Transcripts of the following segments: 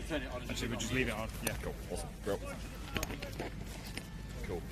turn it on. Actually, we'll just leave it on. Yeah, Cool. Awesome. Real. Cool.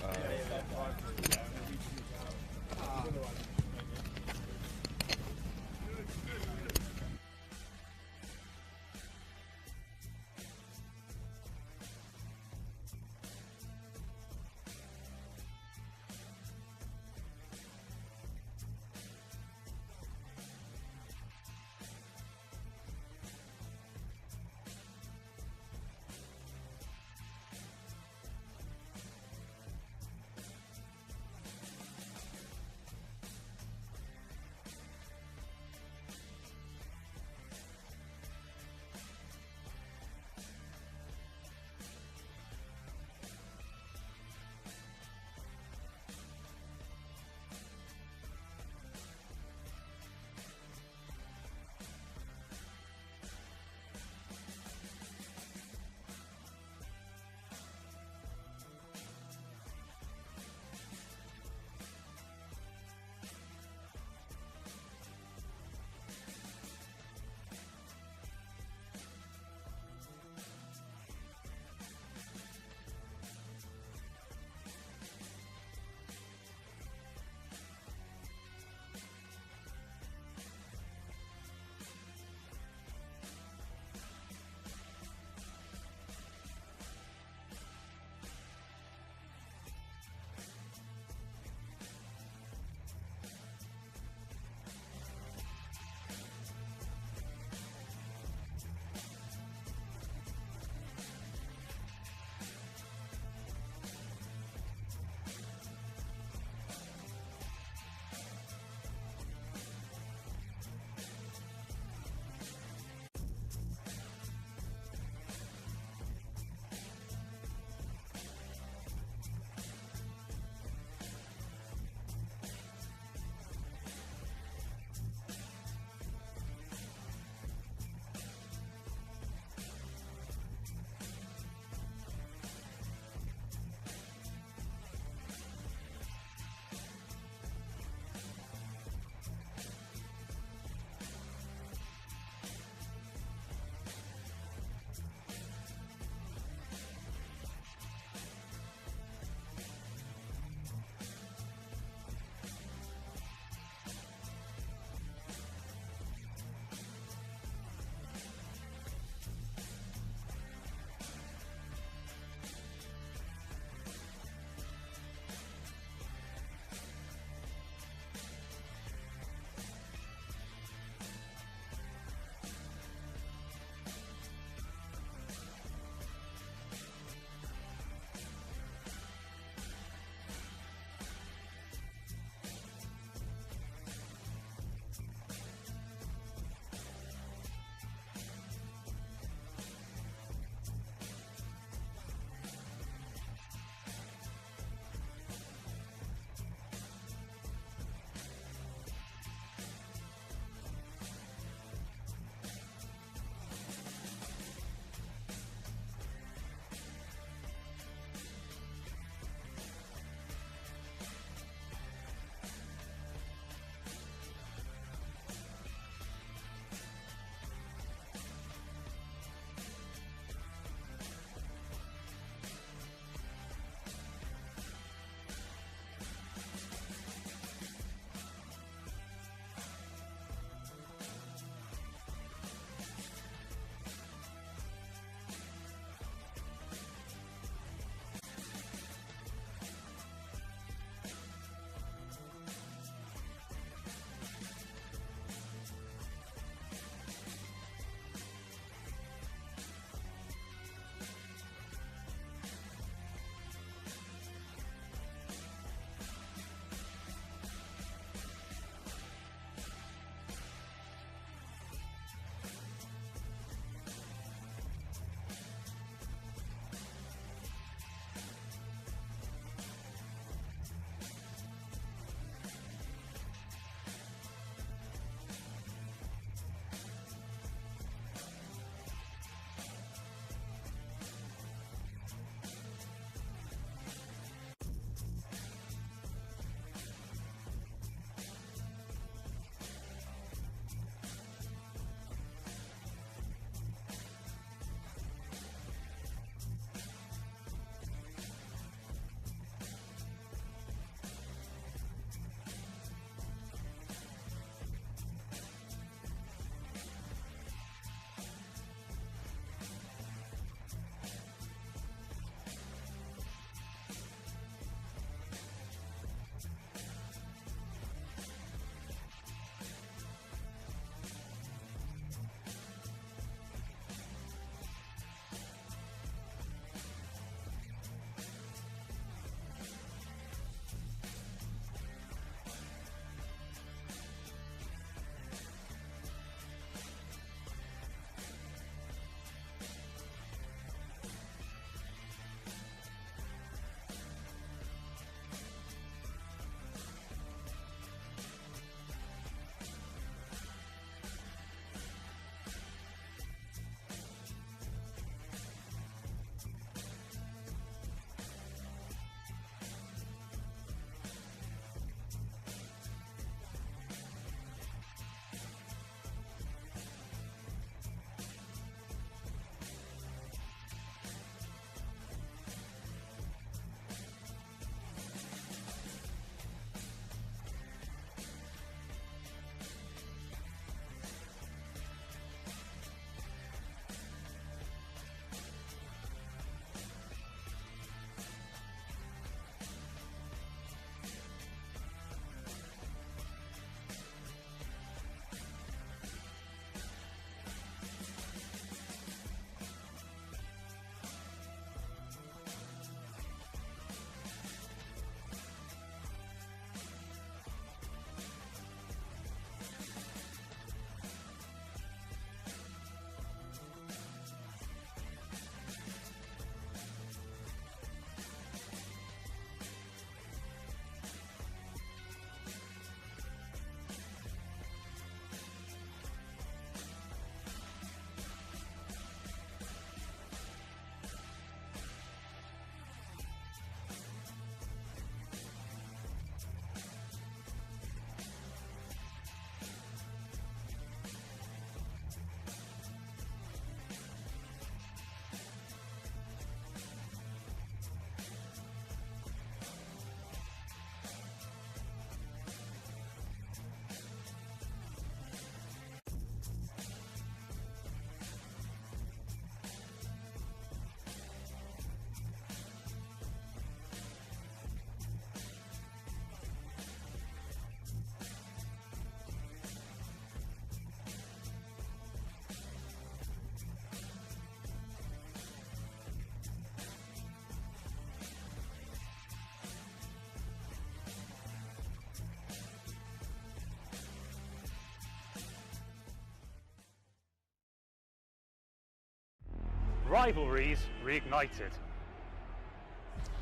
Rivalries reignited.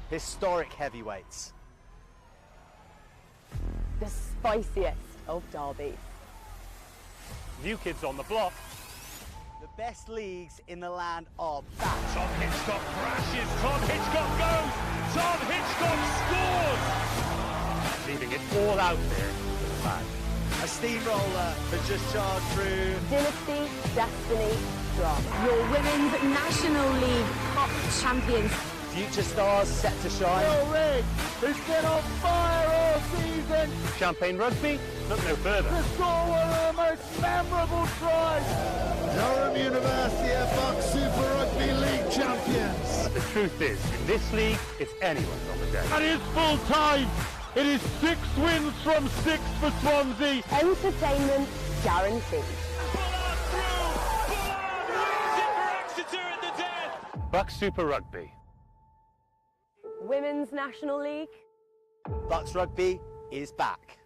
Historic heavyweights. The spiciest of derbies. New kids on the block. The best leagues in the land are back. Tom Hitchcock crashes. Tom Hitchcock goes. Tom Hitchcock scores. Leaving it all out there for the fans. A steamroller has just charged through. Dynasty, destiny, drama. Your Women's National League Cup champions. Future stars set to shine. Bill Rigg has been on fire all season. Champagne Rugby? Look no further. To score one of the most memorable tries. Durham University are BUCS Super Rugby League champions. But the truth is, in this league, it's anyone's on the day. And it's full time. It is 6 wins from 6 for Swansea. Entertainment guaranteed. BUCS Super Rugby. Women's National League. BUCS Rugby is back.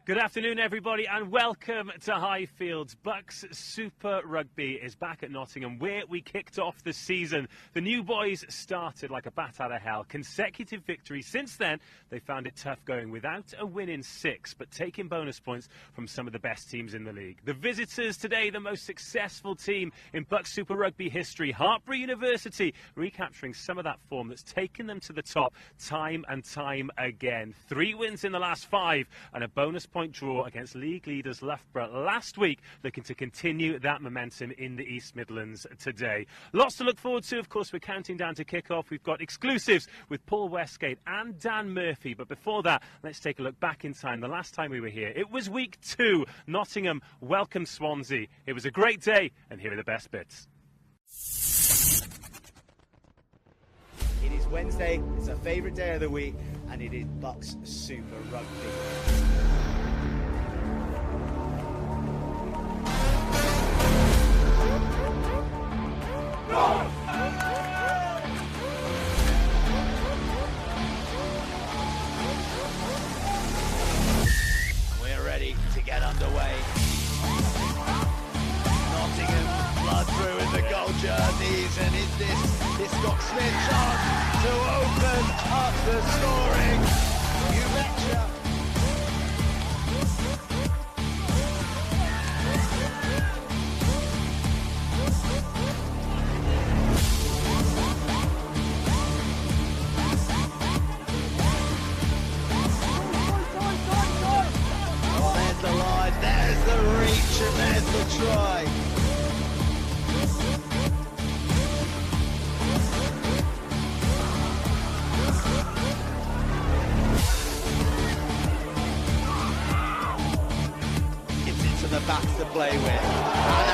Good afternoon, everybody, and welcome to Highfields. BUCS Super Rugby is back at Nottingham, where we kicked off the season. The new boys started like a bat out of hell. Consecutive victories. Since then, they found it tough going without a win in 6, but taking bonus points from some of the best teams in the league. The visitors today, the most successful team in BUCS Super Rugby history, Hartpury University, recapturing some of that form that's taken them to the top time and time again. 3 wins in the last 5 and a bonus point draw against league leaders Loughborough last week, looking to continue that momentum in the East Midlands today. Lots to look forward to. Of course, we're counting down to kick-off. We've got exclusives with Paul Westgate and Dan Murphy, but before that, let's take a look back in time. The last time we were here, it was week 2. Nottingham welcomed Swansea. It was a great day, and here are the best bits. It is Wednesday, it's our favourite day of the week, and it is BUCS Super Rugby. We're ready to get underway. Nottingham blood through in the gold jerseys, and is this Scott Smith chance to open up the scoring? You betcha. There's the reach and there's the try. Gets into the back to play with. And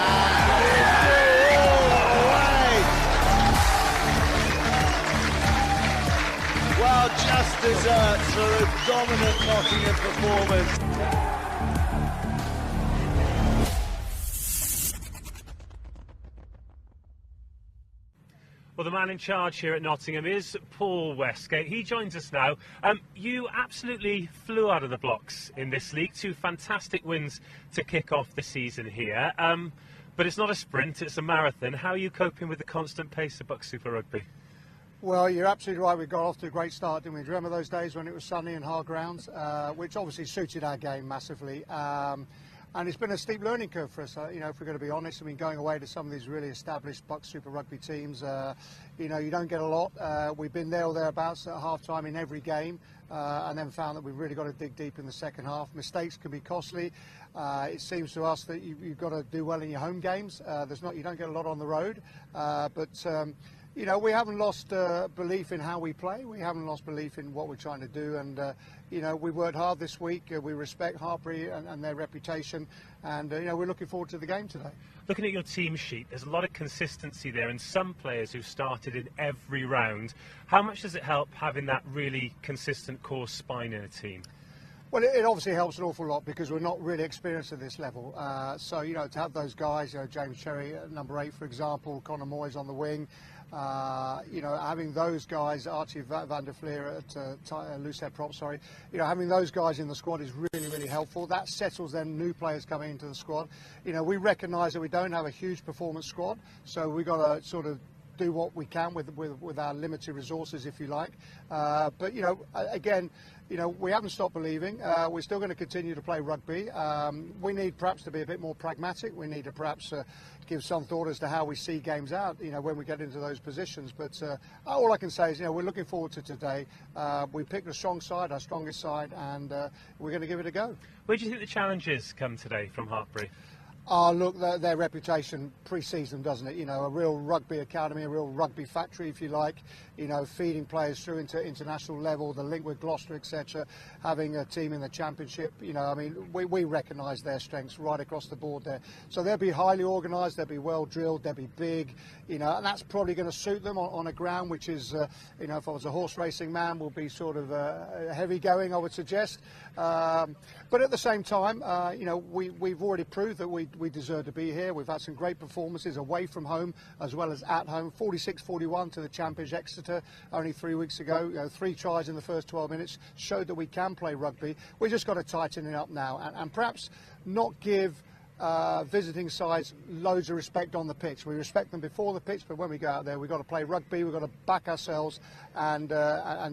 all the way. Well, just desserts for a dominant Nottingham performance. Well, the man in charge here at Nottingham is Paul Westgate. He joins us now. You absolutely flew out of the blocks in this league. 2 fantastic wins to kick off the season here. But it's not a sprint, it's a marathon. How are you coping with the constant pace of BUCS Super Rugby? Well, you're absolutely right. We got off to a great start, didn't we? Do you remember those days when it was sunny and hard grounds, which obviously suited our game massively. And it's been a steep learning curve for us, you know, if we're going to be honest. I mean, going away to some of these really established BUCS Super Rugby teams, you know, you don't get a lot. We've been there or thereabouts at half-time in every game, and then found that we've really got to dig deep in the second half. Mistakes can be costly. It seems to us that you've got to do well in your home games. You don't get a lot on the road, you know, we haven't lost belief in how we play. We haven't lost belief in what we're trying to do. And, you know, we worked hard this week. We respect Hartpury and their reputation. And, you know, we're looking forward to the game today. Looking at your team sheet, there's a lot of consistency there and some players who've started in every round. How much does it help having that really consistent core spine in a team? Well, it obviously helps an awful lot because we're not really experienced at this level. So, you know, to have those guys, you know, James Cherry at number 8, for example, Connor Moyes on the wing, You know, having those guys, Archie van der Vlier at loose head prop, sorry, you know, having those guys in the squad is really, really helpful. That settles then new players coming into the squad. You know, we recognise that we don't have a huge performance squad, so we've got to sort of do what we can with our limited resources, if you like. But, you know, again, you know, we haven't stopped believing. We're still going to continue to play rugby. We need perhaps to be a bit more pragmatic. We need to perhaps give some thought as to how we see games out, you know, when we get into those positions. But all I can say is, you know, we're looking forward to today. We picked a strong side, our strongest side, and we're going to give it a go. Where do you think the challenges come today from Hartpury? Oh, look, their reputation pre-season, doesn't it? You know, a real rugby academy, a real rugby factory, if you like. You know, feeding players through into international level, the link with Gloucester, etc. Having a team in the championship. You know, I mean, we recognise their strengths right across the board there. So they'll be highly organised, they'll be well drilled, they'll be big. You know, and that's probably going to suit them on a ground which is, you know, if I was a horse racing man, will be sort of heavy going, I would suggest. But at the same time, you know, we've already proved that we deserve to be here. We've had some great performances away from home as well as at home. 46-41 to the champions Exeter only 3 weeks ago. You know, 3 tries in the first 12 minutes showed that we can play rugby. We've just got to tighten it up now and perhaps not give visiting sides loads of respect on the pitch. We respect them before the pitch, but when we go out there, we've got to play rugby, we've got to back ourselves and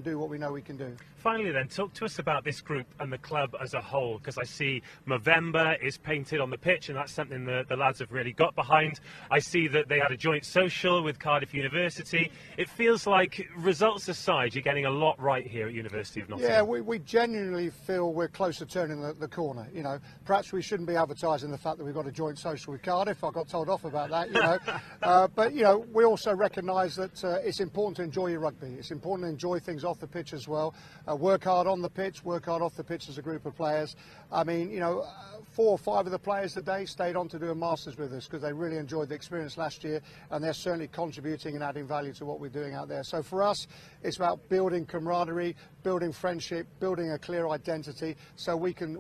do what we know we can do. Finally then, talk to us about this group and the club as a whole, because I see Movember is painted on the pitch and that's something the lads have really got behind. I see that they had a joint social with Cardiff University. It feels like, results aside, you're getting a lot right here at University of Nottingham. Yeah, we genuinely feel we're close to turning the corner. You know, perhaps we shouldn't be advertising the fact that we've got a joint social with Cardiff. I got told off about that, you know. But, you know, we also recognise that it's important to enjoy your rugby. It's important to enjoy things off the pitch as well. Work hard on the pitch, work hard off the pitch as a group of players. I mean, you know, 4 or 5 of the players today stayed on to do a Masters with us because they really enjoyed the experience last year, and they're certainly contributing and adding value to what we're doing out there. So for us, it's about building camaraderie, building friendship, building a clear identity so we can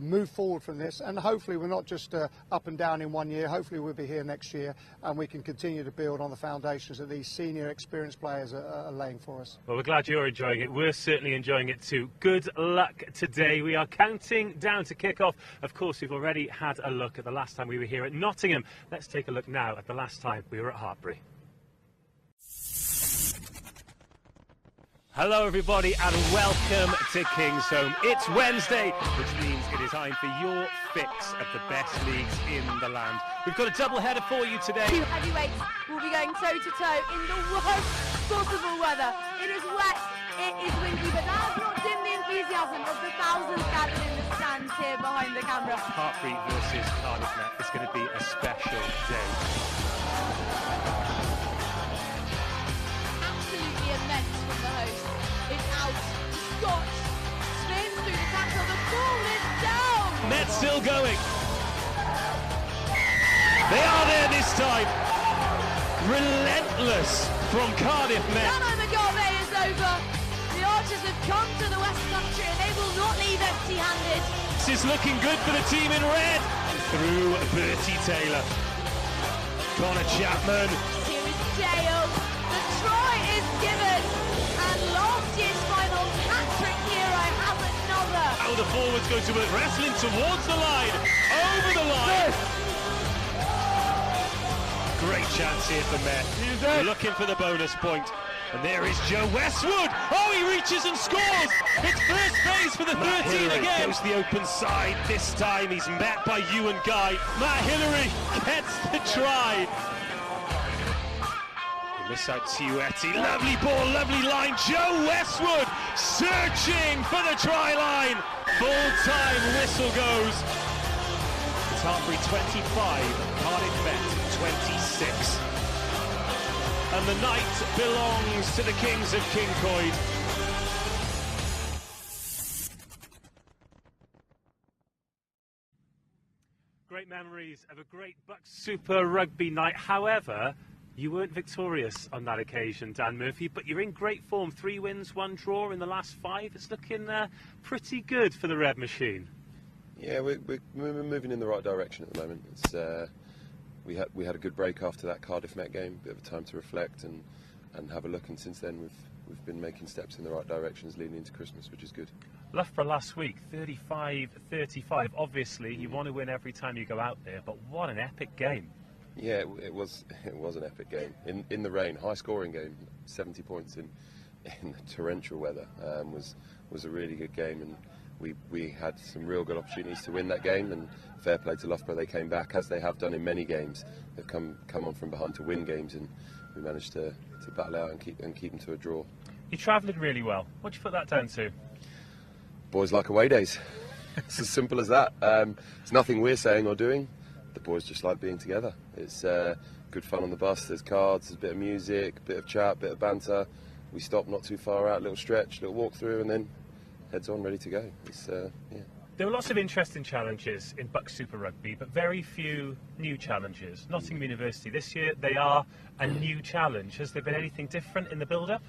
move forward from this, and hopefully we're not just up and down in 1 year. Hopefully we'll be here next year and we can continue to build on the foundations that these senior experienced players are laying for us. Well, we're glad you're enjoying it. We're certainly enjoying it too. Good luck today. We are counting down to kick off. Of course, we've already had a look at the last time we were here at Nottingham. Let's take a look now at the last time we were at Hartpury. Hello everybody and welcome to Kingsholm. It's Wednesday, which means it is time for your fix of the best leagues in the land. We've got a double header for you today. 2 heavyweights will be going toe to toe in the worst possible weather. It is wet, it is windy, but that has not dimmed the enthusiasm of the thousands gathered in the stands here behind the camera. Hartpury versus Cardiff Net. It's going to be a special day. Absolutely immense from the host. It's out. Scott spins through the tackle. The ball is down. Net still going. They are there this time. Relentless from Cardiff Net. Nano Mugabe is over. The Archers have come to the West Country and they will not leave empty-handed. This is looking good for the team in red. Through Bertie Taylor. Connor Chapman. Here is Dale. The try is given. And last year's final hat-trick hero has another. How the forwards go to work, wrestling towards the line, over the line. Great chance here for Met. Looking for the bonus point. And there is Joe Westwood. Oh, he reaches and scores. It's first base for the 13 again. Goes the open side. This time he's met by Ewan Guy. Matt Hillary gets the try. Miss out Tiuetti, lovely ball, lovely line, Joe Westwood searching for the try line. Full-time whistle goes. It's Hartpury 25, Cardiff Met 26. And the night belongs to the Kings of Kincoid. Great memories of a great BUCS Super Rugby night. However, you weren't victorious on that occasion, Dan Murphy, but you're in great form. 3 wins, 1 draw in the last 5. It's looking pretty good for the Red Machine. Yeah, we're moving in the right direction at the moment. It's, we had a good break after that Cardiff Met game, a bit of a time to reflect and have a look. And since then, we've been making steps in the right directions leading into Christmas, which is good. Loughborough last week, 35-35. Obviously, you want to win every time you go out there, but what an epic game! Yeah, it was an epic game in the rain, high scoring game, 70 points in torrential weather. Was a really good game, and we had some real good opportunities to win that game, and fair play to Loughborough, they came back as they have done in many games. They've come on from behind to win games, and we managed to battle out and keep them to a draw. You travelled really well. What do you put that down to? Boys like away days. It's as simple as that. It's nothing we're saying or doing. The boys just like being together. It's good fun on the bus. There's cards, there's a bit of music, a bit of chat, a bit of banter. We stop not too far out, little stretch, little walk through, and then heads on, ready to go. Yeah. There were lots of interesting challenges in BUCS Super Rugby, but very few new challenges. Nottingham University this year, they are a new challenge. Has there been anything different in the build-up?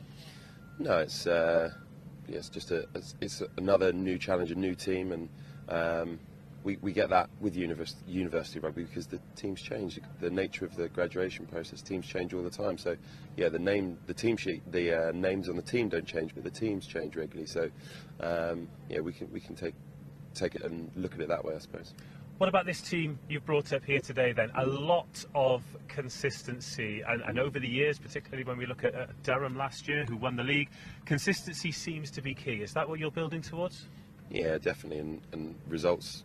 No, it's just it's another new challenge, a new team, and we get that with university rugby because the teams change. The nature of the graduation process, teams change all the time. So, yeah, the team sheet, the names on the team don't change, but the teams change regularly. So, yeah, we can take it and look at it that way, I suppose. What about this team you've brought up here today then? A lot of consistency, and over the years, particularly when we look at Durham last year, who won the league, consistency seems to be key. Is that what you're building towards? Yeah, definitely, and results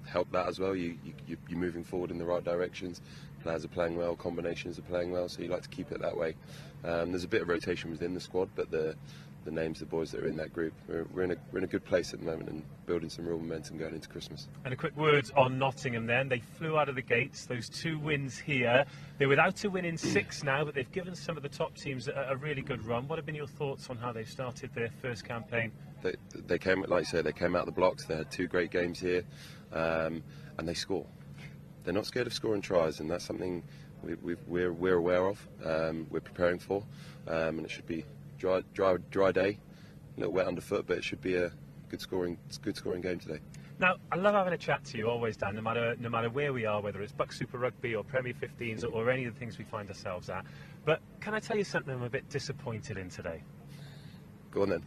help that as well. You're moving forward in the right directions. Players are playing well, combinations are playing well, so you like to keep it that way. There's a bit of rotation within the squad, but the names of the boys that are in that group, we're in a good place at the moment and building some real momentum going into Christmas. And a quick word on Nottingham then. They flew out of the gates, those 2 wins here. They're without a win in 6 now, but they've given some of the top teams a really good run. What have been your thoughts on how they've started their first campaign? They came, like you say, they came out of the blocks. They had 2 great games here, and they score. They're not scared of scoring tries, and that's something we're aware of. We're preparing for, and it should be dry day, a little wet underfoot, but it should be a good scoring game today. Now, I love having a chat to you always, Dan, no matter where we are, whether it's BUCS Super Rugby or Premier 15s or any of the things we find ourselves at. But can I tell you something I'm a bit disappointed in today? Go on then.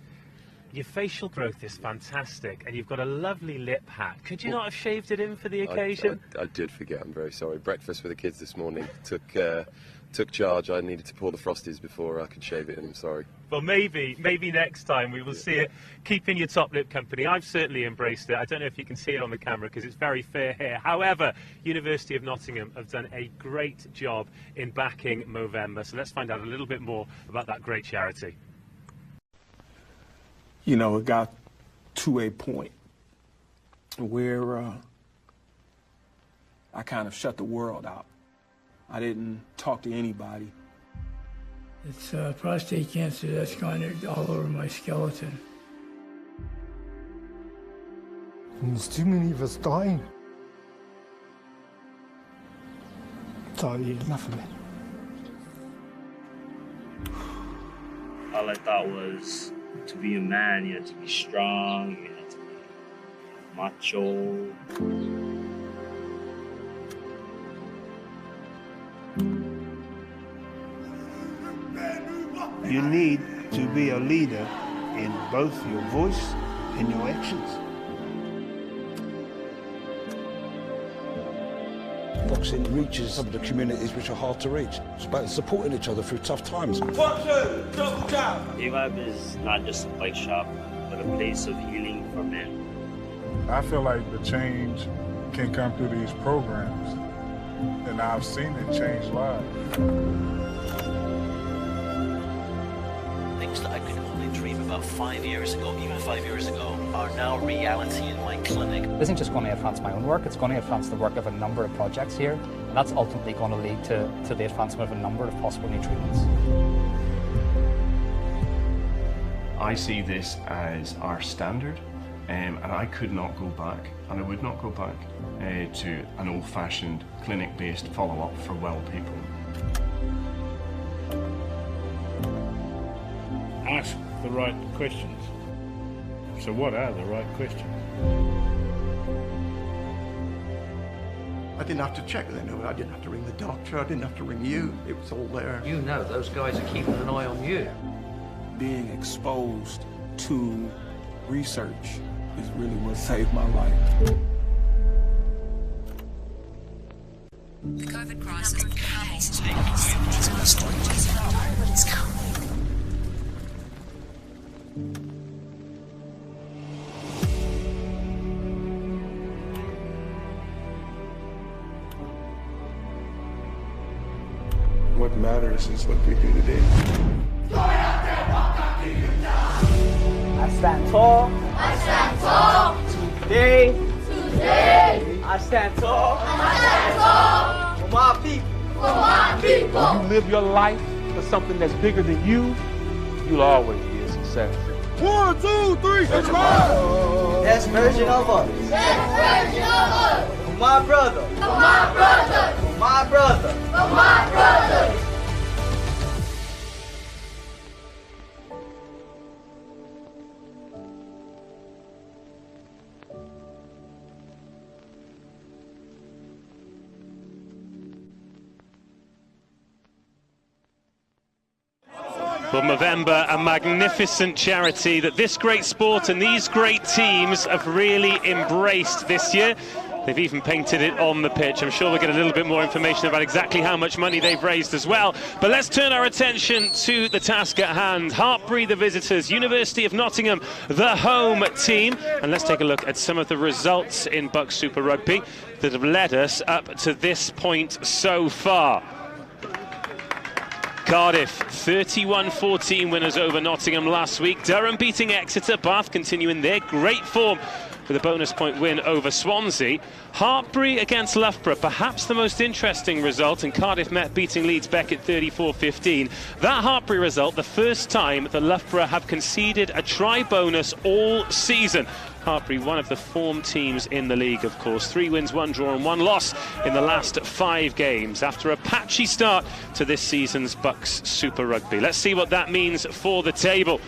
Your facial growth is fantastic, and you've got a lovely lip hat. Could you not have shaved it in for the occasion? I did forget, I'm very sorry. Breakfast for the kids this morning took charge. I needed to pour the Frosties before I could shave it in, I'm sorry. Well, maybe next time we will see it keeping your top lip company. I've certainly embraced it. I don't know if you can see it on the camera because it's very fair hair. However, University of Nottingham have done a great job in backing Movember. So let's find out a little bit more about that great charity. You know, it got to a point where I kind of shut the world out. I didn't talk to anybody. It's prostate cancer that's gone all over my skeleton. And there's too many of us dying. So I need enough of it. All I thought was to be a man, you had to be strong, you had to be macho. You need to be a leader in both your voice and your actions. Boxing reaches some of the communities which are hard to reach. It's about supporting each other through tough times. 1, 2, double jab! UAB is not just a bike shop, but a place of healing for men. I feel like the change can come through these programs, and I've seen it change lives. Things that I could only dream about 5 years ago, even 5 years ago, are now reality in my clinic. It isn't just going to advance my own work, it's going to advance the work of a number of projects here, and that's ultimately going to lead to the advancement of a number of possible new treatments. I see this as our standard, and I could not go back, and I would not go back to an old-fashioned clinic-based follow-up for well people. Ask the right questions. So what are the right questions? I didn't have to check with anyone. I didn't have to ring the doctor. I didn't have to ring you. It was all there. You know those guys are keeping an eye on you. Being exposed to research is really what saved my life. The COVID crisis has taken its first stages, but it's coming. What matters is what we do today. I stand tall. I stand tall. Today. Today. I stand tall. I stand tall. For my people. For my people. When you live your life for something that's bigger than you, you'll always be a success. 1, 2, 3, it's mine. Best version of us. Best version of us. For my brother. For my brother. For my brother. For my brother. Well, Movember, a magnificent charity that this great sport and these great teams have really embraced this year. They've even painted it on the pitch. I'm sure we'll get a little bit more information about exactly how much money they've raised as well. But let's turn our attention to the task at hand. Hartpury, the visitors, University of Nottingham, the home team. And let's take a look at some of the results in BUCS Super Rugby that have led us up to this point so far. Cardiff 31-14 winners over Nottingham last week. Durham beating Exeter. Bath continuing their great form with a bonus point win over Swansea. Hartpury against Loughborough, perhaps the most interesting result, and Cardiff Met beating Leeds Beckett 34-15. That Hartpury result, the first time that Loughborough have conceded a try bonus all season. Hartpury, one of the form teams in the league, of course. 3 wins, 1 draw and 1 loss in the last 5 games after a patchy start to this season's BUCS Super Rugby. Let's see what that means for the table.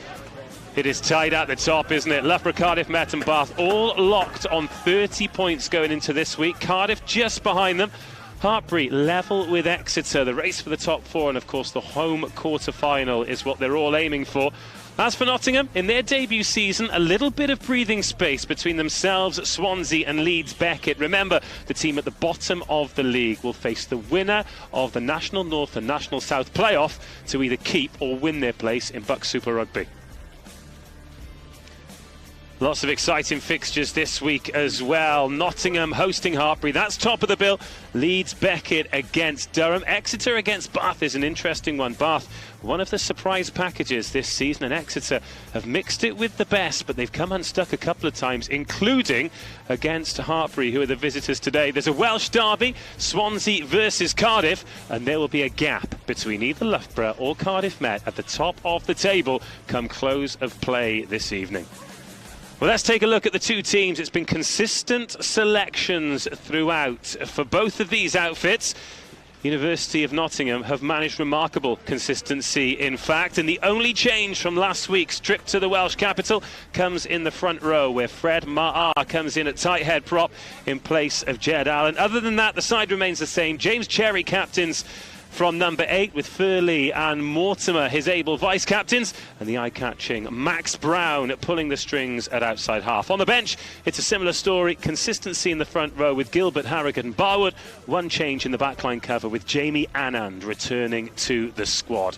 It is tied at the top, isn't it? Loughborough, Cardiff, Met and Bath all locked on 30 points going into this week. Cardiff just behind them. Hartpury level with Exeter. The race for the top 4 and, of course, the home quarter-final is what they're all aiming for. As for Nottingham, in their debut season, a little bit of breathing space between themselves, Swansea and Leeds Beckett. Remember, the team at the bottom of the league will face the winner of the National North and National South playoff to either keep or win their place in BUCS Super Rugby. Lots of exciting fixtures this week as well. Nottingham hosting Hartpury, that's top of the bill. Leeds Beckett against Durham. Exeter against Bath is an interesting one. Bath, one of the surprise packages this season, and Exeter have mixed it with the best, but they've come unstuck a couple of times, including against Hartpury, who are the visitors today. There's a Welsh derby, Swansea versus Cardiff, and there will be a gap between either Loughborough or Cardiff Met at the top of the table come close of play this evening. Well, let's take a look at the two teams. It's been consistent selections throughout for both of these outfits. University of Nottingham have managed remarkable consistency, in fact, and the only change from last week's trip to the Welsh capital comes in the front row, where Fred Maher comes in at tight head prop in place of Jed Allen. Other than that, the side remains the same. James Cherry captains from number 8, with Furley and Mortimer his able vice-captains, and the eye-catching Max Brown pulling the strings at outside half. On the bench, it's a similar story. Consistency in the front row with Gilbert, Harrogate and Barwood. One change in the backline cover with Jamie Anand returning to the squad.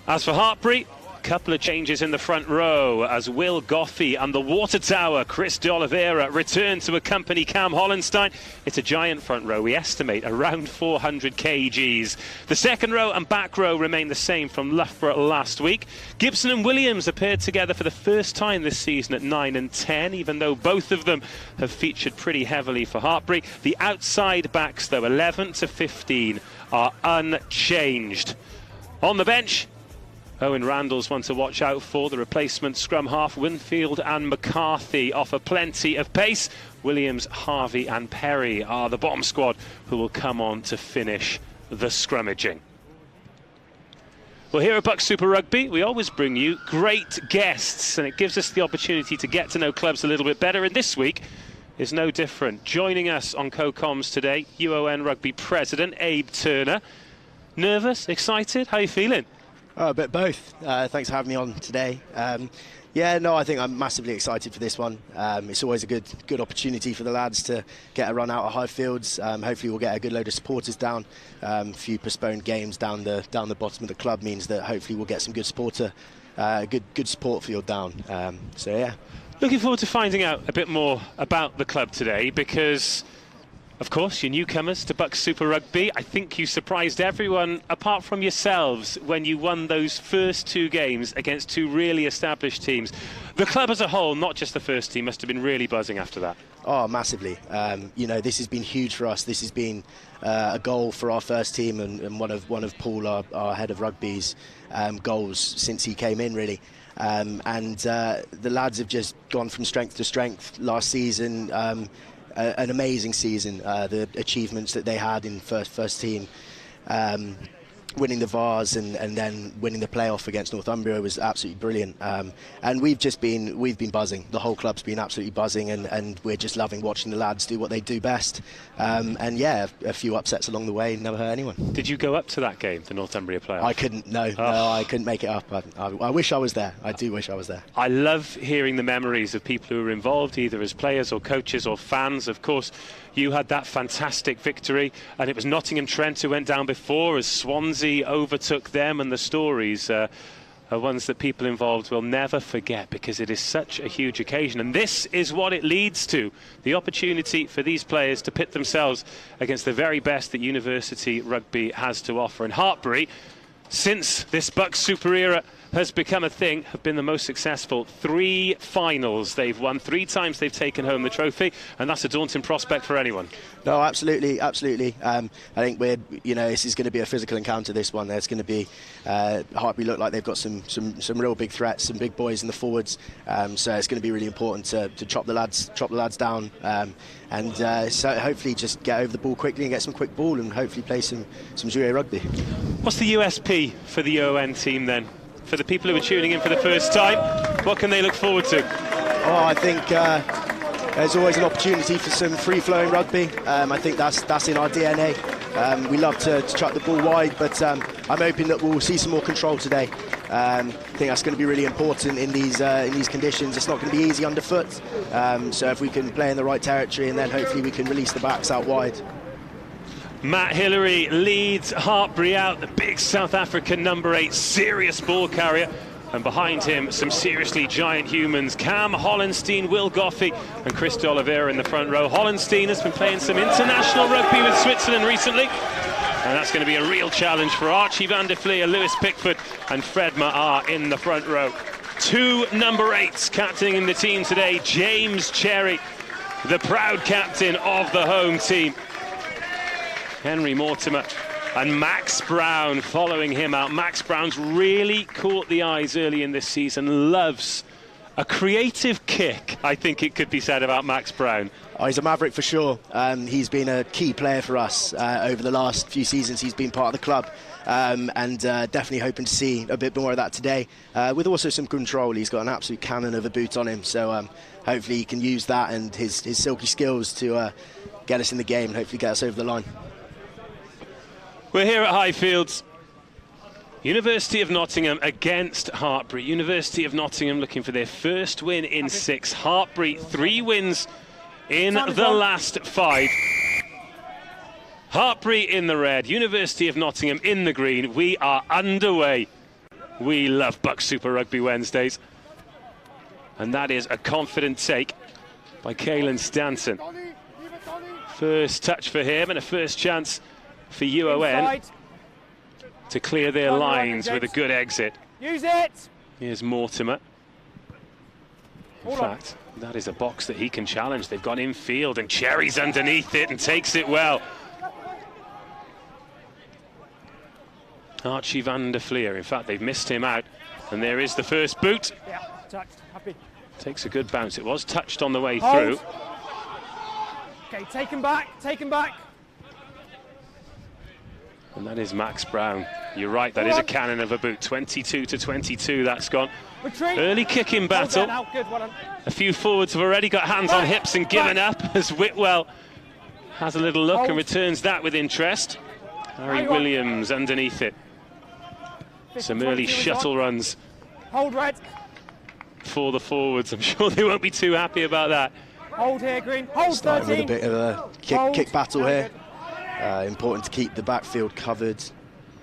As for Hartpury, couple of changes in the front row as Will Goffey and the Water Tower Chris de Oliveira return to accompany Cam Hollenstein. It's a giant front row, we estimate around 400 kgs. The second row and back row remain the same from Loughborough last week. Gibson and Williams appeared together for the first time this season at 9 and 10, even though both of them have featured pretty heavily for Hartpury. The outside backs, though, 11 to 15, are unchanged. On the bench, Owen Randall's one to watch out for. The replacement scrum half, Winfield and McCarthy, offer plenty of pace. Williams, Harvey and Perry are the bomb squad who will come on to finish the scrummaging. Well, here at BUCS Super Rugby, we always bring you great guests, and it gives us the opportunity to get to know clubs a little bit better. And this week, is no different. Joining us on co-coms today, UON Rugby President Abe Turner. Nervous? Excited? How are you feeling? Oh, a bit both. Thanks for having me on today. Yeah, no, I think I'm massively excited for this one. It's always a good opportunity for the lads to get a run out of Highfields. Hopefully we'll get a good load of supporters down. A few postponed games down the bottom of the club means that hopefully we'll get some good good support field down. So yeah. Looking forward to finding out a bit more about the club today, because of course, you're newcomers to BUCS Super Rugby. I think you surprised everyone, apart from yourselves, when you won those first 2 games against 2 really established teams. The club as a whole, not just the first team, must have been really buzzing after that. Oh, massively. You know, this has been huge for us. This has been a goal for our first team and one of Paul, our head of rugby's goals since he came in, really. The lads have just gone from strength to strength last season. An amazing season. The achievements that they had in first team, winning the Vars and then winning the playoff against Northumbria was absolutely brilliant. And we've been buzzing. The whole club's been absolutely buzzing, and we're just loving watching the lads do what they do best. And yeah, a few upsets along the way, never hurt anyone. Did you go up to that game, the Northumbria playoff? I couldn't. No, I couldn't make it up. I wish I was there. I do wish I was there. I love hearing the memories of people who were involved, either as players or coaches or fans. Of course, you had that fantastic victory, and it was Nottingham Trent who went down before as Swansea overtook them, and the stories are ones that people involved will never forget, because it is such a huge occasion. And this is what it leads to, the opportunity for these players to pit themselves against the very best that university rugby has to offer. And Hartpury, since this BUCS Super era has become a thing, have been the most successful. 3 finals they've won, 3 times they've taken home the trophy, and that's a daunting prospect for anyone. No, absolutely. I think this is going to be a physical encounter, this one. There's going to be Hartpury look like they've got some real big threats, some big boys in the forwards. So it's going to be really important to chop the lads down, so hopefully just get over the ball quickly and get some quick ball and hopefully play some jouet rugby. What's the USP for the UON team then? For the people who are tuning in for the first time, what can they look forward to? Oh, I think there's always an opportunity for some free-flowing rugby. I think that's in our DNA. We love to chuck the ball wide, but I'm hoping that we'll see some more control today. I think that's going to be really important in these conditions. It's not going to be easy underfoot. So if we can play in the right territory, and then hopefully we can release the backs out wide. Matt Hillary leads Hartpury out, the big South African number 8, serious ball carrier. And behind him, some seriously giant humans. Cam Hollenstein, Will Goffey and Chris de Oliveira in the front row. Hollenstein has been playing some international rugby with Switzerland recently. And that's going to be a real challenge for Archie van der Vlier, Lewis Pickford and Fred Maher in the front row. 2 number 8s captaining the team today. James Cherry, the proud captain of the home team. Henry Mortimer and Max Brown following him out. Max Brown's really caught the eyes early in this season, loves a creative kick, I think it could be said about Max Brown. Oh, he's a maverick for sure. He's been a key player for us over the last few seasons. He's been part of the club, and definitely hoping to see a bit more of that today, with also some control. He's got an absolute cannon of a boot on him, so hopefully he can use that and his silky skills to get us in the game and hopefully get us over the line. We're here at Highfields. University of Nottingham against Hartpury. University of Nottingham looking for their first win in 6. Hartpury 3 wins in the last 5. Hartpury in the red, University of Nottingham in the green. We are underway. We love BUCS Super Rugby Wednesdays. And that is a confident take by Caelan Stanton. First touch for him and a first chance for UON to clear their lines with a good exit. Use it! Here's Mortimer. In fact, that is a box that he can challenge. They've gone infield and Cherry's underneath it and takes it well. Archie van der Vlier, in fact, they've missed him out. And there is the first boot. Yeah, touched, happy. Takes a good bounce. It was touched on the way through. Okay, take him back, take him back. And that is Max Brown. You're right, that is a cannon of a boot. 22 to 22, that's gone. Retreat. Early kicking battle. Good, well done. A few forwards have already got hands on hips and given up as Whitwell has a little look and returns that with interest. Harry Williams underneath it. Some early shuttle runs. Hold red. For the forwards. I'm sure they won't be too happy about that. Hold here, Green. Hold Starting 13. with a bit of a kick battle here. Important to keep the backfield covered.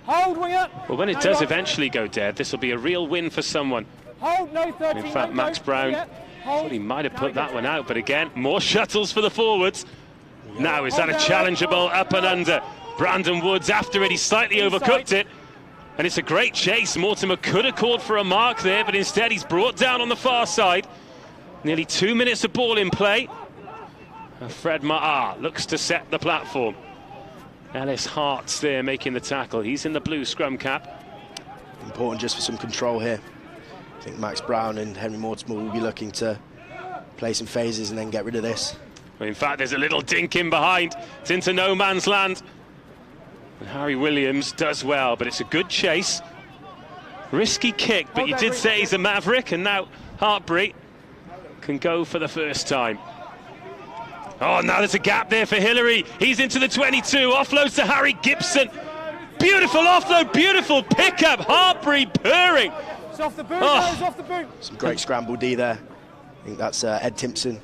Hold, winger. Well, when it does eventually go dead, this will be a real win for someone. Hold, no 13. In fact, Max Brown thought he might have put that one out, but again, more shuttles for the forwards. Now, is that a challengeable up and under? Brandon Woods after it, he slightly overcooked it. And it's a great chase. Mortimer could have called for a mark there, but instead he's brought down on the far side. Nearly 2 minutes of ball in play. And Fred Maher looks to set the platform. Ellis Hart's there making the tackle. He's in the blue scrum cap. Important just for some control here. I think Max Brown and Henry Mortimer will be looking to play some phases and then get rid of this. Well, in fact, there's a little dink in behind. It's into no man's land. And Harry Williams does well, but it's a good chase. Risky kick, but you did say he's a maverick, and now Hartpury can go for the first time. Oh, now there's a gap there for Hillary. He's into the 22, offloads to Harry Gibson. Beautiful offload, beautiful pickup. Hartpury purring. It's off the boot, it's off the boot. Some great scramble D there. I think that's Ed Timpson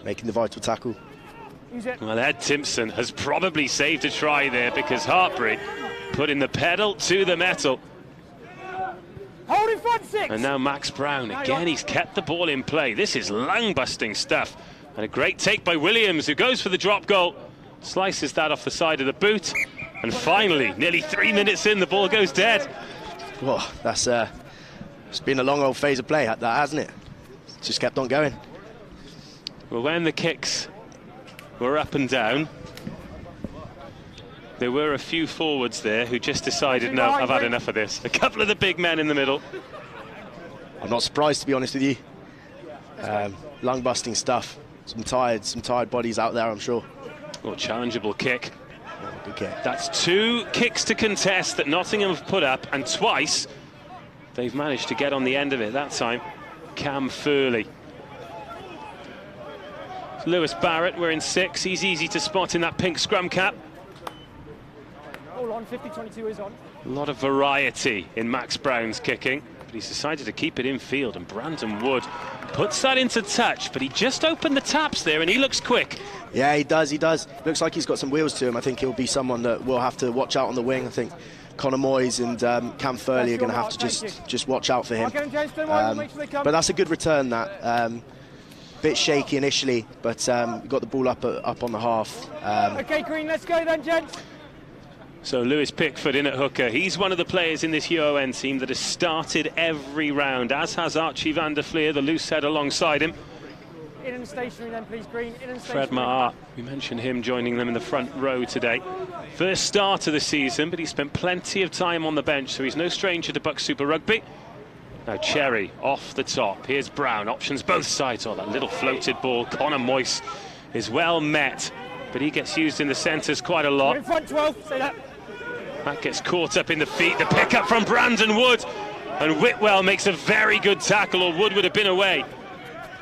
making the vital tackle. Well, Ed Timpson has probably saved a try there because Hartpury putting the pedal to the metal. Hold in front 6. And now Max Brown, again, he's kept the ball in play. This is lung-busting stuff. And a great take by Williams, who goes for the drop goal. Slices that off the side of the boot. And finally, nearly 3 minutes in, the ball goes dead. Well, that's it's been a long old phase of play, that hasn't it? It's just kept on going. Well, when the kicks were up and down, there were a few forwards there who just decided, no, I've had enough of this. A couple of the big men in the middle. I'm not surprised, to be honest with you. Lung-busting stuff. Some tired bodies out there, I'm sure. Oh, challengeable kick. Oh, good kick. That's 2 kicks to contest that Nottingham have put up, and twice they've managed to get on the end of it. That time, Cam Furley. Lewis Barrett, we're in 6. He's easy to spot in that pink scrum cap. Hold on, 50-22 is on. A lot of variety in Max Brown's kicking, but he's decided to keep it in field, and Brandon Wood puts that into touch, but he just opened the taps there and he looks quick. Yeah, he does. Looks like he's got some wheels to him. I think he'll be someone that we'll have to watch out on the wing. I think Connor Moyes and Cam Furley are going to have to just watch out for him. But that's a good return, that. Bit shaky initially, but we got the ball up on the half. Okay, Green, let's go then, gents. So Lewis Pickford in at hooker. He's one of the players in this UON team that has started every round, as has Archie van der Fleer, the loose head alongside him. In and stationary then, please, Green. In and Fred Maher, we mentioned him joining them in the front row today. First start of the season, but he spent plenty of time on the bench, so he's no stranger to BUCS Super Rugby. Now Cherry off the top. Here's Brown, options both sides. Oh, that little floated ball. Connor Moyes is well met, but he gets used in the centres quite a lot. In front 12, say that. That gets caught up in the feet. The pickup from Brandon Wood. And Whitwell makes a very good tackle, or Wood would have been away.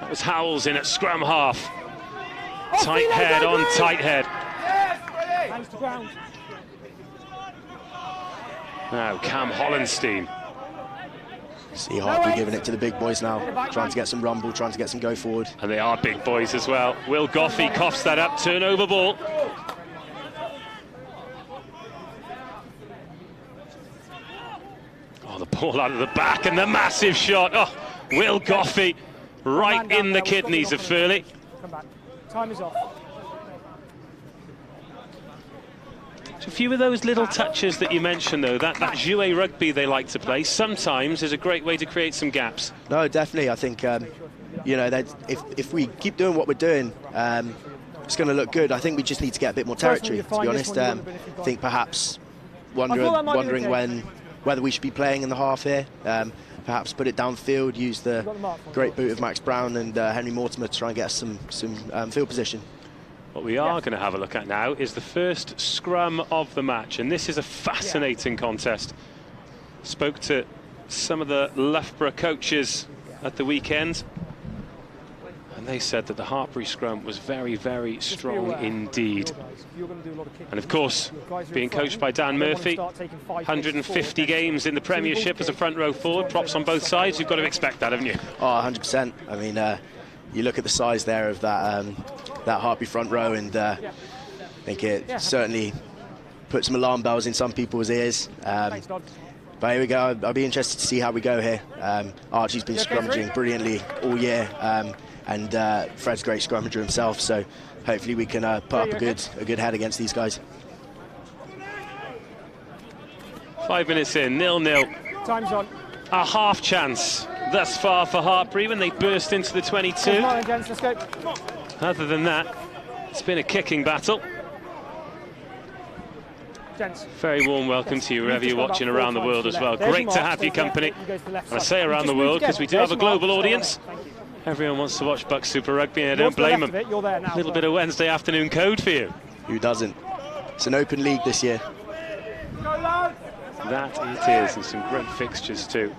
That was Howells in at scrum half. Tight head on tight head. Hands to ground. Now Cam Hollenstein. See Hartpury giving it to the big boys now, trying to get some rumble, trying to get some go forward. And they are big boys as well. Will Goffey coughs that up, turnover ball. Oh, the ball out of the back and the massive shot. Oh, Will Goffey right in the kidneys of Furley. Come back. Time is off. A few of those little touches that you mentioned, though, that jouet rugby they like to play, sometimes is a great way to create some gaps. No, definitely. I think, you know, if we keep doing what we're doing, it's going to look good. I think we just need to get a bit more territory, to be honest. I think perhaps wondering whether we should be playing in the half here. Perhaps put it downfield, use the great boot of Max Brown and Henry Mortimer to try and get us some field position. What we are going to have a look at now is the first scrum of the match, and this is a fascinating contest. Spoke to some of the Loughborough coaches at the weekend, and they said that the Hartpury scrum was very, very strong indeed. And of course, being coached by Dan Murphy, 150 games in the Premiership as a front row forward, props on both sides, you've got to expect that, haven't you? Oh, 100%. I mean, you look at the size there of that that Hartpury front row, and I think it certainly put some alarm bells in some people's ears. But here we go. I'll be interested to see how we go here. Archie's been scrummaging brilliantly all year, and Fred's a great scrummager himself, so hopefully we can put up a good head against these guys. 5 minutes in, 0-0. Time's on. A half chance thus far for Hartpury when they burst into the 22. Let's go. Other than that, it's been a kicking battle. Gents. Very warm welcome to you wherever you're watching around the world as well. Great to have your company. And I say around the world because we do have a global audience. Everyone wants to watch BUCS Super Rugby, and I don't blame them. A little bit of Wednesday afternoon code for you. Who doesn't? It's an open league this year. That it is, and some great fixtures too.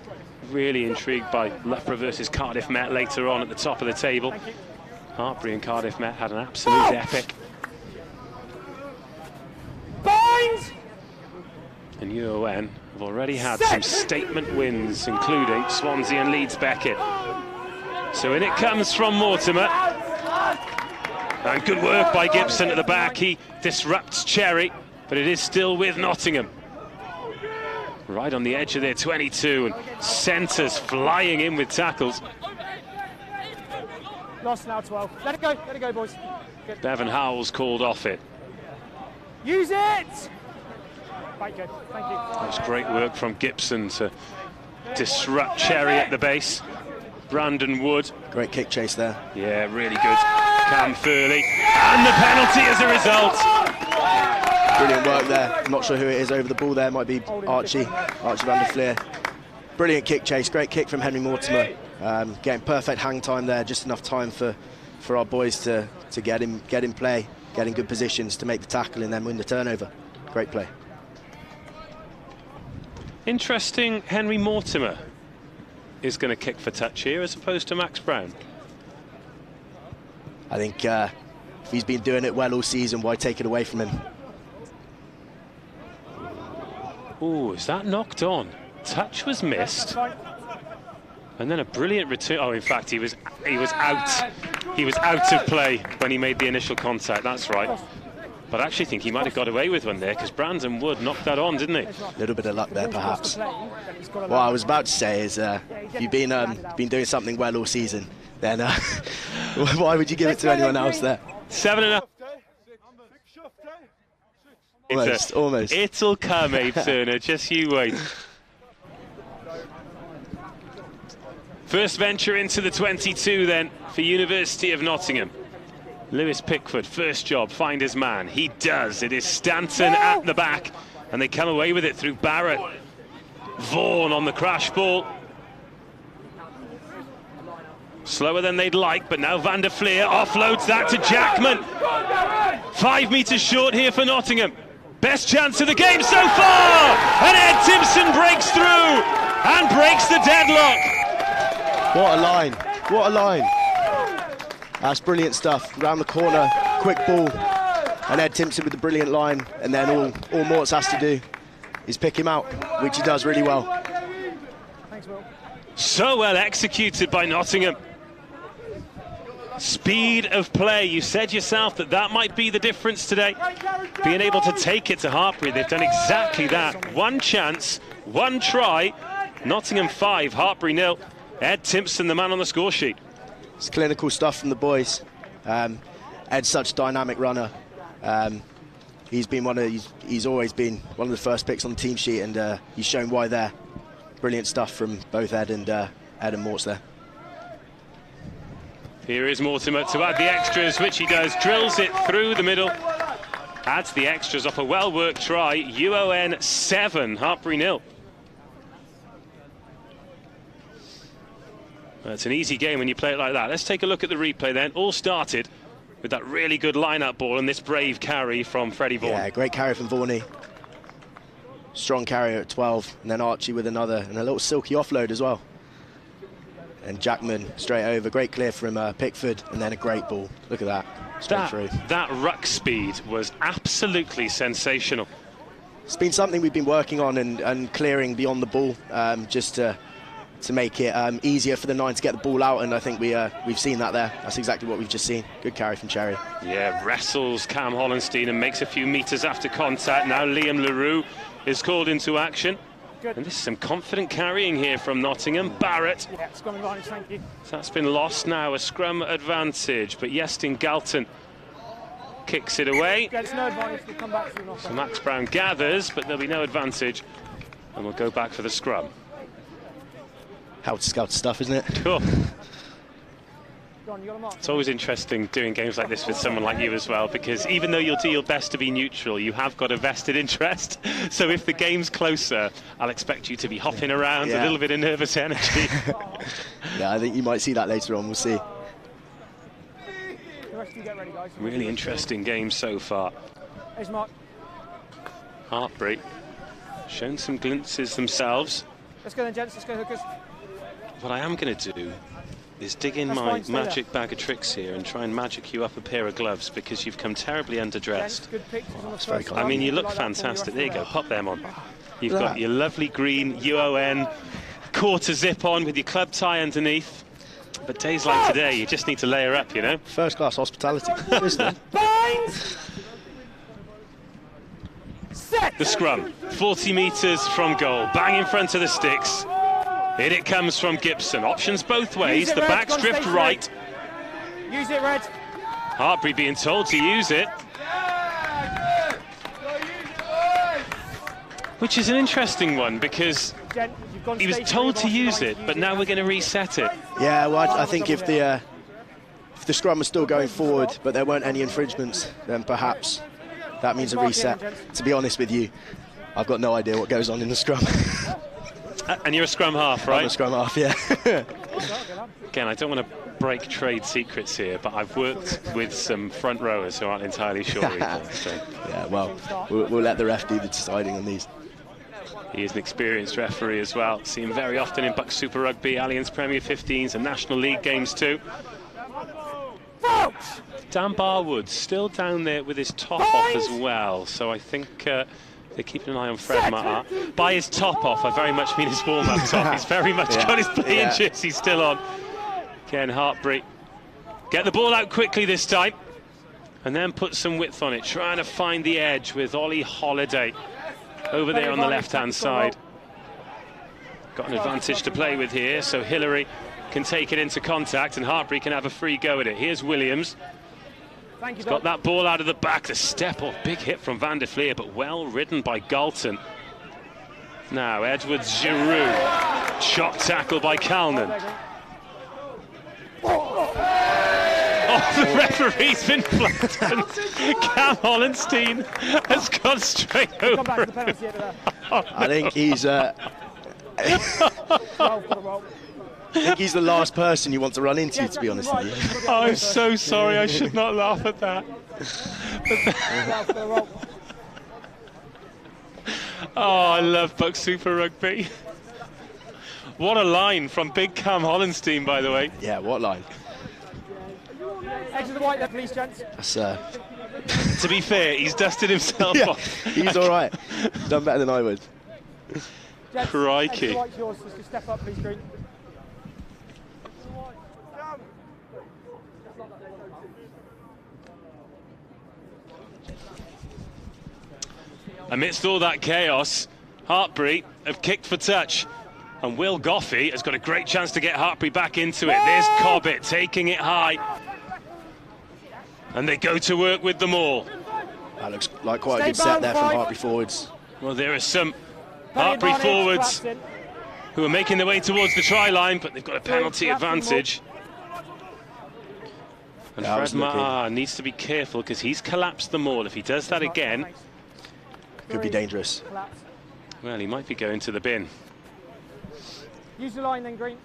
Really intrigued by Loughborough versus Cardiff Met later on at the top of the table. Hartpury and Cardiff Met had an absolute epic. And UON have already had some statement wins, including Swansea and Leeds Beckett. So in it comes from Mortimer. And good work by Gibson at the back. He disrupts Cherry, but it is still with Nottingham. Right on the edge of their 22, and centres flying in with tackles. Lost now 12. Let it go, boys. Good. Bevan Howells called off it. Use it! Right, good. Thank you. That was great work from Gibson to disrupt Cherry at the base. Brandon Wood. Great kick chase there. Yeah, really good. Cam Furley. And the penalty as a result. Brilliant work there. I'm not sure who it is over the ball there. Might be Archie van der Fleer. Brilliant kick chase. Great kick from Henry Mortimer. Getting perfect hang time there. Just enough time for our boys to get in play, get in good positions to make the tackle and then win the turnover. Great play. Interesting, Henry Mortimer is going to kick for touch here as opposed to Max Brown. I think if he's been doing it well all season, why take it away from him? Oh, is that knocked on? Touch was missed. And then a brilliant return. Oh, in fact, he was out. He was out of play when he made the initial contact. That's right. But I actually think he might have got away with one there because Brandon Wood knocked that on, didn't he? A little bit of luck there, perhaps. What I was about to say is, if you've been doing something well all season, then why would you give it to anyone else there? 7-0. Almost. It'll come, Abe Turner. Just you wait. First venture into the 22 then for University of Nottingham. Lewis Pickford, first job, find his man. He does. It is Stanton at the back, and they come away with it through Barrett. Vaughan on the crash ball. Slower than they'd like, but now Van der Fleer offloads that to Jackman. 5 metres short here for Nottingham. Best chance of the game so far! And Ed Timpson breaks through and breaks the deadlock. What a line. What a line. That's brilliant stuff. Round the corner, quick ball. And Ed Timpson with the brilliant line. And then all Morts has to do is pick him out, which he does really well. Thanks, Will. So well executed by Nottingham. Speed of play. You said yourself that might be the difference today. Being able to take it to Hartpury. They've done exactly that. One chance, one try. Nottingham 5, Hartpury 0. Ed Timpson, the man on the score sheet. It's clinical stuff from the boys. Ed's such a dynamic runner. He's always been one of the first picks on the team sheet, and he's shown why there. Brilliant stuff from both Ed and Morts there. Here is Mortimer to add the extras, which he does. Drills it through the middle. Adds the extras off a well-worked try. UON 7, Hartpury 0. It's an easy game when you play it like that. Let's take a look at the replay then. All started with that really good line-up ball and this brave carry from Freddie Vaughan. Yeah, great carry from Vaughan. Strong carrier at 12, and then Archie with another, and a little silky offload as well. And Jackman straight over, great clear from Pickford, and then a great ball. Look at that, straight through. That ruck speed was absolutely sensational. It's been something we've been working on and clearing beyond the ball, just to make it easier for the 9 to get the ball out, and I think we've seen that there. That's exactly what we've just seen. Good carry from Cherry. Yeah, wrestles Cam Hollenstein and makes a few metres after contact. Now Liam LaRue is called into action. Good. And this is some confident carrying here from Nottingham. Barrett. Yeah, scrum advantage, thank you. So that's been lost now, a scrum advantage, but Iestyn Galton kicks it away. Yeah, it's no advantage, we'll come back to you. So Max Brown gathers, but there'll be no advantage, and we'll go back for the scrum. Helter-skelter stuff, isn't it? Cool. It's always interesting doing games like this with someone like you as well, because even though you'll do your best to be neutral, you have got a vested interest. So if the game's closer, I'll expect you to be hopping around, a little bit of nervous energy. Yeah, I think you might see that later on, we'll see. Really interesting game so far. Here's Mark. Hartpury shown some glimpses themselves. Let's go then, gents, let's go hookers. What I am going to do is dig in my magic bag of tricks here and try and magic you up a pair of gloves, because you've come terribly underdressed. I mean, you look fantastic. There you go, pop them on. You've got your lovely green UON quarter zip on with your club tie underneath. But days like today, you just need to layer up, you know? First class hospitality. The scrum, 40 metres from goal, bang in front of the sticks. In it comes from Gibson. Options both ways. The backs drift right. Use it, Red. Hartpury being told to use it. Which is an interesting one, because he was told to use it, but now we're going to reset it. Yeah, well, I think if the scrum was still going forward, but there weren't any infringements, then perhaps that means a reset. To be honest with you, I've got no idea what goes on in the scrum. And you're a scrum half, right? I'm a scrum half, yeah. Again, I don't want to break trade secrets here, but I've worked with some front rowers who aren't entirely sure either. So. Yeah, well, we'll let the ref do the deciding on these. He is an experienced referee as well. See him very often in BUCS Super Rugby, Allianz Premier 15s and National League games too. Dan Barwood still down there with his top off as well, so I think they're keeping an eye on Fred Maher. By his top off, I very much mean his warm-up top. He's very much got his playing jersey still on. Again, Hartpury. Get the ball out quickly this time, and then put some width on it, trying to find the edge with Ollie Holiday over there on the left-hand side. Got an advantage to play with here, so Hillary can take it into contact, and Hartpury can have a free go at it. Here's Williams. He's got that ball out of the back. The step off, big hit from Van der Fleer, but well ridden by Galton. Now Edwards-Giroud, shot tackle by Calnan. Oh, the referee's been flattened. Cam Hollenstein has gone straight over him. I think he's I think he's the last person you want to run into, to be honest with you. Oh, I'm so sorry, I should not laugh at that. Oh, I love BUCS Super Rugby. What a line from big Cam Hollenstein, by the way. Yeah, what line? Edge of the white there, please, gents. That's, to be fair, he's dusted himself off. He's all right. He's done better than I would. Gents, crikey. Edge of the white's yours, just step up, please, Green. Amidst all that chaos, Hartpury have kicked for touch, and Will Goffey has got a great chance to get Hartpury back into it. There's Cobbett taking it high, and they go to work with them all. That looks like quite a good set there from Hartpury forwards. Well, there are some Hartpury forwards who are making their way towards the try line, but they've got a penalty advantage. And Fred Maher needs to be careful, because he's collapsed them all. If he does that again, could be dangerous. Well, he might be going to the bin. Use the line then, Green.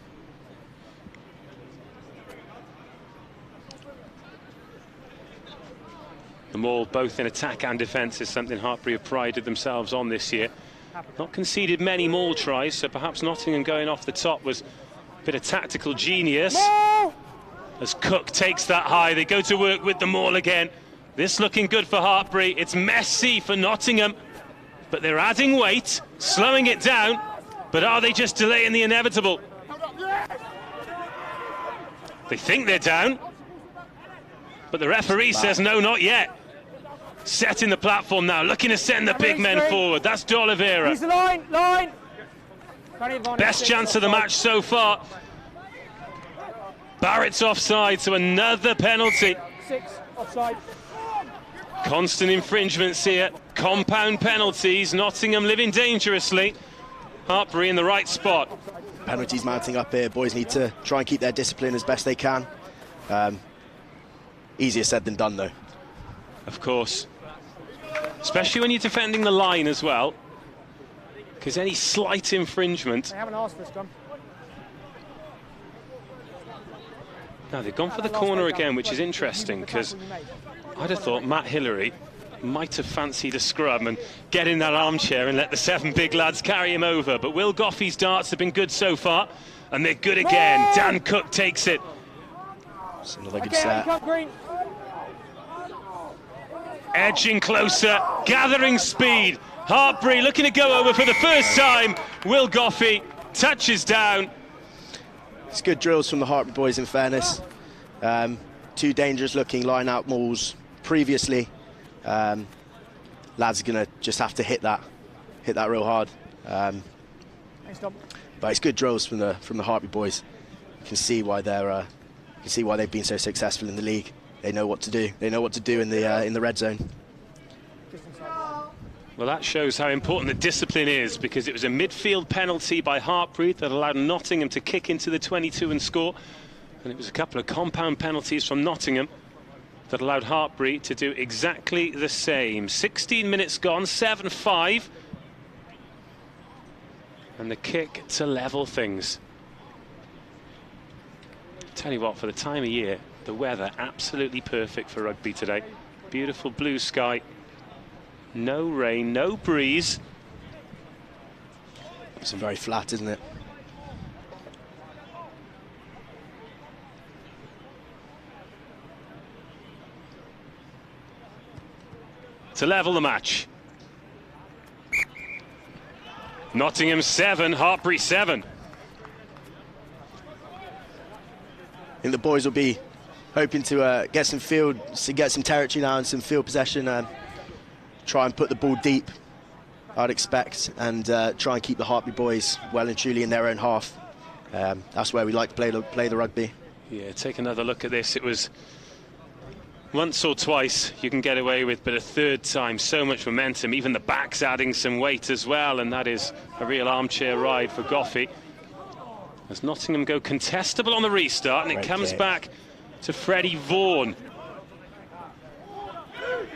The maul, both in attack and defence, is something Hartpury have prided themselves on this year. Not conceded many maul tries, so perhaps Nottingham going off the top was a bit of tactical genius. As Cook takes that high, they go to work with the maul again. This looking good for Hartpury. It's messy for Nottingham, but they're adding weight, slowing it down. But are they just delaying the inevitable? They think they're down, but the referee says no, not yet. Setting the platform now, looking to send the big men forward. That's D'Oliveira. Use the line. Best chance of the match so far. Barrett's offside, so another penalty. 6 offside. Constant infringements here, compound penalties. Nottingham living dangerously. Hartpury in the right spot. Penalties mounting up here. Boys need to try and keep their discipline as best they can. Easier said than done, though. Of course. Especially when you're defending the line as well. Because any slight infringement... They haven't asked for this, Scrum. Now, they've gone for the corner again, which is interesting, because I'd have thought Matt Hillary might have fancied a scrum and get in that armchair and let the 7 big lads carry him over. But Will Goffey's darts have been good so far, and they're good again. Dan Cook takes it. It's another good set. Edging closer, gathering speed. Hartpury looking to go over for the first time. Will Goffey touches down. It's good drills from the Hartpury boys, in fairness. 2 dangerous looking line out mauls previously. Lads are gonna just have to hit that real hard. But it's good drills from the Hartpury boys. You can see why they've been so successful in the league. They know what to do. They know what to do in the red zone. Well, that shows how important the discipline is, because it was a midfield penalty by Hartpury that allowed Nottingham to kick into the 22 and score, and it was a couple of compound penalties from Nottingham that allowed Hartpury to do exactly the same. 16 minutes gone, 7-5, and the kick to level things. Tell you what, for the time of year, the weather absolutely perfect for rugby today. Beautiful blue sky. No rain, no breeze. It's very flat, isn't it? To level the match. Nottingham 7, Hartpury 7. I think the boys will be hoping to get some territory now and some field possession. Try and put the ball deep, I'd expect, and try and keep the Hartpury boys well and truly in their own half. That's where we like to play the rugby. Yeah, take another look at this. It was once or twice you can get away with, but a third time, so much momentum. Even the back's adding some weight as well, and that is a real armchair ride for Goffey. As Nottingham go contestable on the restart, and it comes back to Freddie Vaughan.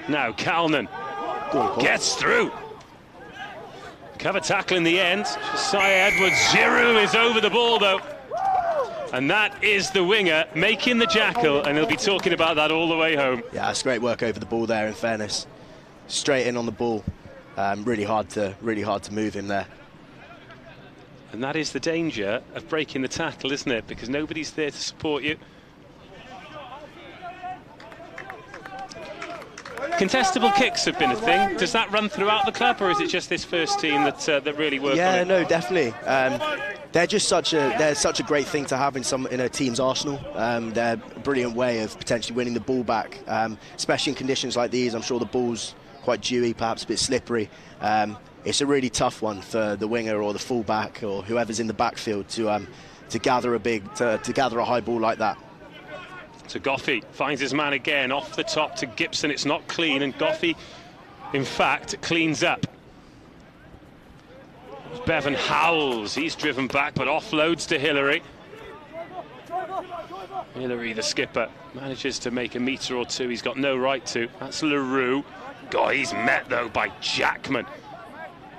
Now Calnan gets through. Cover tackle in the end. Josiah Edwards. Giroud is over the ball, though. And that is the winger making the jackal, and he'll be talking about that all the way home. Yeah, that's great work over the ball there, in fairness. Straight in on the ball. Really hard to move him there. And that is the danger of breaking the tackle, isn't it? Because nobody's there to support you. Contestable kicks have been a thing. Does that run throughout the club, or is it just this first team that really work on it? Yeah, no, definitely. They're just such a great thing to have in a team's arsenal. They're a brilliant way of potentially winning the ball back, especially in conditions like these. I'm sure the ball's quite dewy, perhaps a bit slippery. It's a really tough one for the winger or the fullback or whoever's in the backfield to gather a high ball like that. So Goffey finds his man again, off the top to Gibson. It's not clean, and Goffey, in fact, cleans up. Bevan howls. He's driven back, but offloads to Hillary. Hillary, the skipper, manages to make a metre or two. He's got no right to. That's LaRue. God, he's met, though, by Jackman.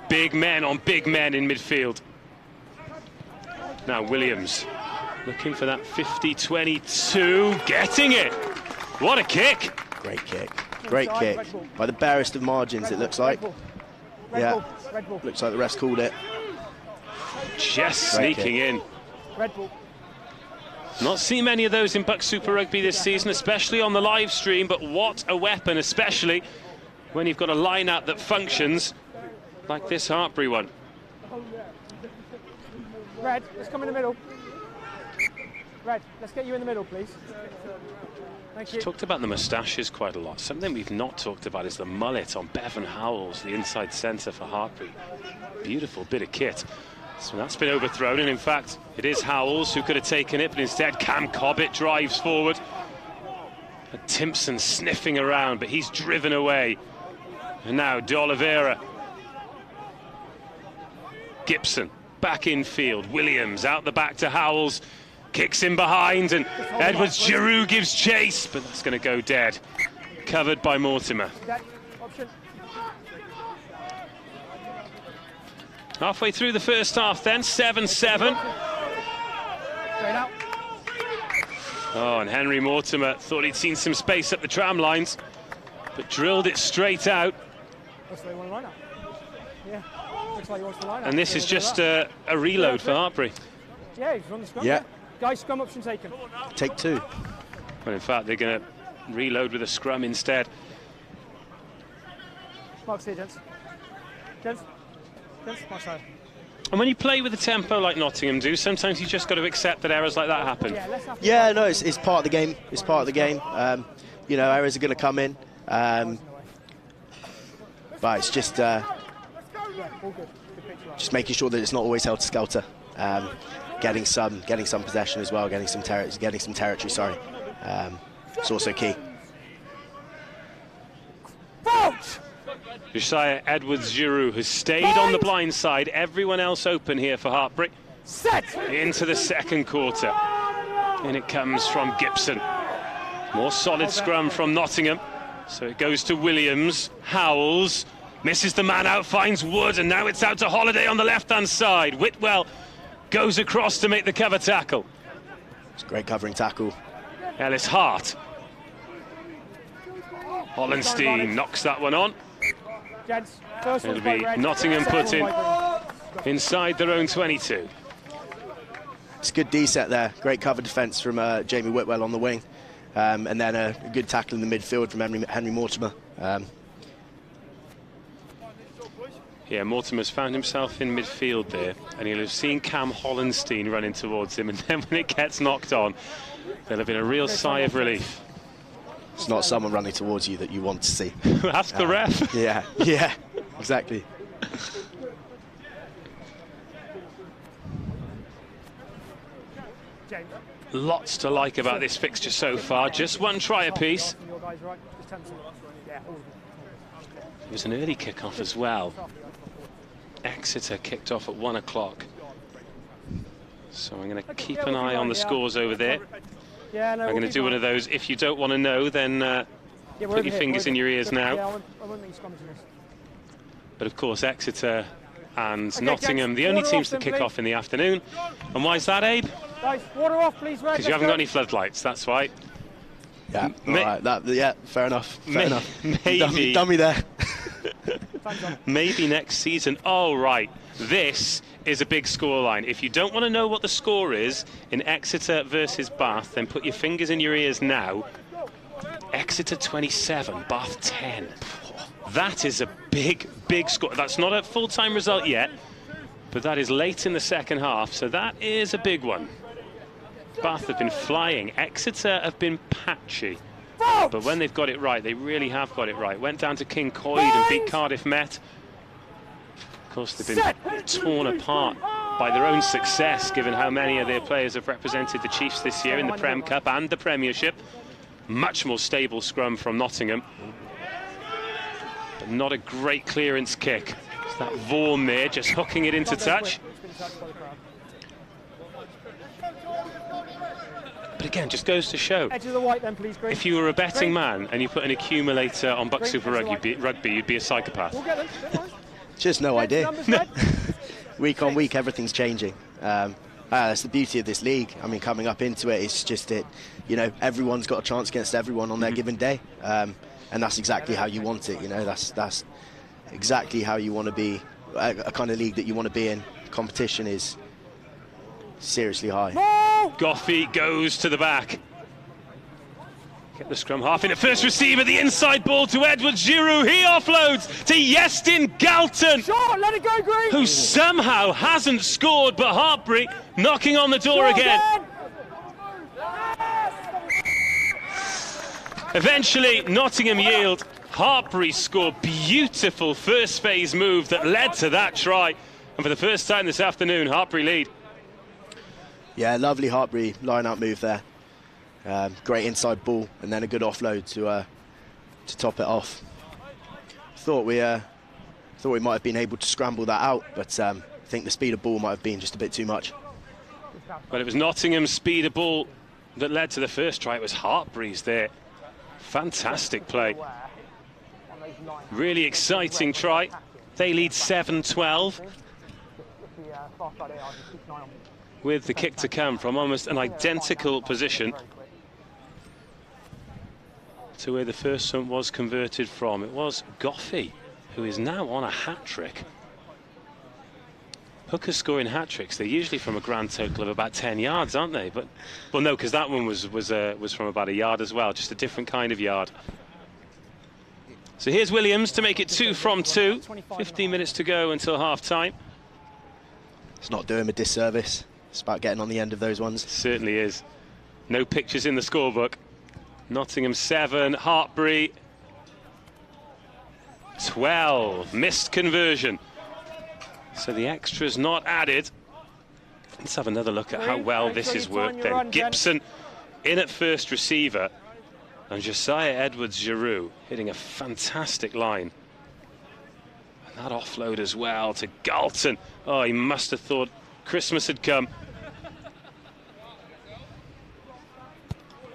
Big men on big men in midfield. Now Williams. Looking for that 50-22, getting it. What a kick. Great kick. Great kick by the barest of margins, it looks like. Yeah, looks like the rest called it. Just sneaking in. Red ball. Not seen many of those in BUCS Super Rugby this season, especially on the live stream, but what a weapon, especially when you've got a lineup that functions like this Hartpury one. Red, let's come in the middle. Red, let's get you in the middle, please. Thank you. We've talked about the moustaches quite a lot. Something we've not talked about is the mullet on Bevan Howells, the inside centre for Hartpury. Beautiful bit of kit. So that's been overthrown, and in fact, it is Howells who could have taken it, but instead Cam Cobbett drives forward. And Timpson sniffing around, but he's driven away. And now De Oliveira. Gibson back in field. Williams out the back to Howells. Kicks in behind, and Edwards-Giroux gives chase, but that's going to go dead. Covered by Mortimer. Halfway through the first half then, 7-7. Oh, and Henry Mortimer thought he'd seen some space up the tram lines, but drilled it straight out. Looks like he wants to line up. Yeah, looks like he wants to line up. And this is just a reload for Hartpury. Yeah, he's on the scrum. Yeah. Guys, scrum option taken. Take two. Well, in fact, they're going to reload with a scrum instead. Mark's here, gents. Gents, my side. And when you play with a tempo like Nottingham do, sometimes you just got to accept that errors like that happen. Yeah, no, it's part of the game. It's part of the game. You know, errors are going to come in. But it's just making sure that it's not always held to skelter. Getting some possession as well, getting some territory. Sorry, it's also key. Josiah Edwards-Giroux has stayed on the blind side. Everyone else open here for Hartpury. Into the second quarter. And it comes from Gibson. More solid scrum from Nottingham. So it goes to Williams. Howells misses the man out, finds Wood, and now it's out to Holiday on the left-hand side. Whitwell goes across to make the cover tackle. It's a great covering tackle. Ellis Hart. Hollenstein knocks that one on. It'll be Nottingham put in inside their own 22. It's a good D-set there. Great cover defence from Jamie Whitwell on the wing. And then a good tackle in the midfield from Henry Mortimer. Yeah, Mortimer's found himself in midfield there, and he'll have seen Cam Hollenstein running towards him, and then when it gets knocked on, there'll have been a real sigh of relief. It's not someone running towards you that you want to see. Ask the ref. Yeah, exactly. Lots to like about this fixture so far. Just one try apiece. It was an early kick-off as well. Exeter kicked off at 1 o'clock. So I'm going to keep an eye on the scores over there. Yeah, no, I'm going to do one of those. If you don't want to know, then put your fingers in your ears now. Yeah, I won't make you scrummage in this. But of course, Exeter and Nottingham, the only teams that kick off in the afternoon. And why is that, Abe? Guys, water off, please, Red. Because you haven't got any floodlights, that's why. Yeah, right, fair enough. Maybe. You've done me there. Maybe next season. Oh, right. This is a big scoreline. If you don't want to know what the score is in Exeter versus Bath, then put your fingers in your ears now. Exeter 27, Bath 10. That is a big score. That's not a full-time result yet, but that is late in the second half, so that is a big one. Bath have been flying. Exeter have been patchy. But when they've got it right, they really have got it right. Went down to King Coyd and beat Cardiff Met. Of course, they've been torn apart by their own success, given how many of their players have represented the Chiefs this year in the Prem Cup and the Premiership. Much more stable scrum from Nottingham. But not a great clearance kick. It's that Vaughan there, just hooking it into touch. But again, just goes to show, Edge of the white then, please, Green. if you were a betting man and you put an accumulator on BUCS Super Rugby, you'd be a psychopath. We'll get them. Just no idea. Week on week, everything's changing. That's the beauty of this league. I mean, coming up into it, it's just it. You know, everyone's got a chance against everyone on their given day, and that's exactly how you want it. You know, that's exactly how you want to be. A kind of league that you want to be in. Competition is seriously high. Goffey goes to the back. Get the scrum half in at first receiver, the inside ball to Edwards Giroud. He offloads to Yestin Galton, let it go, Green. who somehow hasn't scored, but Hartpury knocking on the door again. Eventually, Nottingham yield. Hartpury scored beautiful first phase move that led to that try. And for the first time this afternoon, Hartpury lead. Yeah, lovely Hartpury line-out move there. Great inside ball, and then a good offload to top it off. Thought we might have been able to scramble that out, but I think the speed of ball might have been just a bit too much. But it was Nottingham's speed of ball that led to the first try. It was Hartpury's there. Fantastic play. Really exciting try. They lead 7-12. With the kick to come from almost an identical position to where the first one was converted from. It was Goffey, who is now on a hat-trick. Hookers scoring hat-tricks, they're usually from a grand total of about 10 yards, aren't they? But, well, no, because that one was from about a yard as well, just a different kind of yard. So here's Williams to make it 2 from 2. 15 minutes to go until half-time. It's not doing him a disservice. It's about getting on the end of those ones. It certainly is. No pictures in the scorebook. Nottingham 7, Hartpury 12. Missed conversion. So the extra's not added. Let's have another look at how well this has worked then. Gibson in at first receiver. And Josiah Edwards-Giroud hitting a fantastic line. And that offload as well to Galton. Oh, he must have thought Christmas had come.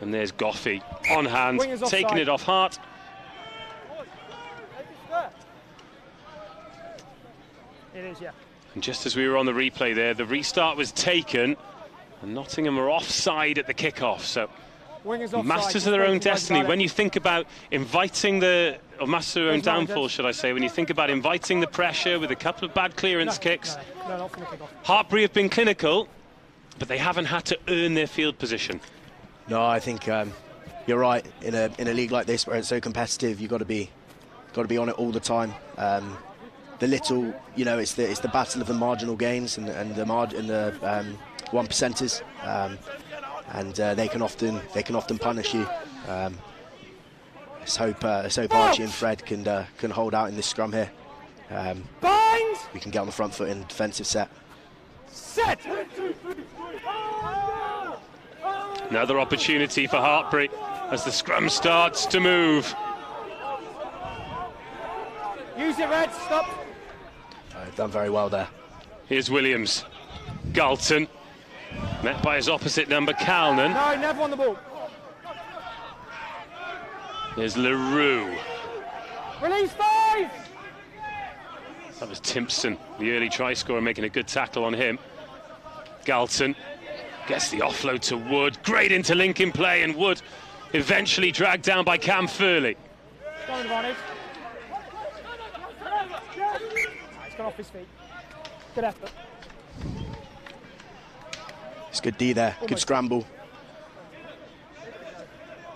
And there's Goffey on hand, taking it off Hart. It is, yeah. And just as we were on the replay there, the restart was taken. And Nottingham are offside at the kickoff. So masters of their own destiny. When you think about inviting the, or masters of their own downfall, should I say, when you think about inviting the pressure with a couple of bad clearance kicks, No, not from the kickoff. Hartpury have been clinical, but they haven't had to earn their field position. No, I think you're right. In a league like this where it's so competitive, you've got to be on it all the time. The little, you know, it's the battle of the marginal gains and the one percenters, and they can often punish you. Let's hope Archie and Fred can hold out in this scrum here. We can get on the front foot in defensive set. Set. Another opportunity for Hartpury as the scrum starts to move. Use it, Red. Stop. Done very well there. Here's Williams. Galton. Met by his opposite number, Calnan. No, never on the ball. Here's LaRue. Release 5. That was Timpson, the early try scorer, making a good tackle on him. Galton gets the offload to Wood. Great interlinking play, and Wood eventually dragged down by Cam Furley. He's gone off his feet. Good effort. It's good D there. Good scramble.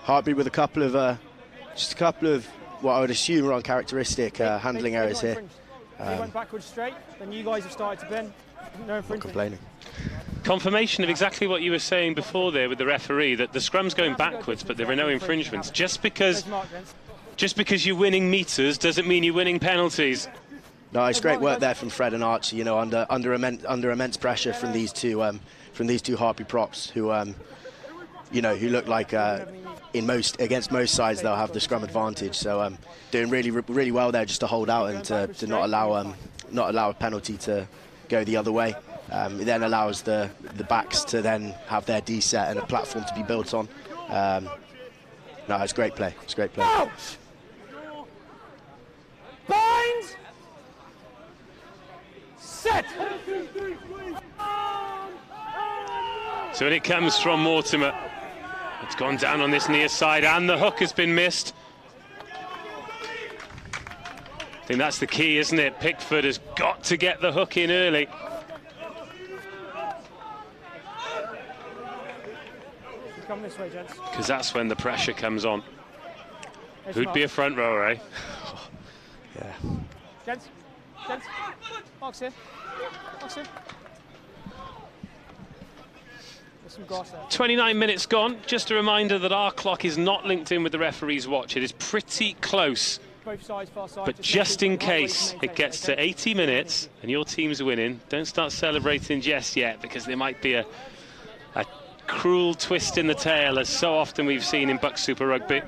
Hartpury with a couple of what I would assume are uncharacteristic handling errors here. He went backwards straight, then you guys have started to bend. No infringement. Not complaining. Confirmation of exactly what you were saying before there with the referee, that the scrum's going backwards, but there are no infringements. Just because you're winning meters doesn't mean you're winning penalties. No, it's great work there from Fred and Archie. You know, under immense pressure from these two Hartpury props, who who look like against most sides they'll have the scrum advantage. So doing really well there just to hold out and to not allow a penalty to go the other way. It then allows the backs to then have their D set and a platform to be built on. No, it's great play. It's great play. Bind. Set. So in it comes from Mortimer. It's gone down on this near side, and the hook has been missed. I think that's the key, isn't it? Pickford has got to get the hook in early. Come this way, gents. Because that's when the pressure comes on. There's Who'd Mark. be a front rower, eh? Yeah. Gents. Mark's here. Mark's here. There's some grass there. 29 minutes gone. Just a reminder that our clock is not linked in with the referee's watch. It is pretty close. Both sides, far side. But just in case it gets to 80 minutes and your team's winning, don't start celebrating just yet, because there might be a cruel twist in the tail, as so often we've seen in BUCS Super Rugby.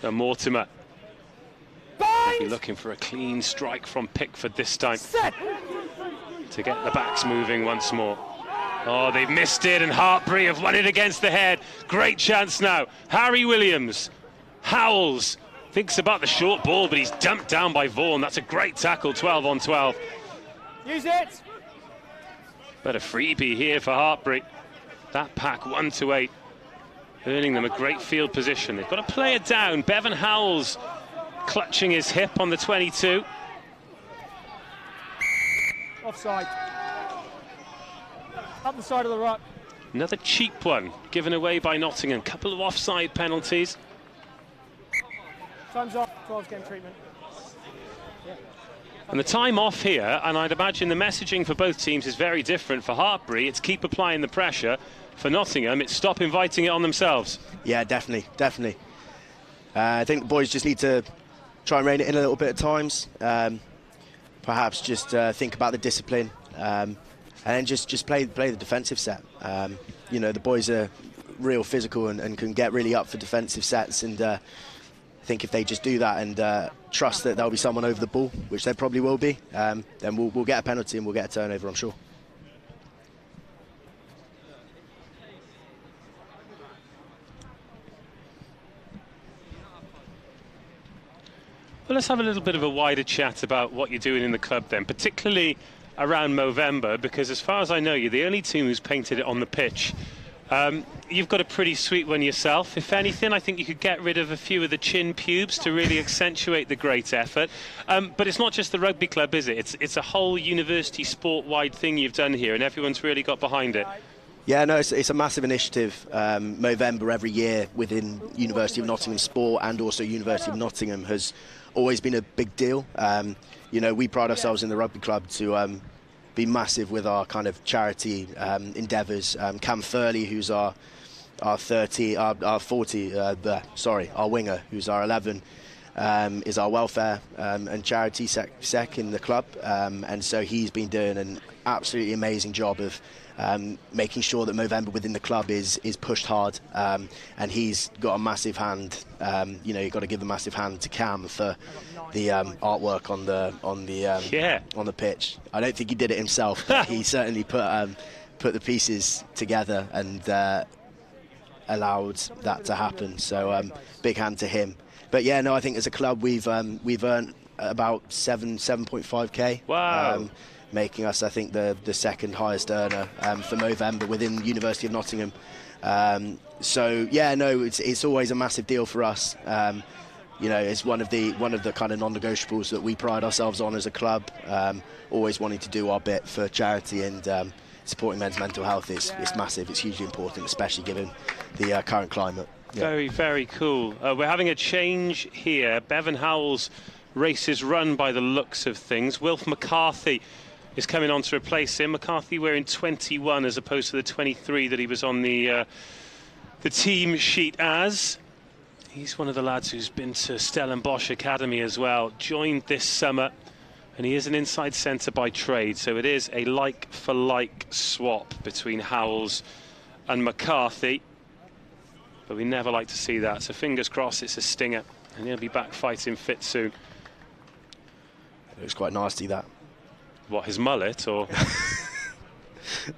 And Mortimer will be looking for a clean strike from Pickford this time to get the backs moving once more. Oh, they've missed it, and Hartpury have won it against the head. Great chance now. Harry Williams howls. Thinks about the short ball, but he's dumped down by Vaughan. That's a great tackle, 12 on 12. Use it! But a freebie here for Hartpury. That pack 1 to 8, earning them a great field position. They've got a player down. Bevan Howells clutching his hip on the 22. Offside. Up the side of the ruck. Another cheap one given away by Nottingham. Couple of offside penalties. Time's off. 12's game treatment. Yeah. And the time off here, and I'd imagine the messaging for both teams is very different. For Hartpury, it's keep applying the pressure. For Nottingham, it's stop inviting it on themselves. Yeah, definitely. I think the boys just need to try and rein it in a little bit at times. Perhaps just think about the discipline, and then just play the defensive set. You know, the boys are real physical and can get really up for defensive sets, and I think if they just do that and trust that there'll be someone over the ball, which there probably will be, then we'll get a penalty and we'll get a turnover, I'm sure. Well, let's have a little bit of a wider chat about what you're doing in the club then, particularly around Movember, because as far as I know, you're the only team who's painted it on the pitch. You've got a pretty sweet one yourself. If anything, I think you could get rid of a few of the chin pubes to really accentuate the great effort. But it's not just the rugby club, is it? It's a whole university sport-wide thing you've done here, and everyone's really got behind it. Yeah, no, it's a massive initiative. Movember every year within University of Nottingham Sport and also University of Nottingham has always been a big deal. You know, we pride ourselves in the rugby club to be massive with our kind of charity endeavours. Cam Furley, who's our 40, our winger, who's our 11, is our welfare and charity sec in the club, and so he's been doing an absolutely amazing job of making sure that Movember within the club is pushed hard, and he's got a massive hand. You know, you've got to give a massive hand to Cam for the artwork on the pitch. I don't think he did it himself, but he certainly put the pieces together and allowed that to happen. So big hand to him. But yeah, no, I think as a club we've earned about 7.5k. Wow. Making us, I think, the second highest earner for Movember within University of Nottingham. So yeah, no, it's always a massive deal for us. You know, it's one of the kind of non-negotiables that we pride ourselves on as a club. Always wanting to do our bit for charity and supporting men's mental health. It's massive. It's hugely important, especially given the current climate. Yeah. Very, very cool. We're having a change here. Bevan Howells' race is run by the looks of things. Wilf McCarthy is coming on to replace him. McCarthy wearing 21 as opposed to the 23 that he was on the team sheet as. He's one of the lads who's been to Stellenbosch Academy as well, joined this summer, and he is an inside centre by trade, so it is a like-for-like swap between Howells and McCarthy. But we never like to see that, so fingers crossed it's a stinger, and he'll be back fighting fit soon. It was quite nasty, that. What, his mullet, or...?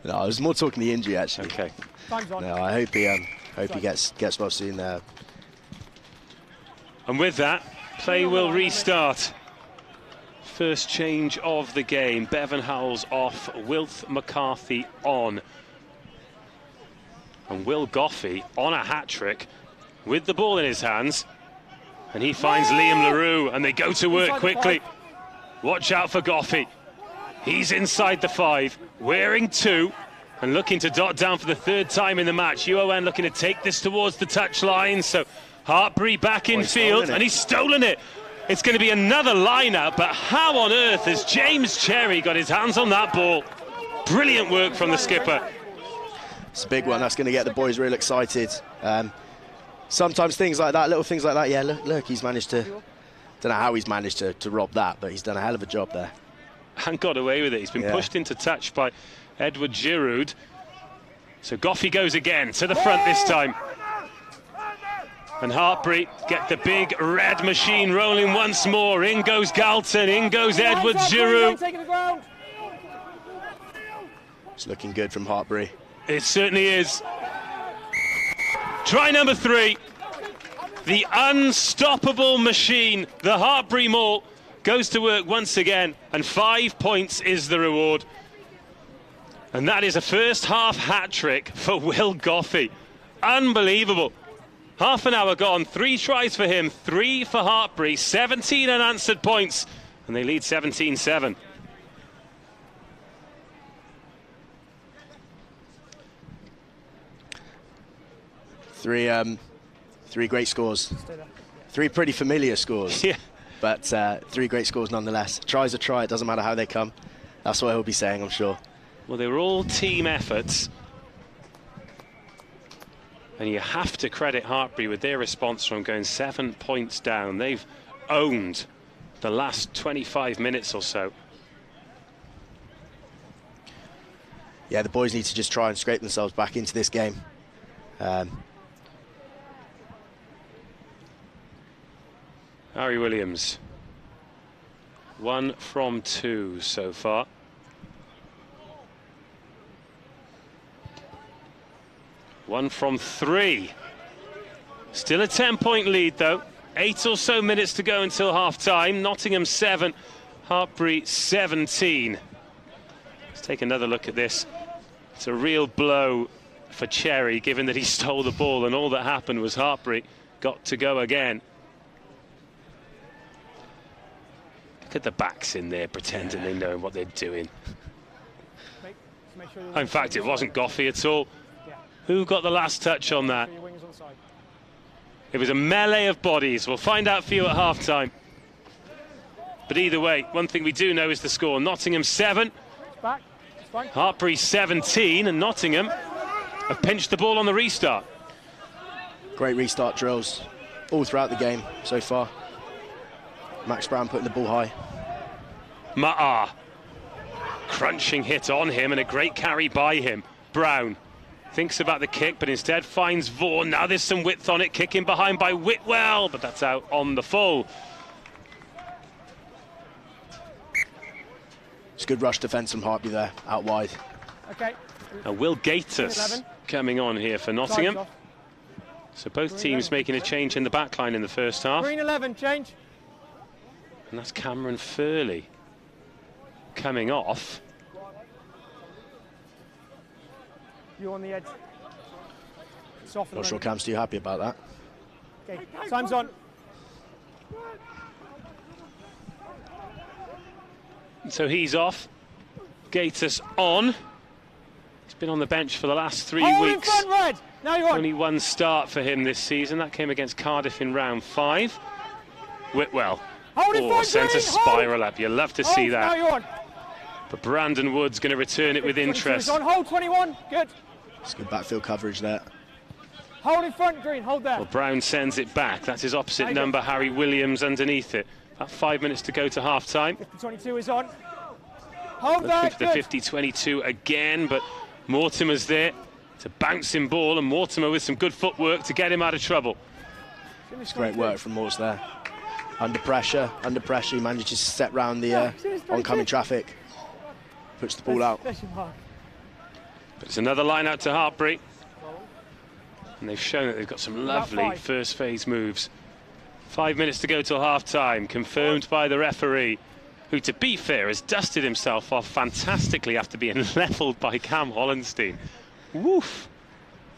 No, I was more talking the injury, actually. Okay. No, I hope he gets well soon there. And with that, play will restart. First change of the game. Bevan Howells off, Wilf McCarthy on. And Will Goffey on a hat-trick with the ball in his hands. And he finds Liam LaRue, and they go to work quickly. Watch out for Goffey. He's inside the 5, wearing 2, and looking to dot down for the 3rd time in the match. UON looking to take this towards the touchline, so Hartpury back in field, and he's stolen it. It's going to be another line-out, but how on earth has James Cherry got his hands on that ball? Brilliant work from the skipper. It's a big one. That's going to get the boys real excited. Sometimes things like that, little things like that, yeah, look, he's managed to, don't know how he's managed to rob that, but he's done a hell of a job there. And got away with it. He's been pushed into touch by Edward Giroud. So Goffey goes again, to the front this time. And Hartpury get the big red machine rolling once more. In goes Galton, in goes Edward Giroud. It's looking good from Hartpury. It certainly is. Try number 3. The unstoppable machine, the Hartpury Maul, goes to work once again, and 5 points is the reward. And that is a first half hat-trick for Will Goffey. Unbelievable. Half an hour gone, 3 tries for him, 3 for Hartpury, 17 unanswered points, and they lead 17-7. Three great scores. 3 pretty familiar scores. Yeah. But 3 great scores nonetheless. Tries a try, it doesn't matter how they come. That's what he'll be saying, I'm sure. Well, they were all team efforts. And you have to credit Hartpury with their response from going 7 points down. They've owned the last 25 minutes or so. Yeah, the boys need to just try and scrape themselves back into this game. Harry Williams, 1 from 2 so far. One from 3. Still a 10-point lead, though. 8 or so minutes to go until half-time. Nottingham 7, Hartpury 17. Let's take another look at this. It's a real blow for Cherry, given that he stole the ball, and all that happened was Hartpury got to go again. Look at the backs in there pretending they know what they're doing. In fact, it wasn't Goffey at all. Who got the last touch on that? It was a melee of bodies. We'll find out for you at half-time. But either way, one thing we do know is the score. Nottingham 7, Hartpury 17, and Nottingham have pinched the ball on the restart. Great restart drills all throughout the game so far. Max Brown putting the ball high. Ma'a. Crunching hit on him and a great carry by him. Brown thinks about the kick, but instead finds Vaughan. Now there's some width on it, kicking behind by Whitwell, but that's out on the full. It's good rush defence from Hartpury there, out wide. Okay. Now Will Gatiss coming on here for Nottingham. So both teams making a change in the back line in the first half. Green 11, change. And that's Cameron Furley coming off. You on the edge. Soften. Not sure Cam's too happy about that. Okay, time's on. So he's off. Gatiss on. He's been on the bench for the last 3 weeks. In front, Red. Now you're on. Only 1 start for him this season. That came against Cardiff in round 5. Whitwell. Sent a spiral up. You love to see that. Now you're on. But Brandon Wood's going to return it with interest. On hold 21. Good. It's good backfield coverage there. Hold in front, Green. Hold there. Well, Brown sends it back. That's his opposite number, Harry Williams, underneath it. About 5 minutes to go to half-time. 50-22 is on. Hold there. Looking for the 50-22 again, but Mortimer's there. It's a bouncing ball, and Mortimer with some good footwork to get him out of trouble. It's great work from Morse there. Under pressure, he manages to step round the oncoming traffic. Puts the ball out. But it's another line out to Hartpury. And they've shown that they've got some lovely first phase moves. 5 minutes to go till half-time, confirmed by the referee. who, to be fair, has dusted himself off fantastically after being levelled by Cam Hollenstein. Woof.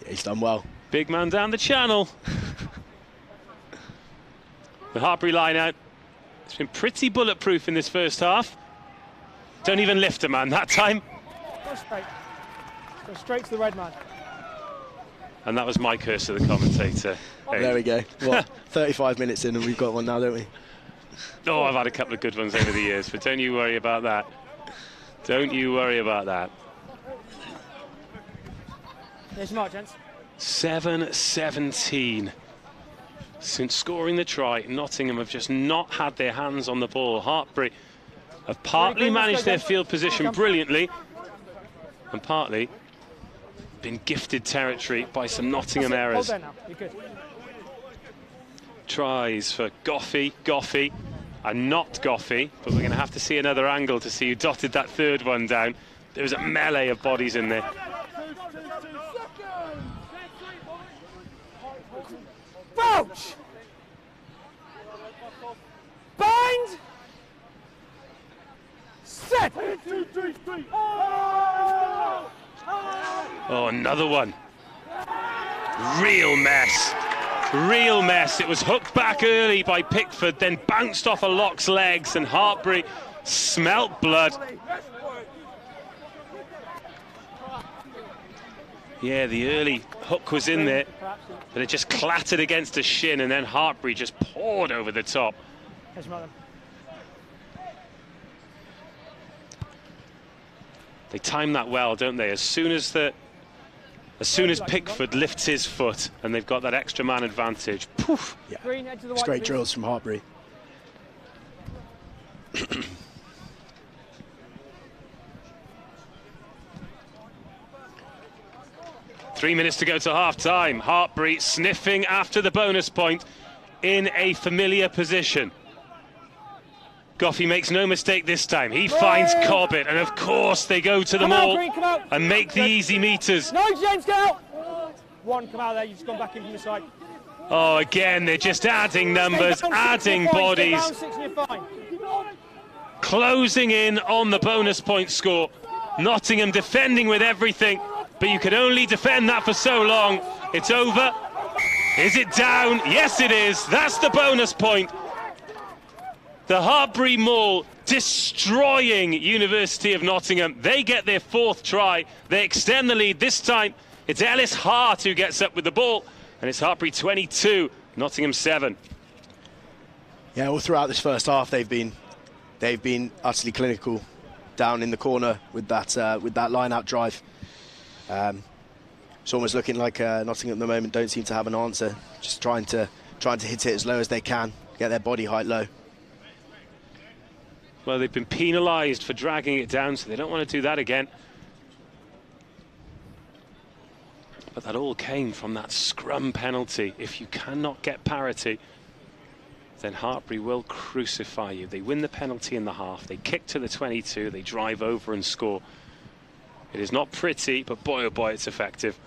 Yeah, he's done well. Big man down the channel. The Hartpury line out. It's been pretty bulletproof in this first half. Don't even lift a man that time. Go straight. Go straight to the red man. And that was my curse of the commentator. Hey. There we go. What, 35 minutes in and we've got one now, don't we? Oh, I've had a couple of good ones over the years, but don't you worry about that. Don't you worry about that. There's your mark, gents. 7-17. Since scoring the try, Nottingham have just not had their hands on the ball. Hartpury have partly managed their field position brilliantly and partly been gifted territory by some Nottingham errors. Hold there now. You're good. Tries for Goffey, and not Goffey, but we're going to have to see another angle to see who dotted that third one down. There was a melee of bodies in there. Crouch! Bind! Set! Oh, another one. Real mess. Real mess. It was hooked back early by Pickford, then bounced off a lock's legs, and Hartpury smelt blood. Yeah, the early hook was in there, but it just clattered against a shin, and then Hartpury just poured over the top. They time that well, don't they? As soon as Pickford lifts his foot and they've got that extra man advantage, poof. Yeah. Straight drills from Hartpury. 3 minutes to go to half-time. Hartpury sniffing after the bonus point in a familiar position. Goffey makes no mistake this time. He finds Cobbett, and of course they go to the maul and make the easy meters. No, James, get out! One, come out there, you've just gone back in from the side. Oh, again, they're just adding numbers, adding bodies. Closing in on the bonus point score. Nottingham defending with everything, but you can only defend that for so long. It's over. Is it down? Yes, it is. That's the bonus point. The Hartpury Maul destroying University of Nottingham. They get their fourth try. They extend the lead. This time, it's Ellis Hart who gets up with the ball, and it's Hartpury 22, Nottingham 7. Yeah, all throughout this first half, they've been utterly clinical down in the corner with that line-out drive. It's almost looking like Nottingham at the moment don't seem to have an answer. Just trying to hit it as low as they can, get their body height low. Well, they've been penalised for dragging it down, so they don't want to do that again. But that all came from that scrum penalty. If you cannot get parity, then Hartpury will crucify you. They win the penalty in the half. They kick to the 22. They drive over and score. It is not pretty, but boy, oh boy, it's effective.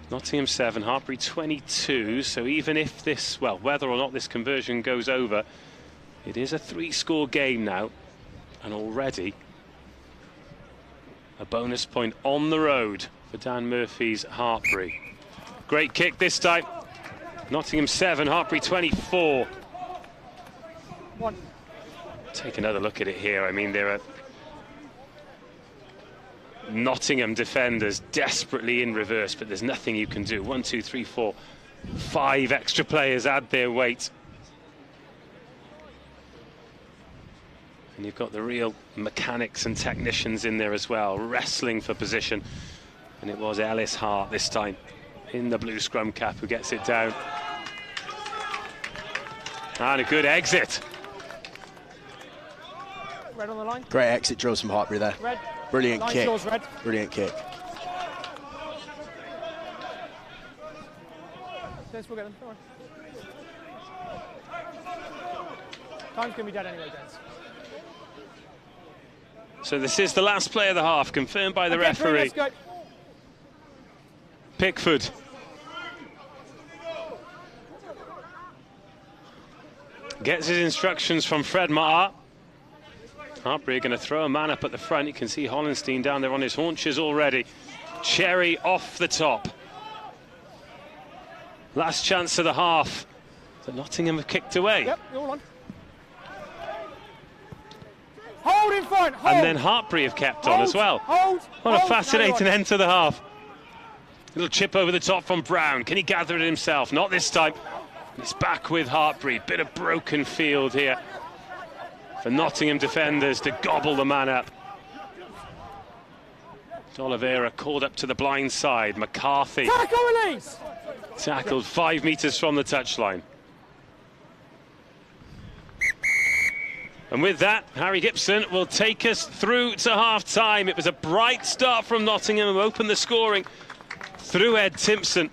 Nottingham 7, Hartpury 22, so even if this, well, whether or not this conversion goes over, it is a 3-score game now, and already a bonus point on the road for Dan Murphy's Hartpury. Great kick this time. Nottingham 7, Hartpury 24. One. Take another look at it here. I mean, there are Nottingham defenders desperately in reverse, but there's nothing you can do. 1, 2, 3, 4, 5 extra players add their weight. And you've got the real mechanics and technicians in there as well, wrestling for position. And it was Ellis Hart this time in the blue scrum cap who gets it down. And a good exit. Red on the line. Great exit drills from Hartpury there. Red. Brilliant Line kick. yours, Red. Brilliant kick. Gents, we'll get them. Don't worry. Time's going to be dead anyway, gents. So this is the last play of the half, confirmed by the referee. Let's go. Pickford. Gets his instructions from Fred Maher. Hartpury are going to throw a man up at the front. You can see Hollenstein down there on his haunches already. Cherry off the top. Last chance of the half. But Nottingham have kicked away. Yep, you're all on. Hold in front, hold. And then Hartpury have kept on as well. Hold, what a fascinating end to the half. Little chip over the top from Brown. Can he gather it himself? Not this time. He's back with Hartpury. Bit of broken field here for Nottingham defenders to gobble the man up. Oliveira called up to the blind side. McCarthy. Tackle release! Tackled 5 metres from the touchline. And with that, Harry Gibson will take us through to half-time. It was a bright start from Nottingham, who opened the scoring through Ed Timpson.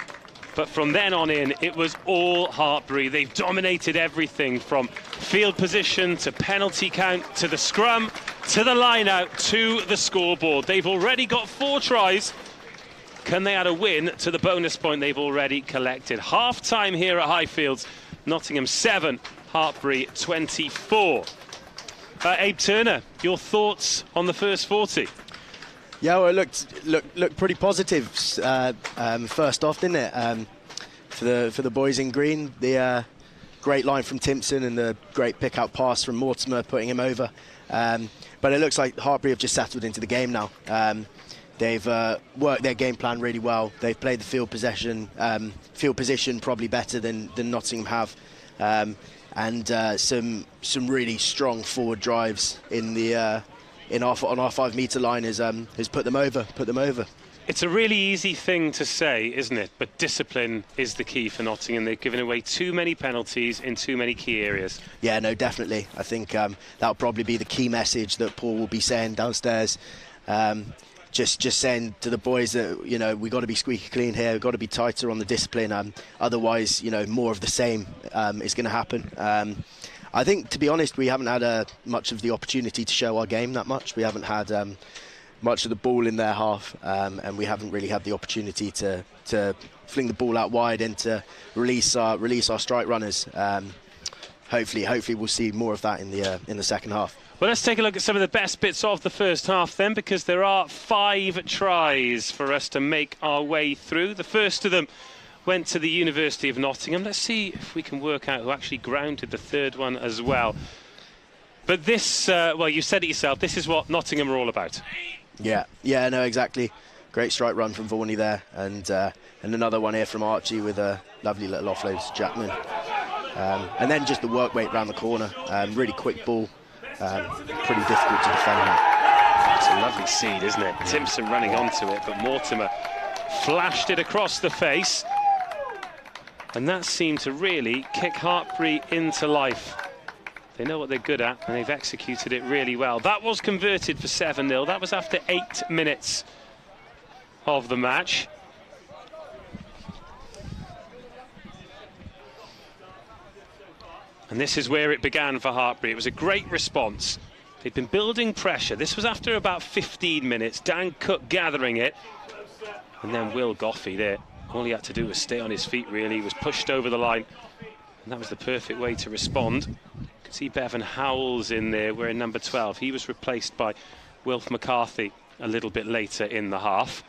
But from then on in, it was all Hartpury. They've dominated everything from field position to penalty count to the scrum to the line-out to the scoreboard. They've already got 4 tries. Can they add a win to the bonus point they've already collected? Half-time here at Highfields. Nottingham 7, Hartpury 24. Abe Turner, your thoughts on the first 40? Yeah, well, it looked pretty positive first off, didn't it? For the boys in green, the great line from Timpson and the great pick-out pass from Mortimer, putting him over. But it looks like Hartpury have just settled into the game now. They've worked their game plan really well. They've played the field position probably better than Nottingham have. And some really strong forward drives in the on our 5 metre line has put them over. It's a really easy thing to say, isn't it? But discipline is the key for Nottingham. They've given away too many penalties in too many key areas. Yeah, no, definitely. I think that'll probably be the key message that Paul will be saying downstairs. Just saying to the boys that, you know, we've got to be squeaky clean here, we've got to be tighter on the discipline, otherwise, you know, more of the same is going to happen. I think, to be honest, we haven't had much of the opportunity to show our game that much. We haven't had much of the ball in their half, and we haven't really had the opportunity to fling the ball out wide and to release our strike runners. Hopefully we'll see more of that in the second half. Well, let's take a look at some of the best bits of the first half then, because there are 5 tries for us to make our way through. The first of them went to the University of Nottingham. Let's see if we can work out who actually grounded the third one as well. But this, well, you said it yourself, this is what Nottingham are all about. Yeah, no, exactly. Great strike run from Vorney there, and another one here from Archie with a lovely little offload to Jackman. And then just the work rate around the corner, really quick ball. Pretty difficult to defend that. It's a lovely seed, isn't it? Timpson running onto it, but Mortimer flashed it across the face. And that seemed to really kick Hartpury into life. They know what they're good at, and they've executed it really well. That was converted for 7-0. That was after 8 minutes of the match. And this is where it began for Hartpury. It was a great response. They'd been building pressure. This was after about 15 minutes. Dan Cook gathering it. And then Will Goffey there. All he had to do was stay on his feet, really. He was pushed over the line. And that was the perfect way to respond. You can see Bevan Howells in there wearing number 12. He was replaced by Wilf McCarthy a little bit later in the half.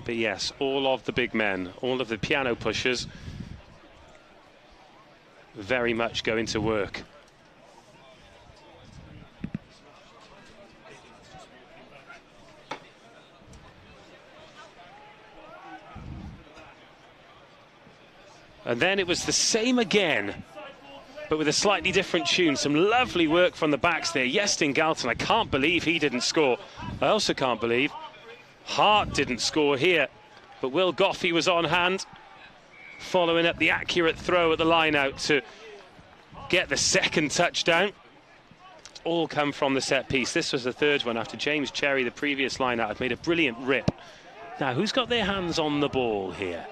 But yes, all of the big men, all of the piano pushers, very much going to work. And then it was the same again, but with a slightly different tune. Some lovely work from the backs there. Yestin Galton, I can't believe he didn't score. I also can't believe Hart didn't score here, but Will Goffey was on hand, following up the accurate throw at the line out to get the second touchdown. All come from the set piece. This was the third one after James Cherry, the previous line out, had made a brilliant rip. Now, who's got their hands on the ball here?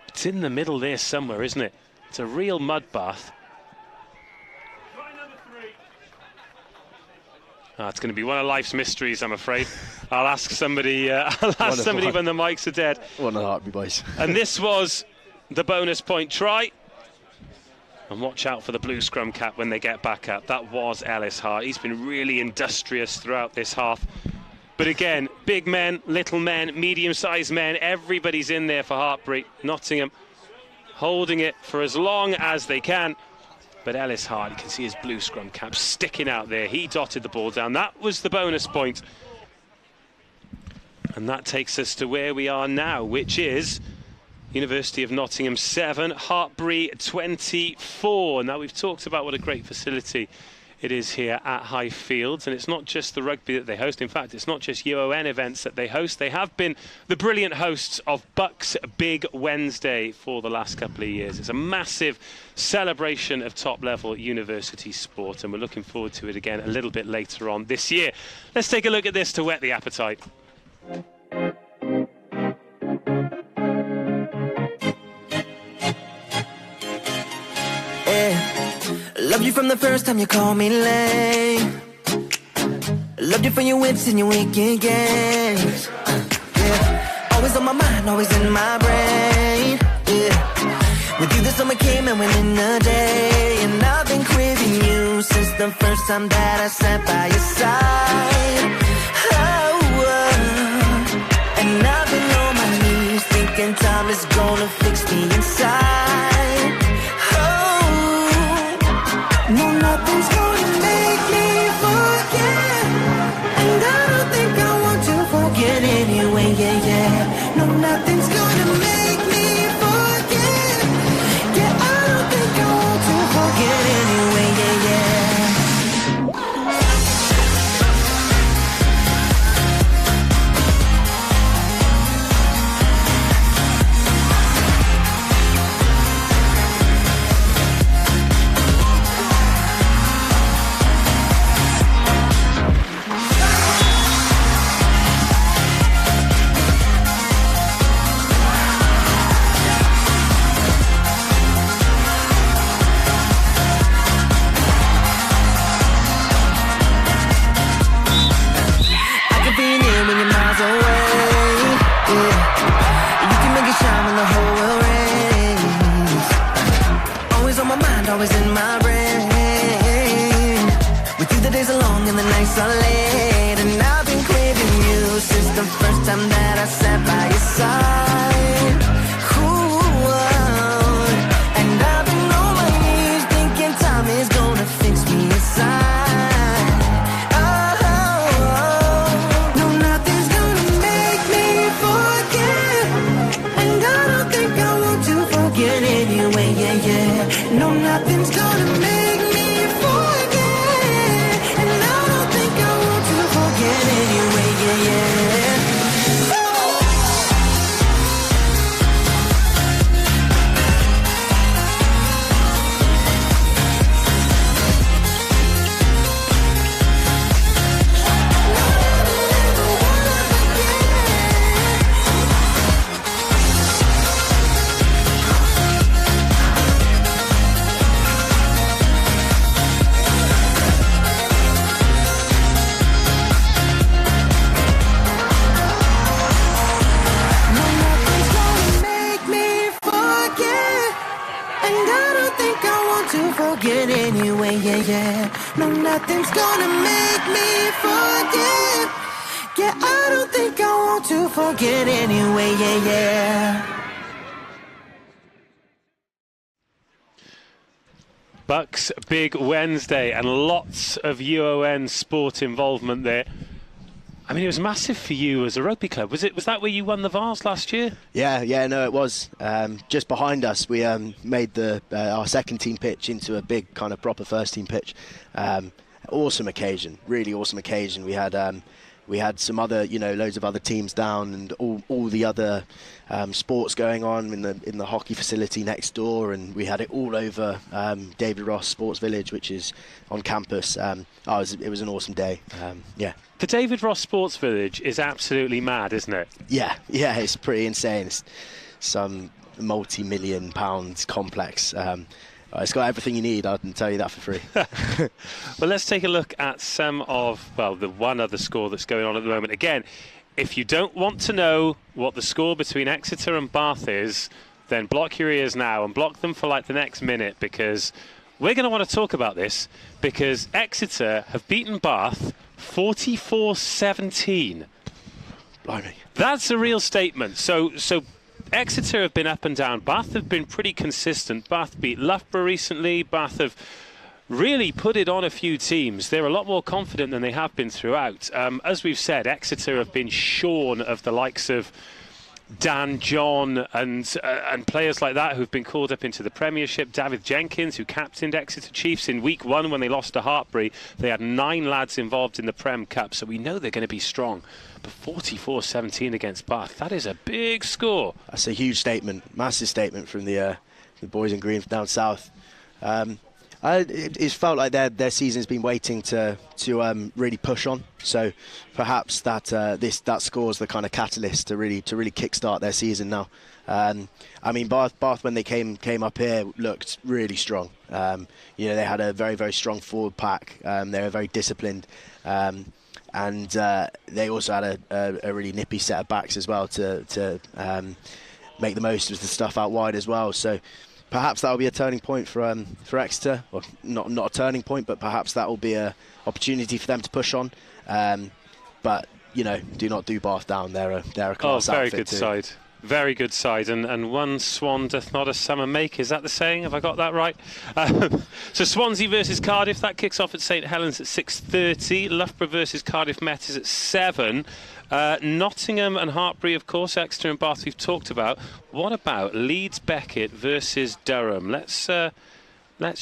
It's in the middle there somewhere, isn't it? It's a real mud bath. It's going to be one of life's mysteries, I'm afraid. I'll ask somebody. I'll ask somebody when the mics are dead. One of the Hartpury boys. And this was the bonus point try. And watch out for the blue scrum cap when they get back up. That was Ellis Hart. He's been really industrious throughout this half. But again, big men, little men, medium-sized men, everybody's in there for Hartpury. Nottingham holding it for as long as they can. But Ellis Hart, you can see his blue scrum cap sticking out there. He dotted the ball down. That was the bonus point. And that takes us to where we are now, which is University of Nottingham 7, Hartpury 24. Now, we've talked about what a great facility it is here at Highfields, and it's not just the rugby that they host. In fact, it's not just UON events that they host. They have been the brilliant hosts of BUCS Big Wednesday for the last couple of years. It's a massive celebration of top-level university sport, and we're looking forward to it again a little bit later on this year. Let's take a look at this to whet the appetite. Loved you from the first time you called me lame. Loved you for your whips and your wicked games. Yeah. Always on my mind, always in my brain. Yeah. With you the summer came and went in a day. And I've been craving you since the first time that I sat by your side. And I've been on my knees thinking time is gonna fix me inside. No, nothing's gonna make me forget. And I don't think I want to forget anyway, yeah, yeah. No, nothing's gonna make me forget. Yeah, I don't think I want to forget anyway, yeah, yeah. Always in my brain. With you the days are long and the nights are late. And I've been craving you since the first time that I sat by your side. Ooh, and I've been on my knees thinking time is gonna fix me inside. No, nothing's gonna make me forget. And I don't think I want to forget anyway, yeah, yeah. No, nothing's gonna make me forget. And I don't think I want to forget anyway, yeah, yeah. Forget anyway, yeah, yeah. No, nothing's gonna make me forget. Yeah, I don't think I want to forget anyway, yeah, yeah. BUCS Big Wednesday and lots of UON sport involvement there. I mean, it was massive for you as a rugby club. Was that where you won the Vars last year? Yeah, no, it was. Just behind us, we made our second team pitch into a big kind of proper first team pitch. Awesome occasion, really awesome occasion. We had some other, loads of other teams down, and all the other sports going on in the hockey facility next door, and we had it all over David Ross Sports Village, which is on campus. It was an awesome day. Yeah. The David Ross Sports Village is absolutely mad, isn't it? Yeah, it's pretty insane. It's some multi-million-pound complex. It's got everything you need, I can tell you that for free. Well, let's take a look at some of, well, the one other score that's going on at the moment. Again, if you don't want to know what the score between Exeter and Bath is, then block your ears now and block them for like the next minute, because we're going to want to talk about this, because Exeter have beaten Bath 44-17. Blimey. That's a real statement. So Exeter have been up and down. Bath have been pretty consistent. Bath beat Loughborough recently. Bath have really put it on a few teams. They're a lot more confident than they have been throughout. As we've said, Exeter have been shorn of the likes of Dan John and players like that who've been called up into the Premiership. David Jenkins, who captained Exeter Chiefs in week 1 when they lost to Hartpury. They had 9 lads involved in the Prem Cup, so we know they're going to be strong. But 44-17 against Bath, that is a big score. That's a huge statement, massive statement from the boys in green down south. It's felt like their season's been waiting to really push on. So perhaps that that score's the kind of catalyst to really kickstart their season now. I mean, Bath when they came up here looked really strong. You know, they had a very, very strong forward pack. They were very disciplined. And they also had a really nippy set of backs as well to make the most of the stuff out wide as well. So perhaps that will be a turning point for Exeter. Well, not a turning point, but perhaps that will be an opportunity for them to push on. But you know, do not do Bath down. They're a class very outfit good too. side. Very good side, and one swan doth not a summer make. Is that the saying? Have I got that right? So Swansea versus Cardiff, that kicks off at St Helens at 6:30. Loughborough versus Cardiff Met is at 7. Nottingham and Hartpury, of course. Exeter and Bath we've talked about. What about Leeds Beckett versus Durham? Let's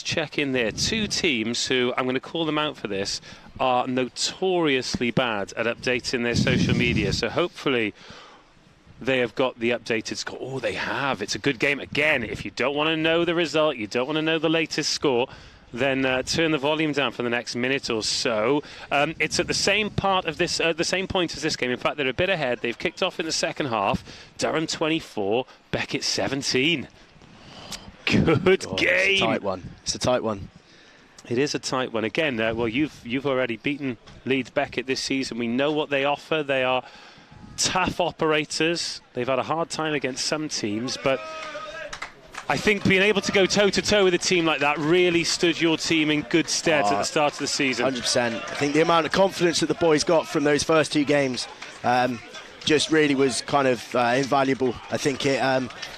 check in there. 2 teams who, I'm going to call them out for this, are notoriously bad at updating their social media. So hopefully they have got the updated score. Oh, they have. It's a good game. Again, if you don't want to know the result, you don't want to know the latest score, then turn the volume down for the next minute or so. It's at the same part of this, the same point as this game. In fact, they're a bit ahead. They've kicked off in the second half. Durham 24, Beckett 17. Good game. It's a tight one. It's a tight one. It is a tight one. Again, well, you've already beaten Leeds Beckett this season. We know what they offer. They are tough operators. They've had a hard time against some teams, but I think being able to go toe-to-toe with a team like that really stood your team in good stead at the start of the season. 100%. I think the amount of confidence that the boys got from those first 2 games just really was kind of invaluable. I think it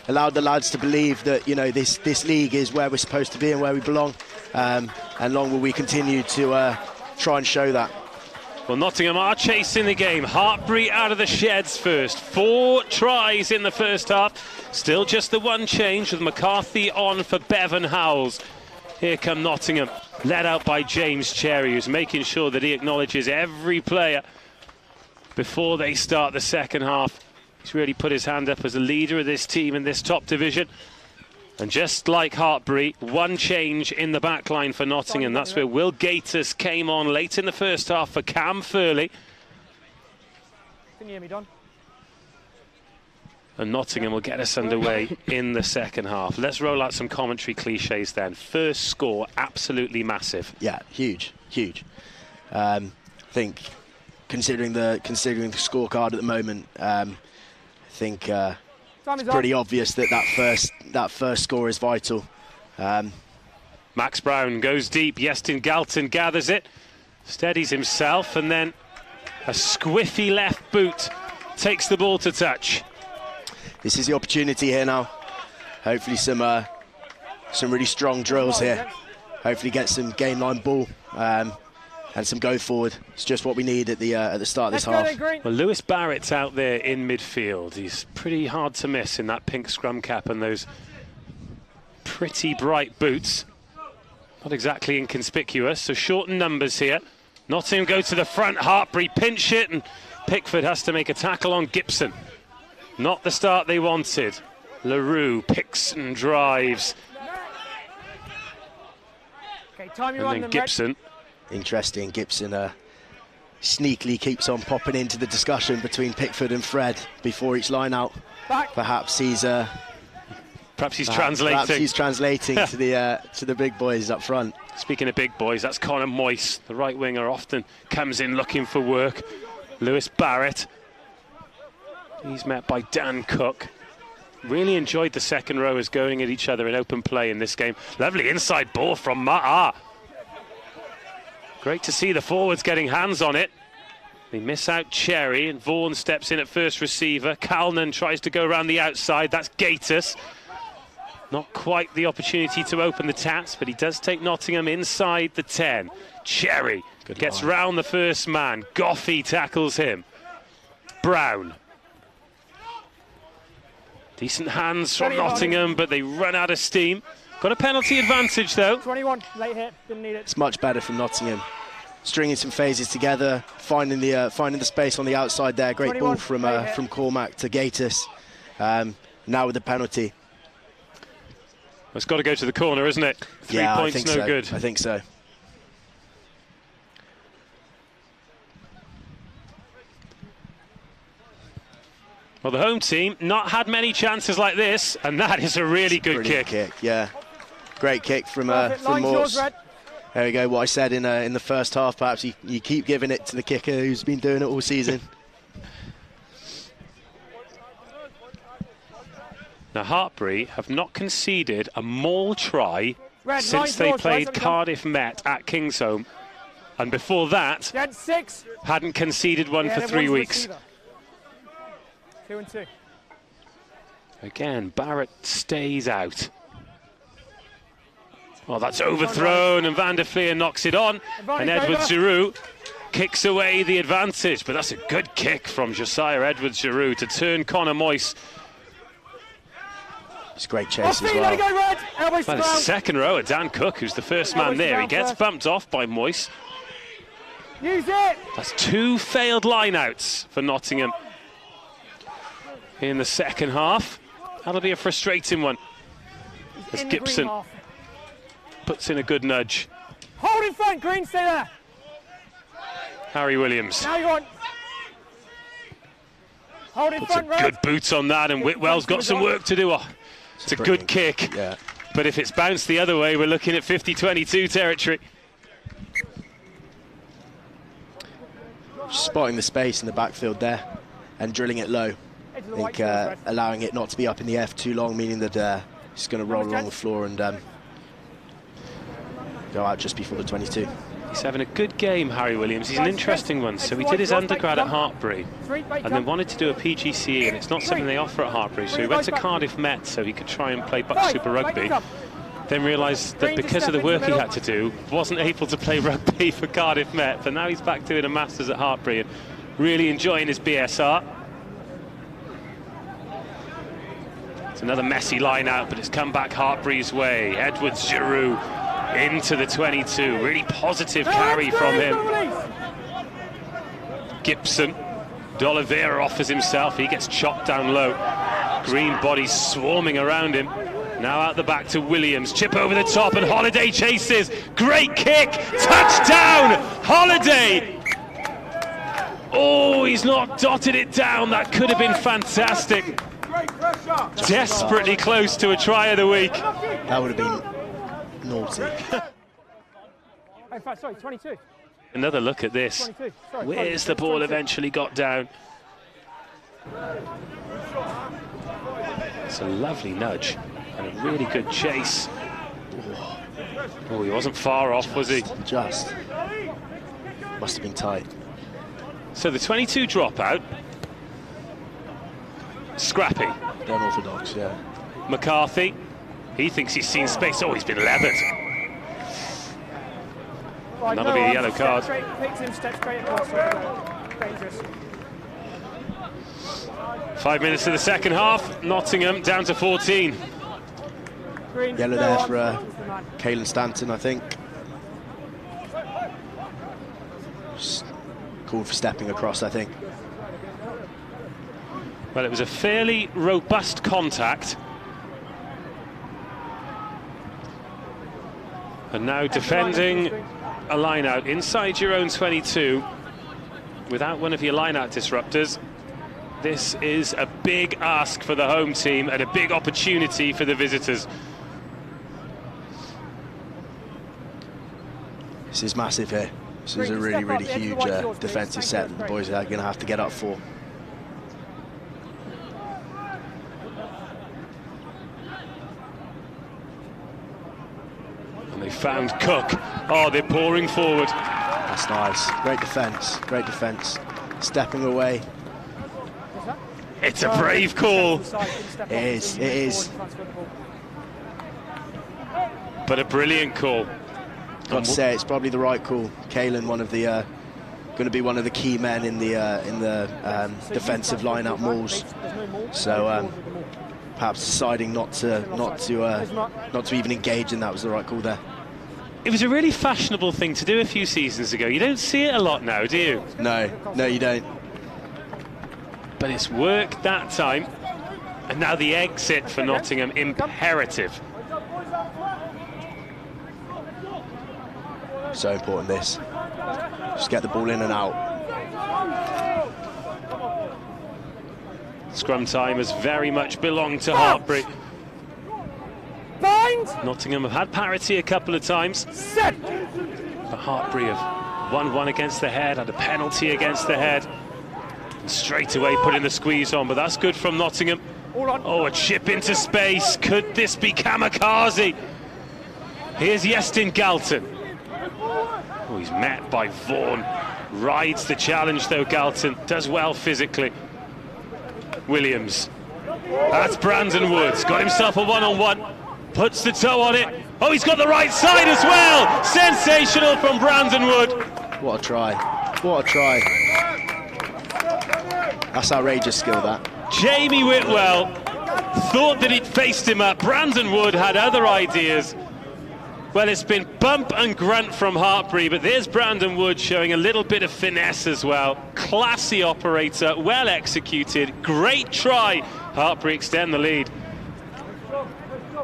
allowed the lads to believe that, you know, this league is where we're supposed to be and where we belong, and long will we continue to try and show that. Well, Nottingham are chasing the game. Hartpury out of the sheds first. 4 tries in the first half. Still just the one change with McCarthy on for Bevan Howells. Here come Nottingham, led out by James Cherry, who's making sure that he acknowledges every player before they start the second half. He's really put his hand up as a leader of this team in this top division. And just like Hartpury, one change in the back line for Nottingham. That's where Will Gators came on late in the first half for Cam Furley. Can you hear me, Don? And Nottingham will get us underway in the second half. Let's roll out some commentary cliches then. First score, absolutely massive. Yeah, huge. I think considering the scorecard at the moment, I think it's pretty obvious that first score is vital. Max Brown goes deep. Yestin Galton gathers it, steadies himself, and then a squiffy left boot takes the ball to touch. This is the opportunity here now. Hopefully some really strong drills here. Hopefully get some game line ball and some go forward. It's just what we need at the start of this half. Well, Lewis Barrett's out there in midfield. He's pretty hard to miss in that pink scrum cap and those pretty bright boots. Not exactly inconspicuous, so shortened numbers here. Nottingham go to the front. Hartpury pinch it, and Pickford has to make a tackle on Gibson. Not the start they wanted. LaRue picks and drives. Okay, time you and then Gibson. Interesting. Gibson sneakily keeps on popping into the discussion between Pickford and Fred before each line out. Back. Perhaps he's Perhaps he's translating. Perhaps he's translating to the big boys up front. Speaking of big boys, that's Conor Moyse, the right winger, often comes in looking for work. Lewis Barrett. He's met by Dan Cook. Really enjoyed the second rowers going at each other in open play in this game. Lovely inside ball from Ma'a. Great to see the forwards getting hands on it. They miss out Cherry, and Vaughan steps in at first receiver. Calnan tries to go around the outside. That's Gatiss. Not quite the opportunity to open the taps, but he does take Nottingham inside the 10. Cherry gets round the first man. Goffey tackles him. Brown. Decent hands from Nottingham, but they run out of steam. Got a penalty advantage, though. 21, late hit, didn't need it. It's much better from Nottingham. Stringing some phases together, finding the space on the outside there. Great ball from Cormac to Gatiss. Now with the penalty. It's got to go to the corner, isn't it? 3 points, no good. I think so. Well, the home team not had many chances like this, and that is a really good kick. Yeah, great kick from Morse. There we go. What I said in the first half. Perhaps you keep giving it to the kicker who's been doing it all season. Now, Hartpury have not conceded a maul try since they played Cardiff Met at Kingsholm, and before that, hadn't conceded one for 3 weeks. 2 and 2. Again, Barrett stays out. Oh, that's overthrown, and Van der Fleer knocks it on, and Edwards-Giroud kicks away the advantage. But that's a good kick from Josiah Edwards-Giroud to turn Conor Moyse. It's a great chase as well. Well, the second rower, Dan Cook, who's the first man there. He gets bumped off by Moyse. Use it! That's 2 failed line-outs for Nottingham in the second half. That'll be a frustrating one, as Gibson puts in a good nudge. Hold in front, Green, stay there. Harry Williams. Now you want. Hold in Puts front, a good boot on that, and Whitwell's got some work to do. Oh, it's a good kick. Yeah. But if it's bounced the other way, we're looking at 50-22 territory. Spotting the space in the backfield there and drilling it low. I think allowing it not to be up in the air for too long, meaning that it's going to roll along the floor and go out just before the 22. He's having a good game, Harry Williams. He's an interesting one. So he did his undergrad at Hartpury and then wanted to do a PGCE, and it's not something they offer at Hartpury. So he went to Cardiff Met so he could try and play BUCS Super Rugby. Then realised that because of the work he had to do, wasn't able to play rugby for Cardiff Met. But now he's back doing a Masters at Hartpury and really enjoying his BSR. It's another messy line out, but it's come back Hartpury's way. Edwards-Giroud into the 22. Really positive carry from him. Gibson. D'Oliveira offers himself. He gets chopped down low. Green bodies swarming around him. Now out the back to Williams. Chip over the top, and Holiday chases. Great kick. Touchdown! Holiday! Oh, he's not dotted it down. That could have been fantastic. Desperately close to a try of the week. That would have been naughty. Sorry, 22. Another look at this. Where's the ball eventually got down? It's a lovely nudge and a really good chase. Oh, he wasn't far off, was he? Just. Must have been tight. So the 22 dropout. Scrappy. They're unorthodox, yeah. McCarthy. He thinks he's seen space. Oh, he's been leathered. That'll be a yellow card. Step straight across. Dangerous. 5 minutes to the second half. Nottingham down to 14. Yellow there for Caelan Stanton, I think. Just called for stepping across, I think. Well, it was a fairly robust contact. And now defending a line-out inside your own 22 without one of your line-out disruptors This is a big ask for the home team and a big opportunity for the visitors. This is massive here. This is a really, really huge defensive set that the boys are going to have to get up for. And they found Cook. Oh, they're pouring forward. That's nice. Great defence. Great defence. Stepping away. It's a brave call. It is. It is. But a brilliant call. Got to say, it's probably the right call. Kalen, one of the going to be one of the key men in the defensive line at Mauls. So perhaps deciding not to even engage in that was the right call there. It was a really fashionable thing to do a few seasons ago. You don't see it a lot now, do you? No, you don't. But it's worked that time. And now the exit for Nottingham, imperative. So important, this. Just get the ball in and out. Scrum time has very much belonged to Hartpury. Nottingham have had parity a couple of times. But Hartpury have 1-1 against the head, had a penalty against the head. And straight away putting the squeeze on, but that's good from Nottingham. Oh, a chip into space. Could this be kamikaze? Here's Iestyn Galton. Oh, he's met by Vaughan. Rides the challenge though, Galton. Does well physically. Williams. That's Brandon Woods. Got himself a one-on-one. Puts the toe on it. Oh, he's got the right side as well. Sensational from Brandon Wood. What a try. What a try. That's outrageous skill, that. Jamie Whitwell thought that he'd faced him up. Brandon Wood had other ideas. Well, it's been bump and grunt from Hartpury, but there's Brandon Wood showing a little bit of finesse as well. Classy operator, well executed, great try. Hartpury extend the lead.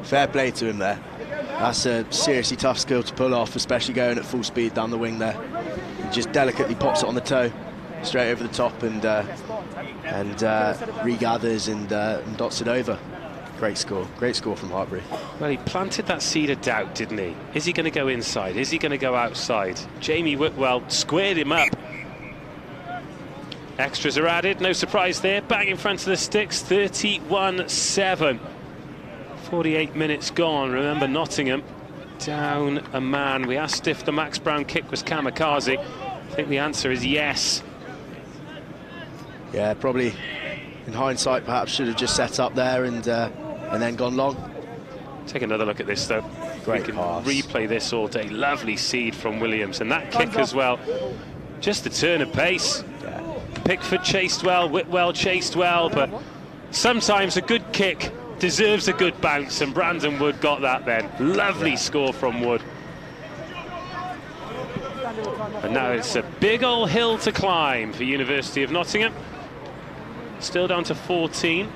Fair play to him there. That's a seriously tough skill to pull off, especially going at full speed down the wing there. He just delicately pops it on the toe, straight over the top, and regathers and dots it over. Great score from Hartpury. Well, he planted that seed of doubt, didn't he? Is he going to go inside? Is he going to go outside? Jamie Whitwell squared him up. Extras are added, no surprise there. Bang in front of the sticks, 31-7. 48 minutes gone. Remember, Nottingham down a man. We asked if the Max Brown kick was kamikaze. I think the answer is yes. Yeah, probably in hindsight perhaps should have just set up there and then gone long. Take another look at this though. Great we can pass. replay this all day. Lovely seed from Williams, and that kick as well. Just the turn of pace. Yeah. Pickford chased well, Whitwell chased well, but sometimes a good kick deserves a good bounce, and Brandon Wood got that then. Lovely score from Wood. And now it's a big old hill to climb for University of Nottingham. Still down to 14.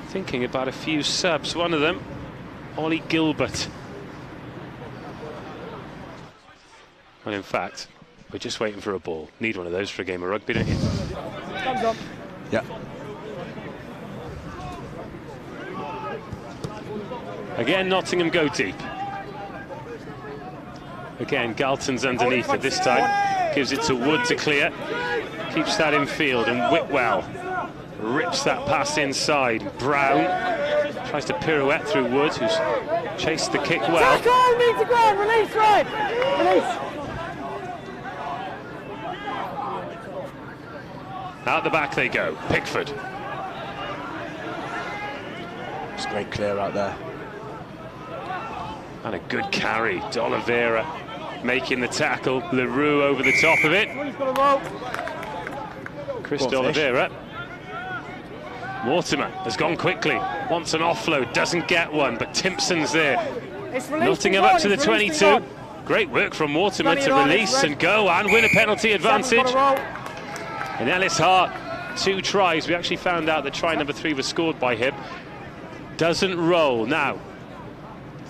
Thinking about a few subs. One of them, Ollie Gilbert. Well, in fact, we're just waiting for a ball. Need one of those for a game of rugby, don't you? Thumbs up. Yeah. Again, Nottingham go deep. Again, Galton's underneath it this time. Gives it to Wood to clear. Keeps that in field, and Whitwell rips that pass inside. Brown tries to pirouette through Wood, who's chased the kick well. Tackle, knee to ground, release, right. Release. Out the back they go. Pickford. It's great clear out there. And a good carry. D'Oliveira making the tackle. LaRue over the top of it. Chris D'Oliveira. Mortimer has gone quickly. Wants an offload. Doesn't get one, but Timpson's there. Nottingham up to the 22. Great work from Mortimer to release and go and win a penalty advantage. And Ellis Hart, 2 tries. We actually found out that try number 3 was scored by him. Doesn't roll. Now,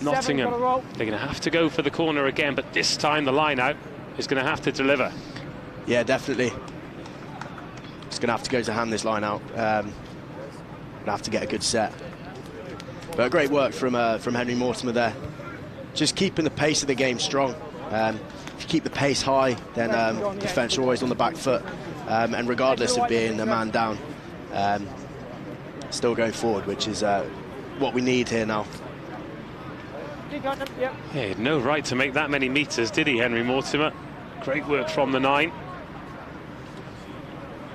Nottingham, they're going to have to go for the corner again, but this time the line out is going to have to deliver. Yeah, definitely. Just going to have to go to hand this line out. Going to have to get a good set. But great work from Henry Mortimer there. Just keeping the pace of the game strong. If you keep the pace high, then defence are always on the back foot. And regardless of being a man down, still going forward, which is what we need here now. Yeah, he had no right to make that many metres, did he, Henry Mortimer? Great work from the 9.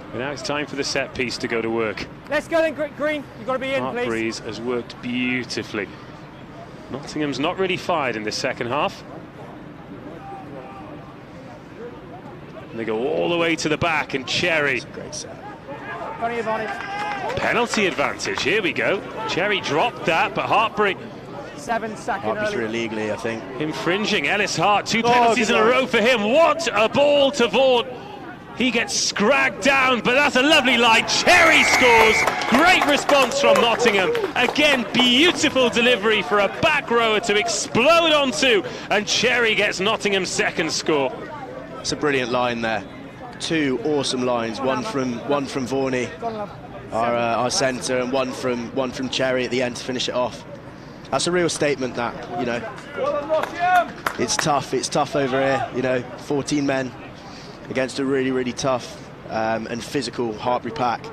But now it's time for the set piece to go to work. Let's go then, Green. You've got to be in, please. Hartpury has worked beautifully. Nottingham's not really fired in this second half. And they go all the way to the back, and Cherry. Great set. Plenty of advantage. Penalty advantage. Here we go. Cherry dropped that, but Hartpury. 7-second Hartpury illegally, I think. Infringing. Ellis Hart, 2 penalties in a row for him. What a ball to Vaughan. He gets scragged down, but that's a lovely line. Cherry scores. Great response from Nottingham. Again, beautiful delivery for a back rower to explode onto, and Cherry gets Nottingham's second score. It's a brilliant line there. 2 awesome lines. One from Vaughan, our centre, and one from Cherry at the end to finish it off. That's a real statement that, you know, it's tough over here, you know, 14 men against a really, really tough and physical Hartpury pack.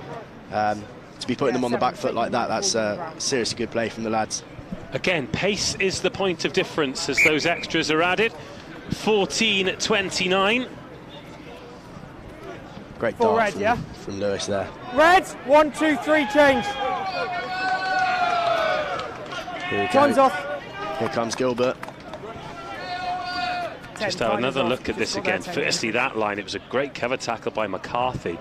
To be putting them on the back foot like that, that's seriously good play from the lads. Again, pace is the point of difference as those extras are added. 14-29. Great dart from Lewis there. Red, 1, 2, 3, change. Time's off. Here comes Gilbert. Just have another look at this again. Firstly, that line, it was a great cover tackle by McCarthy.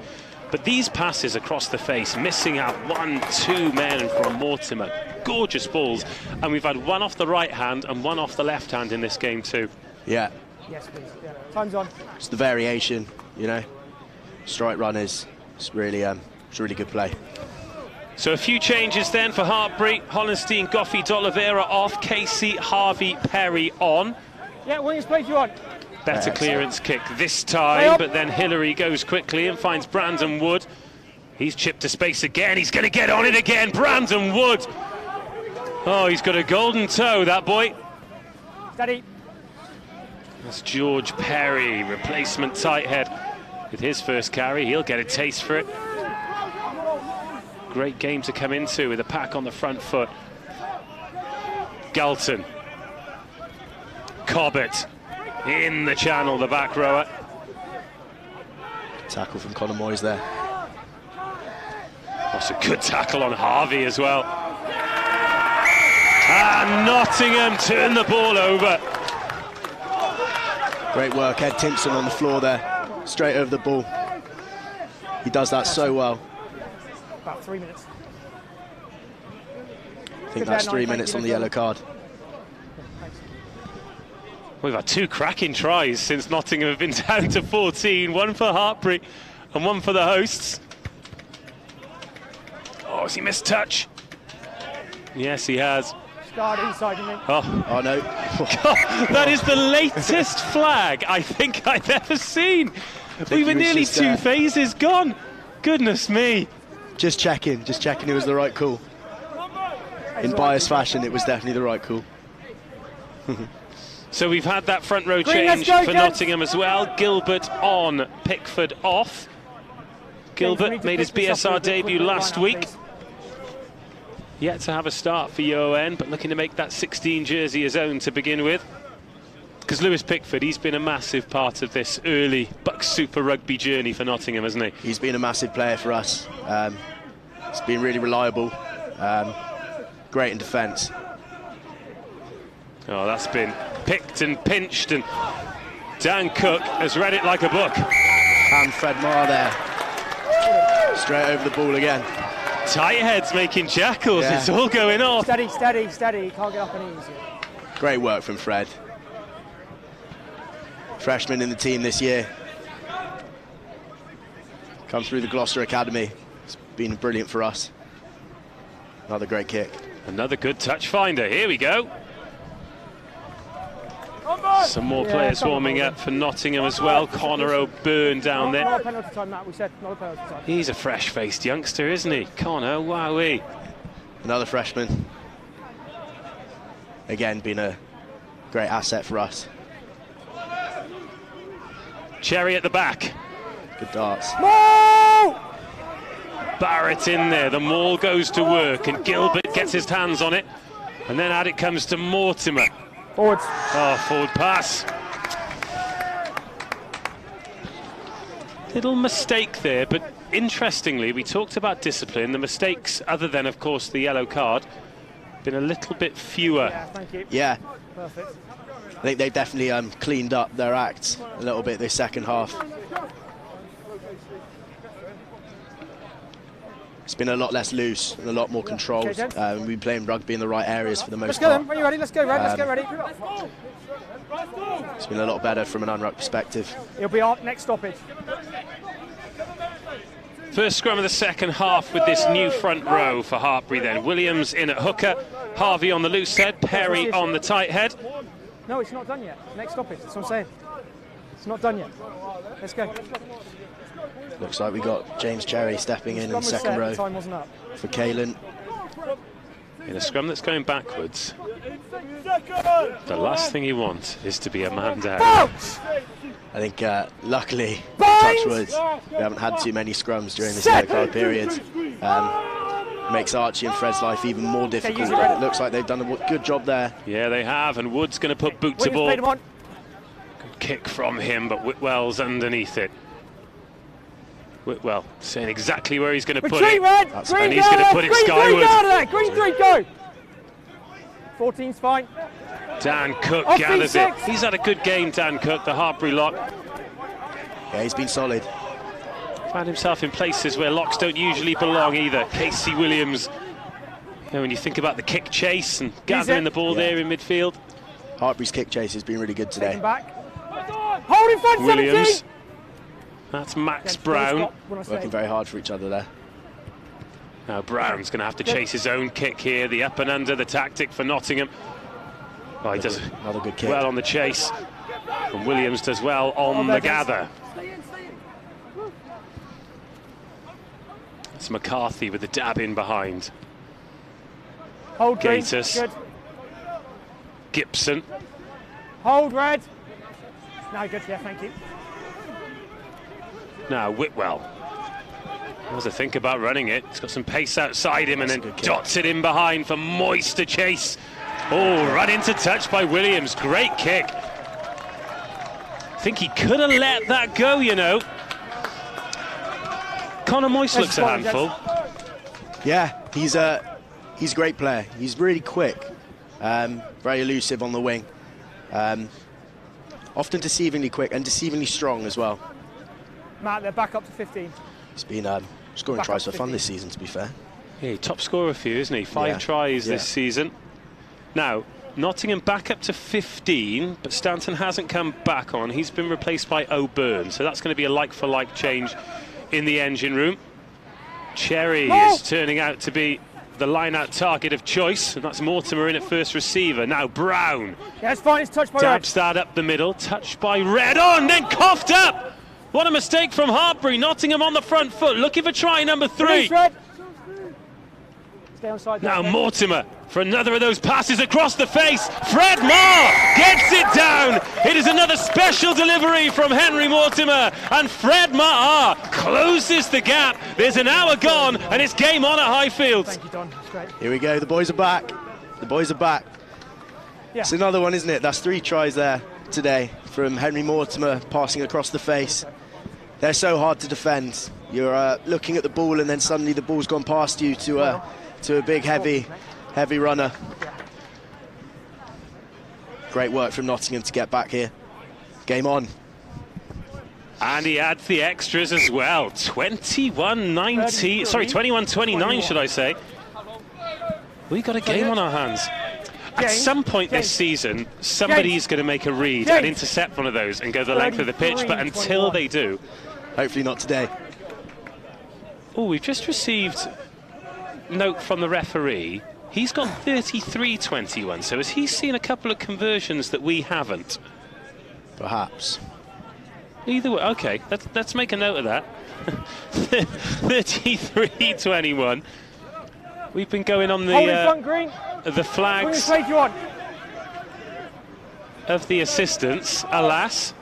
But these passes across the face, missing out 1, 2 men from Mortimer. Gorgeous balls. And we've had one off the right hand and one off the left hand in this game too. Yeah. Yes, please. Yeah. Time's on. It's the variation, you know. Strike runners. It's really good play. So a few changes then for Hartpury. Hollenstein, Goffey, D'Oliveira off. Casey, Harvey, Perry on. Yeah, wings play if you want. Better clearance kick this time, but then Hillary goes quickly and finds Brandon Wood. He's chipped to space again. He's going to get on it again. Brandon Wood. Oh, he's got a golden toe, that boy. Steady. That's George Perry, replacement tight head. With his first carry, he'll get a taste for it. Great game to come into with a pack on the front foot. Galton. Cobbett in the channel, the back rower. Tackle from Conor Moyes there. That's a good tackle on Harvey as well. And Nottingham turn the ball over. Great work, Ed Timpson on the floor there, straight over the ball. He does that so well. About 3 minutes. I think that's 3 minutes on the yellow card. We've had 2 cracking tries since Nottingham have been down to 14. One for Hartpury and one for the hosts. Oh, has he missed touch? Yes, he has. Start inside, you mean? Oh no. God, that is the latest flag I think I've ever seen. We were nearly 2 phases gone. Goodness me. Just checking it was the right call. In biased fashion, it was definitely the right call. So we've had that front row change for Nottingham as well. Gilbert on, Pickford off. Gilbert made his BSR debut last week. Yet to have a start for UON, but looking to make that 16 jersey his own to begin with. Because Lewis Pickford, he's been a massive part of this early BUCS Super Rugby journey for Nottingham, hasn't he? He's been a massive player for us. He's been really reliable, great in defence. Oh, that's been picked and pinched, and Dan Cook has read it like a book. And Fred Marr there, straight over the ball again. Tight heads making jackals, It's all going off. Steady, steady, steady, can't get up and easy. Great work from Fred. Freshman in the team this year. Come through the Gloucester Academy. It's been brilliant for us. Another great kick. Another good touch finder, here we go. Some more players warming up for Nottingham as well. Connor O'Byrne down there. Not a penalty time, Matt. We said not a penalty time. He's a fresh-faced youngster, isn't he? Connor, wowee. Another freshman. Again, been a great asset for us. Cherry at the back. Good darts. Barrett in there. The maul goes to work, and Gilbert gets his hands on it. And then out it comes to Mortimer. Forwards. Oh, forward pass. Little mistake there, but interestingly, we talked about discipline. The mistakes, other than, of course, the yellow card, been a little bit fewer. Yeah, thank you. Yeah. Perfect. I think they've definitely cleaned up their act a little bit this second half. It's been a lot less loose and a lot more controlled. We've been playing rugby in the right areas for the most part. Let's go then. When you're ready, let's go, Red. Let's get ready. It's been a lot better from an unruck perspective. It'll be our next stoppage. First scrum of the second half with this new front row for Hartpury then. Williams in at hooker, Harvey on the loose head, Perry on the tight head. No, it's not done yet. Next stoppage, that's what I'm saying. It's not done yet. Let's go. Looks like we got James Cherry stepping in second row time wasn't up. for Kalen. In a scrum that's going backwards, the last thing you want is to be a man down. I think, luckily, touch wood, we haven't had too many scrums during this yellow card period. Makes Archie and Fred's life even more difficult, but it looks like they've done a good job there. Yeah, they have, and Wood's going to put boot to ball. Good kick from him, but Whitwell's underneath it. Whitwell saying exactly where he's going to put it. Red. And he's going to put it skyward. Green 3, go! 14's fine. Dan Cook gathers it. He's had a good game, Dan Cook, the Hartpury lock. Yeah, he's been solid. Found himself in places where locks don't usually belong either. Casey Williams. You know, when you think about the kick chase and gathering the ball there in midfield. Hartpury's kick chase has been really good today. Back. Hold in front, Williams. 17. That's Max Brown. Working very hard for each other there. Now Brown's going to have to chase his own kick here. The up and under, the tactic for Nottingham. Oh, he does another good kick. Well on the chase. And Williams does well on the gather. It's McCarthy with the dab in behind. Hold Gators. Good. Gibson. Hold Red. No, good, yeah, thank you. Now Whitwell. What does he think about running it? He's got some pace outside him and then dots it in behind for Moyes to chase. Oh, run into touch by Williams. Great kick. I think he could have let that go, you know. Connor Moyes looks a handful. Yeah, he's a great player. He's really quick, very elusive on the wing, often deceivingly quick and deceivingly strong as well. Matt, they're back up to 15. He's been scoring tries for fun this season, to be fair. Yeah, top scorer a few, isn't he? 5 tries this season. Now, Nottingham back up to 15, but Stanton hasn't come back on. He's been replaced by O'Byrne, so that's going to be a like-for-like change in the engine room. Cherry is turning out to be the line-out target of choice, and that's Mortimer in at first receiver. Now Brown. Yeah, it's fine, it's touched by Red. Dabs that up the middle, touched by Red on, then coughed up! What a mistake from Hartpury. Nottingham on the front foot, looking for try number 3. Stay on side now Mortimer for another of those passes across the face. Fred Marr gets it down. It is another special delivery from Henry Mortimer, and Fred Marr closes the gap. There's an hour gone, and it's game on at Highfields. Thank you, Don. That's great. Here we go. The boys are back. The boys are back. Yeah. It's another one, isn't it? That's 3 tries there today from Henry Mortimer, passing across the face. They're so hard to defend. You're looking at the ball, and then suddenly the ball's gone past you to a big, heavy runner. Great work from Nottingham to get back here. Game on. And he adds the extras as well. 21-19, sorry, 21-29, should I say. We've got a game on our hands. At some point this season, somebody's going to make a read and intercept one of those and go the length of the pitch, but until they do... Hopefully not today. Oh, we've just received note from the referee. He's gone 33-21, so has he seen a couple of conversions that we haven't? Perhaps. Either way, okay, let's make a note of that. 33-21. We've been going on the flags of the assistants, alas.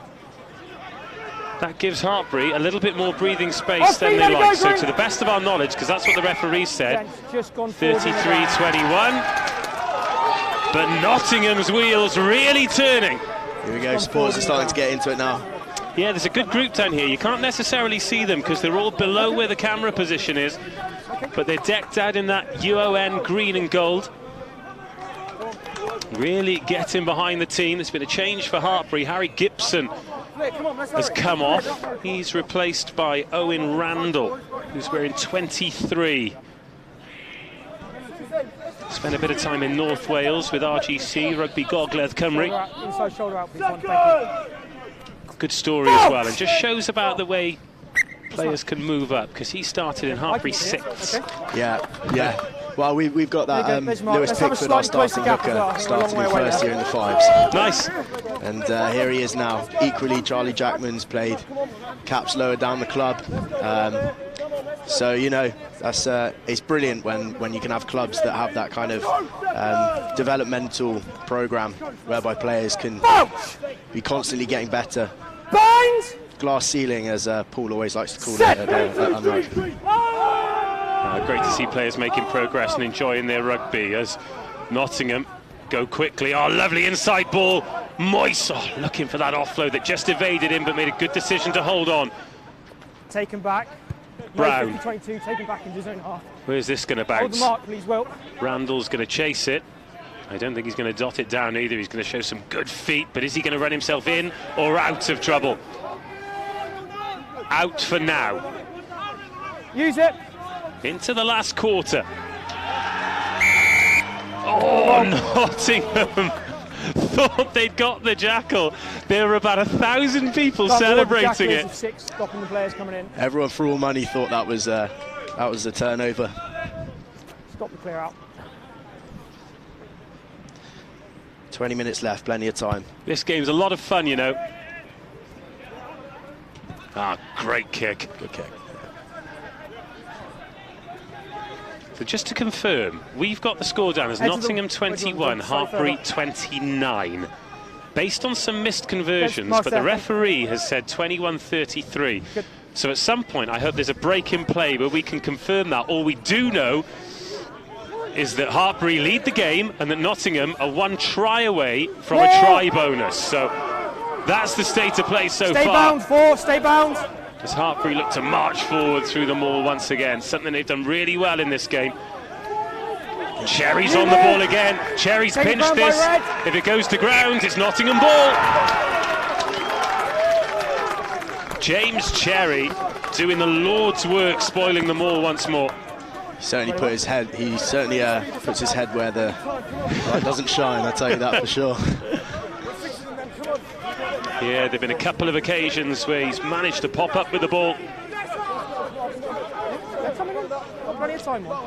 That gives Hartpury a little bit more breathing space than they like. So to the best of our knowledge, because that's what the referee said, 33-21. But Nottingham's wheels really turning. Here we go, supporters are starting to get into it now. Yeah, there's a good group down here. You can't necessarily see them because they're all below where the camera position is. But they're decked out in that UON green and gold. Really getting behind the team. There's been a change for Hartpury. Harry Gibson has come off. He's replaced by Owen Randall, who's wearing 23. Spent a bit of time in North Wales with RGC, Rugby Gogledd Cymru. Inside shoulder out, please. Thank you. Good story as well, and just shows about the way players can move up, because he started in Hartpury 6. Yeah. Well, we've got that Lewis Pickford, our starting hooker, started in first year in the 5s. Nice. And here he is now. Equally, Charlie Jackman's played caps lower down the club. So, you know, that's it's brilliant when you can have clubs that have that kind of developmental programme whereby players can be constantly getting better. Glass ceiling, as Paul always likes to call it at Unruck. Great to see players making progress and enjoying their rugby as Nottingham go quickly. Oh, lovely inside ball. Moyes looking for that offload that just evaded him, but made a good decision to hold on. Taken back. Brown. 22, taken back into his own half. Where's this going to bounce? Hold the mark, please, Will. Randall's going to chase it. I don't think he's going to dot it down either. He's going to show some good feet, but is he going to run himself in or out of trouble? Out for now. Use it. Into the last quarter. Oh, Nottingham thought they'd got the jackal. There were about 1,000 people celebrating it. 6, stopping the players coming in. Everyone for all money thought that was a turnover. Stop the clear out. 20 minutes left, plenty of time. This game's a lot of fun, you know. Ah, great kick. Good kick. So just to confirm, we've got the score down as Nottingham 21, Hartpury 29. Based on some missed conversions, but the referee has said 21-33. So at some point, I hope there's a break in play where we can confirm that. All we do know is that Hartpury lead the game and that Nottingham are 1 try away from a try bonus. So that's the state of play so far. Stay bound, 4, stay bound. As Hartpury look to march forward through the maul once again, something they've done really well in this game. Cherry's on the ball again. Cherry's pinched this. If it goes to ground, it's Nottingham ball. James Cherry doing the Lord's work, spoiling the maul once more. He certainly put his head. He certainly puts his head where the light doesn't shine. I'll tell you that for sure. Yeah, there've been a couple of occasions where he's managed to pop up with the ball.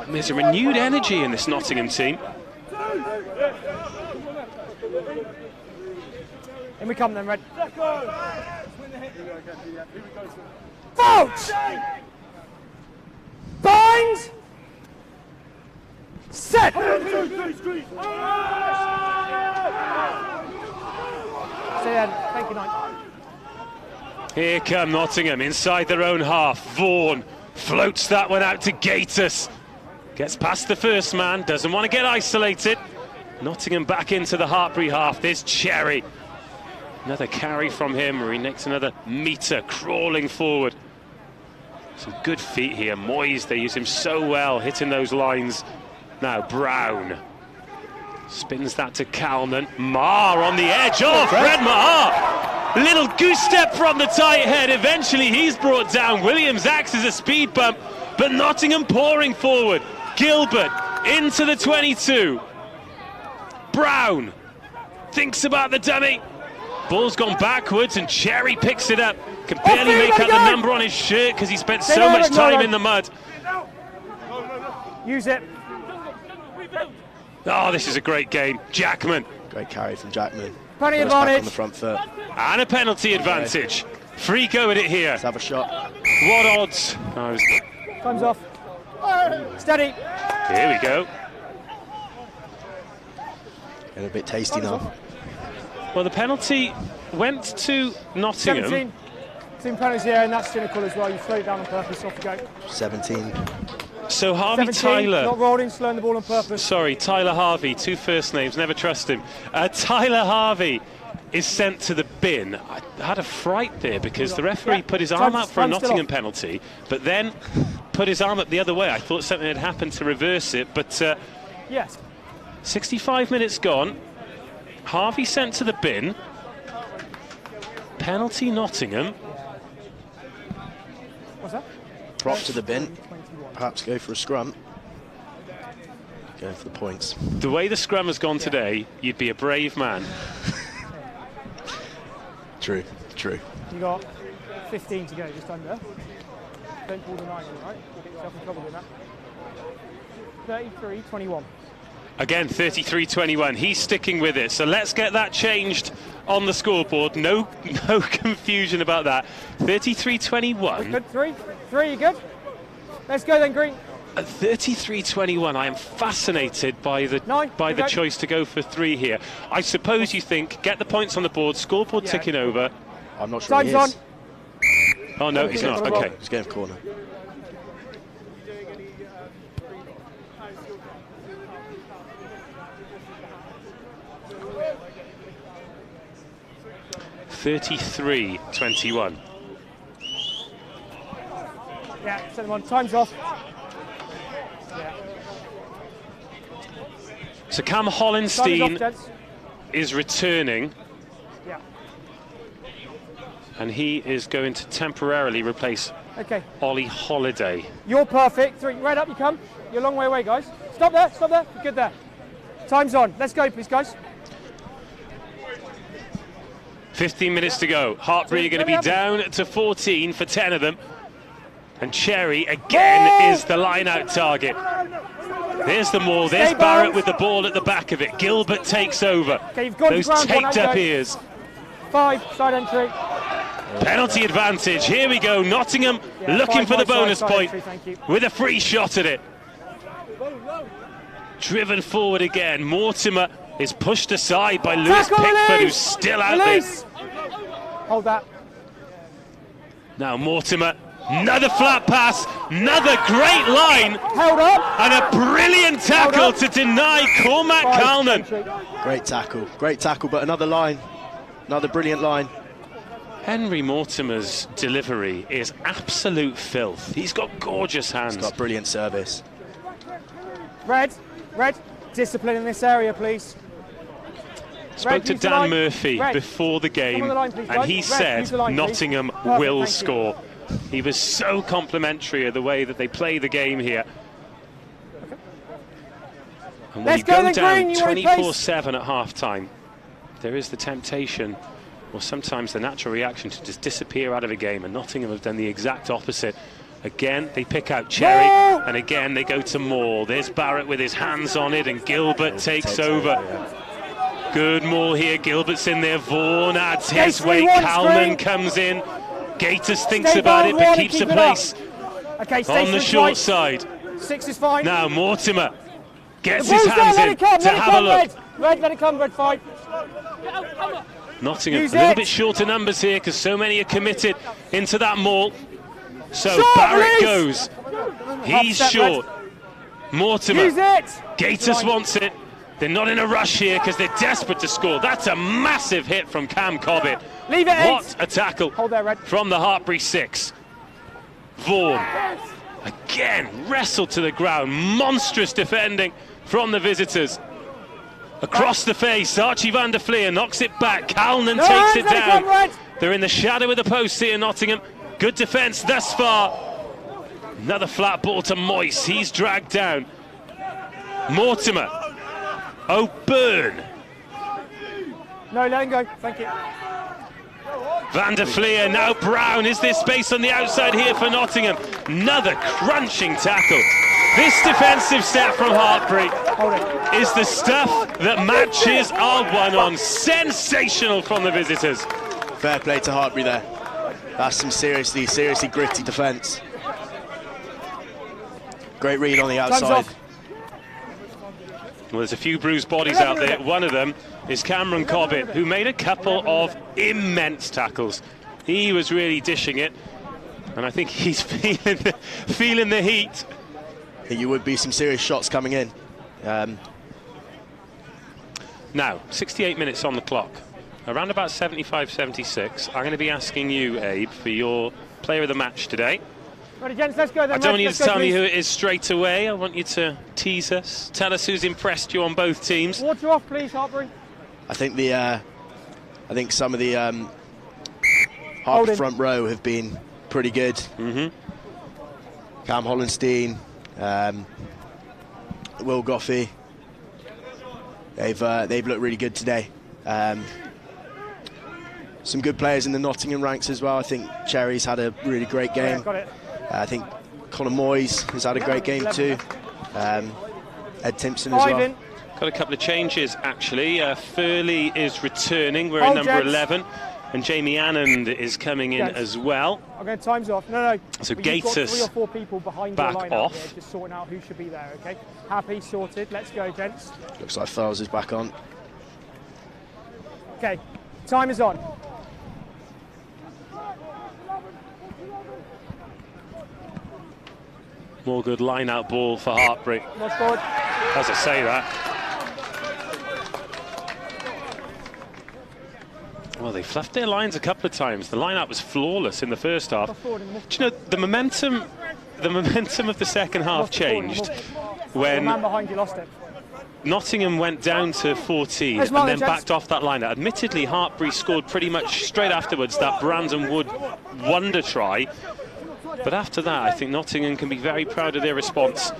There's a renewed energy in this Nottingham team. In we come then, Red. Bounce! Binds! Set! Thank you, Knight. Here come Nottingham inside their own half. Vaughan floats that one out to Gatiss. Gets past the first man, doesn't want to get isolated. Nottingham back into the Hartpury half. There's Cherry. Another carry from him, where he makes another metre crawling forward. Some good feet here. Moyes, they use him so well, hitting those lines. Now Brown spins that to Kalman. Maher on the edge. Oh, Fred Maher! Little goose step from the tight head. Eventually he's brought down. Williams acts as a speed bump, but Nottingham pouring forward. Gilbert into the 22. Brown thinks about the dummy. Ball's gone backwards and Cherry picks it up. Can barely make out the number on his shirt because he spent so much time in the mud. Use it. Oh, this is a great game. Jackman. Great carry from Jackman. Penalty Goes back advantage. on the front foot. And a penalty advantage. Free go at it here. Let's have a shot. What odds? Oh, Time's off. Steady. here we go. Getting a bit tasty now. Well, the penalty went to Nottingham. 17. Team penalties here, and that's cynical as well. You float it down on purpose. Off you go. 17. So Harvey 17, Tyler. not rolling, slowing the ball on purpose. Sorry, Tyler Harvey, 2 first names, never trust him. Tyler Harvey is sent to the bin. I had a fright there because the referee put his arm out for a Nottingham penalty, but then put his arm up the other way. I thought something had happened to reverse it, but yes. 65 minutes gone. Harvey sent to the bin. Penalty Nottingham. What's that? Prop to the bin. Perhaps go for a scrum. Go for the points. The way the scrum has gone today, you'd be a brave man. True. You got 15 to go, just under. Don't pull the 9, right? You'll get yourself in trouble with that. 33-21. Again, 33-21. He's sticking with it. So let's get that changed on the scoreboard. No confusion about that. 33-21. Good. 3, you good? Let's go then, Green. At 33-21, I am fascinated by the choice to go for 3 here. I suppose you think, get the points on the board, scoreboard ticking over. I'm not sure he Time's is. on. Oh, no, he's not. Okay. He's going for corner. (33-21). Yeah, set them on. Time's off. Yeah. So Cam Hollenstein is returning. Yeah. And he is going to temporarily replace Ollie Holiday. You're perfect. 3, right up you come. You're a long way away, guys. Stop there. You're good there. Time's on. Let's go, please, guys. 15 minutes to go. Hartpury are going to be down to 14 for 10 of them. And Cherry again is the line-out target. There's the maul. There's Barrett with the ball at the back of it. Gilbert takes over. Those taped-up ears. 5, side entry. Penalty advantage. Here we go. Nottingham looking for the bonus point with a free shot at it. Driven forward again. Mortimer is pushed aside by Lewis Pickford, who's still out there. Hold that. Now Mortimer. Another flat pass, another great line, held up, and a brilliant tackle to deny Cormac Calnan. Great tackle, but another line, another brilliant line. Henry Mortimer's delivery is absolute filth. He's got gorgeous hands. He's got brilliant service. Red, discipline in this area, please. Spoke to Dan Murphy before the game, and he said Nottingham will score. He was so complimentary of the way that they play the game here. And when you go down 24-7 at half-time, there is the temptation, or sometimes the natural reaction, to just disappear out of a game, and Nottingham have done the exact opposite. Again, they pick out Cherry, and again they go to Maul. There's Barrett with his hands on it, and Gilbert takes over. Good maul here, Gilbert's in there, Vaughan adds his weight, Calman comes in. Gators thinks about it, but keeps the place on the short side. 6 is fine. Now Mortimer gets his hands in to have a look. Red, let it come, Red 5. Nottingham a little bit shorter numbers here because so many are committed into that maul. So Barrett goes. He's short. Mortimer. Gators wants it. They're not in a rush here because they're desperate to score. That's a massive hit from Cam Cobbett. Leave it. What a tackle from the Hartpury 6. Vaughan again wrestled to the ground. Monstrous defending from the visitors. Across the face, Archie van der Fleer knocks it back. Calnan takes it down. They're in the shadow of the post here, Nottingham. Good defence thus far. Another flat ball to Moyes. He's dragged down. Mortimer. O'Byrne. No, let him go. Thank you. Van der Fleer, now Brown. Is there space on the outside here for Nottingham? Another crunching tackle This defensive set from Hartpury is the stuff that matches are won on. Sensational from the visitors. Fair play to Hartpury there. That's some seriously gritty defence. Great read on the outside. Well, there's a few bruised bodies out there. One of them is Cameron Cobbett, who made a couple of immense tackles. He was really dishing it, and I think he's feeling the heat. I think you would be some serious shots coming in. Now, 68 minutes on the clock. Around about 75, 76. I'm going to be asking you, Abe, for your player of the match today. Ready, gents, let's go then. I don't want you to tell me who it is straight away. I want you to tease us. Tell us who's impressed you on both teams. Water off, please, Hartpury. I think some of the half front row have been pretty good. Cam Hollenstein, Will Goffey. They've looked really good today. Some good players in the Nottingham ranks as well. I think Cherry's had a really great game. I think Conor Moyes has had a great game too. Ed Timpson as well. Got a couple of changes actually. Furley is returning. We're in number 11. And Jamie Annand is coming in as well. Okay, time's off. No. So Gators, Gators got 3 or 4 people behind back your line off. out here, just sorting out who should be there, okay? Happy, sorted. Let's go, gents. Looks like Fells is back on. Okay, time is on. More good line-out ball for Hartpury. As I say that. Well, they fluffed their lines a couple of times. The line-out was flawless in the first half. Do you know, the momentum of the second half changed when Nottingham went down to 14 and then backed off that line-out. Admittedly, Hartpury scored pretty much straight afterwards that Brandon Wood wonder try. But after that, I think Nottingham can be very proud of their response.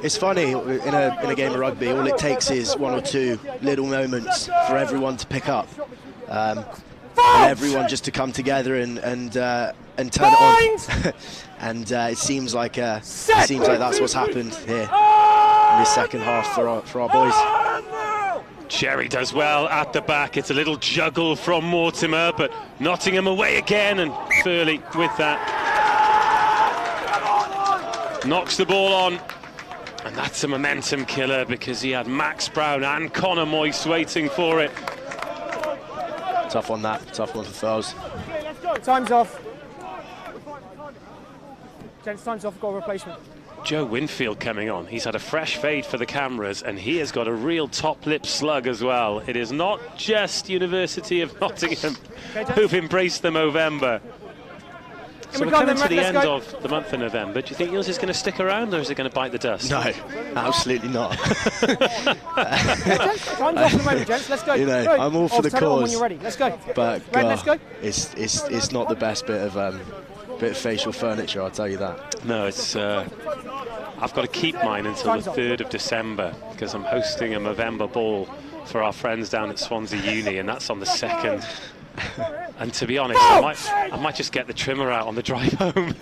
It's funny, in a game of rugby, all it takes is 1 or 2 little moments for everyone to pick up. And everyone just to come together and turn it on. And it seems like that's what's happened here in this second half for our boys. Cherry does well at the back. It's a little juggle from Mortimer, but Nottingham away again, and Furley with that knocks the ball on, and that's a momentum killer because he had Max Brown and Conor Moyes waiting for it. Tough one for Fells. Time's off. Gents, time's off, got a replacement. Joe Winfield coming on. He's had a fresh fade for the cameras, and he has got a real top-lip slug as well. It is not just University of Nottingham who've embraced the Movember. So we're coming to the end of the month of November. Do you think yours is going to stick around, or is it going to bite the dust? No, absolutely not. Time's off at the moment, gents. Let's go. You know, I'm all for the cause. When you're ready. Let's go. But let's go. It's not the best bit of facial furniture, I'll tell you that. No, it's. I've got to keep mine until the 3rd of December because I'm hosting a Movember ball for our friends down at Swansea Uni, and that's on the 2nd. And to be honest, I might just get the trimmer out on the drive home.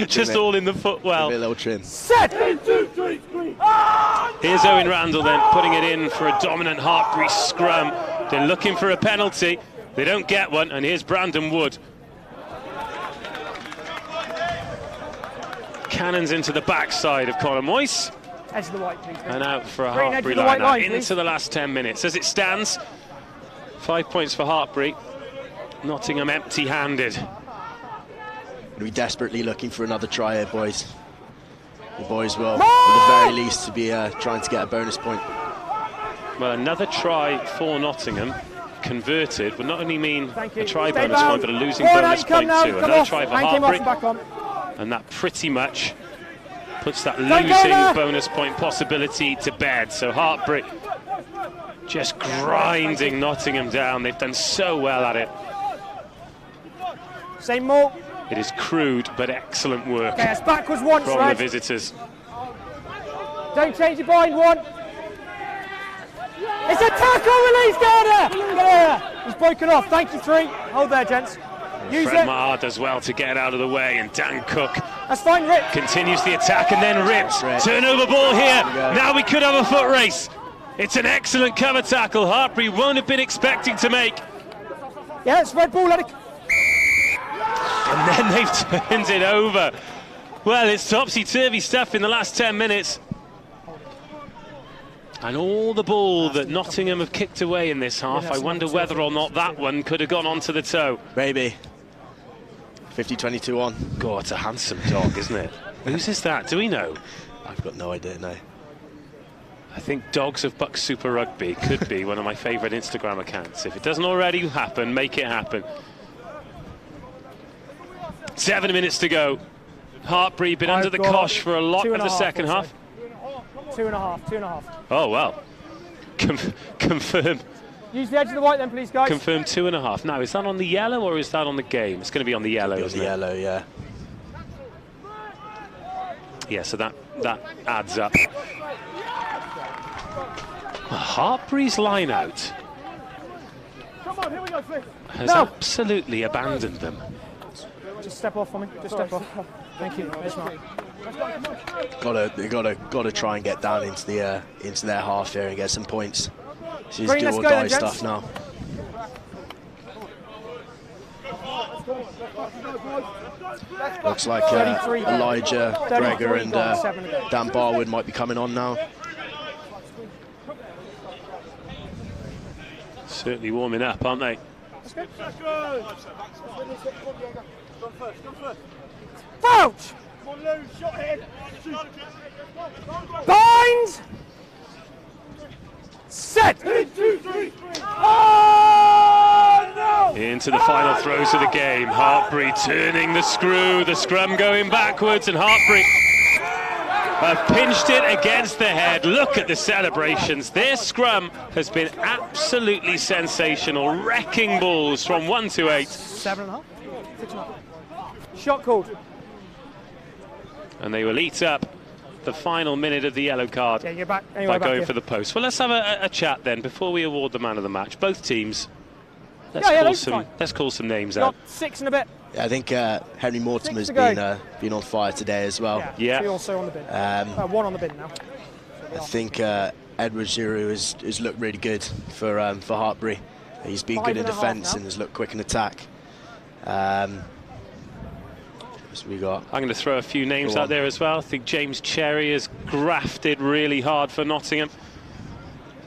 just all in the footwell. Give it a little trim. Set. Here's Owen Randall then putting it in for a dominant Hartpury scrum. They're looking for a penalty. They don't get one, and here's Brandon Wood. Cannons into the backside of Conor Moyes. Edge of the white, please. And out for a Hartpury line into the last 10 minutes. As it stands, 5 points for Hartpury. Nottingham empty-handed. We're desperately looking for another try here, boys. The boys will, at the very least, to be trying to get a bonus point. Well, another try for Nottingham converted would not only mean a try bonus point, but a losing bonus point too. Another try for Hartpury. And that pretty much puts that losing bonus point possibility to bed. So Hartpury just grinding Nottingham down. They've done so well at it. Same more. It is crude but excellent work it's backwards once, from the visitors. Don't change your mind, one. It's a tackle release, Garner! He's broken off. Thank you, 3. Hold there, gents. Fred Maher does well to get out of the way, and Dan Cook That's fine, Rip. Continues the attack and then rips. Turnover ball here. Now we could have a foot race. It's an excellent cover tackle. Hartpury won't have been expecting to make. Yeah, it's red ball, let it. And then they've turned it over. Well, it's topsy-turvy stuff in the last 10 minutes. And all the ball that Nottingham have kicked away in this half, I wonder whether or not that one could have gone onto the toe. Maybe. 50-22 on. God, it's a handsome dog, isn't it? Whose is that? Do we know? I've got no idea, no. I think Dogs of BUCS Super Rugby could be one of my favourite Instagram accounts. If it doesn't already happen, make it happen. 7 minutes to go. Hartpury been under the cosh for a lot of the second half. 2.5. Oh, well. Confirm. Use the edge of the white then, please, guys. Confirm 2.5. Now, is that on the yellow or is that on the game? It's going to be on the yellow, isn't it? Yellow, yeah. Yeah, so that adds up. Hartpury's line out has absolutely abandoned them. Just step off for me. Just step off. Thank you. Gotta try and get down into their half here and get some points. This is Green, do let's or go die then, stuff gents. now. Looks like Elijah, Gregor and Dan Barwood might be coming on now. Certainly warming up, aren't they? Fouch! Binds! Set! Oh, no! Into the final throws of the game. Hartpury turning the screw, the scrum going backwards, and Hartpury have pinched it against the head. Look at the celebrations. Their scrum has been absolutely sensational, wrecking balls from 1 to 8. 7.5? 6.5. Shot called. And they will eat up the final minute of the yellow card Yeah, you're back. by going for the post. Well, let's have a chat then before we award the man of the match. Both teams. Let's call some names out. 6 and a bit. Yeah, I think Henry Mortimer's been on fire today as well. Yeah. 2 also on the bin. 1 on the bin now. I think Edward Giroux has looked really good for Hartpury. He's been good in defence and has looked quick in attack. So we got. I'm going to throw a few names out there as well. I think James Cherry has grafted really hard for Nottingham.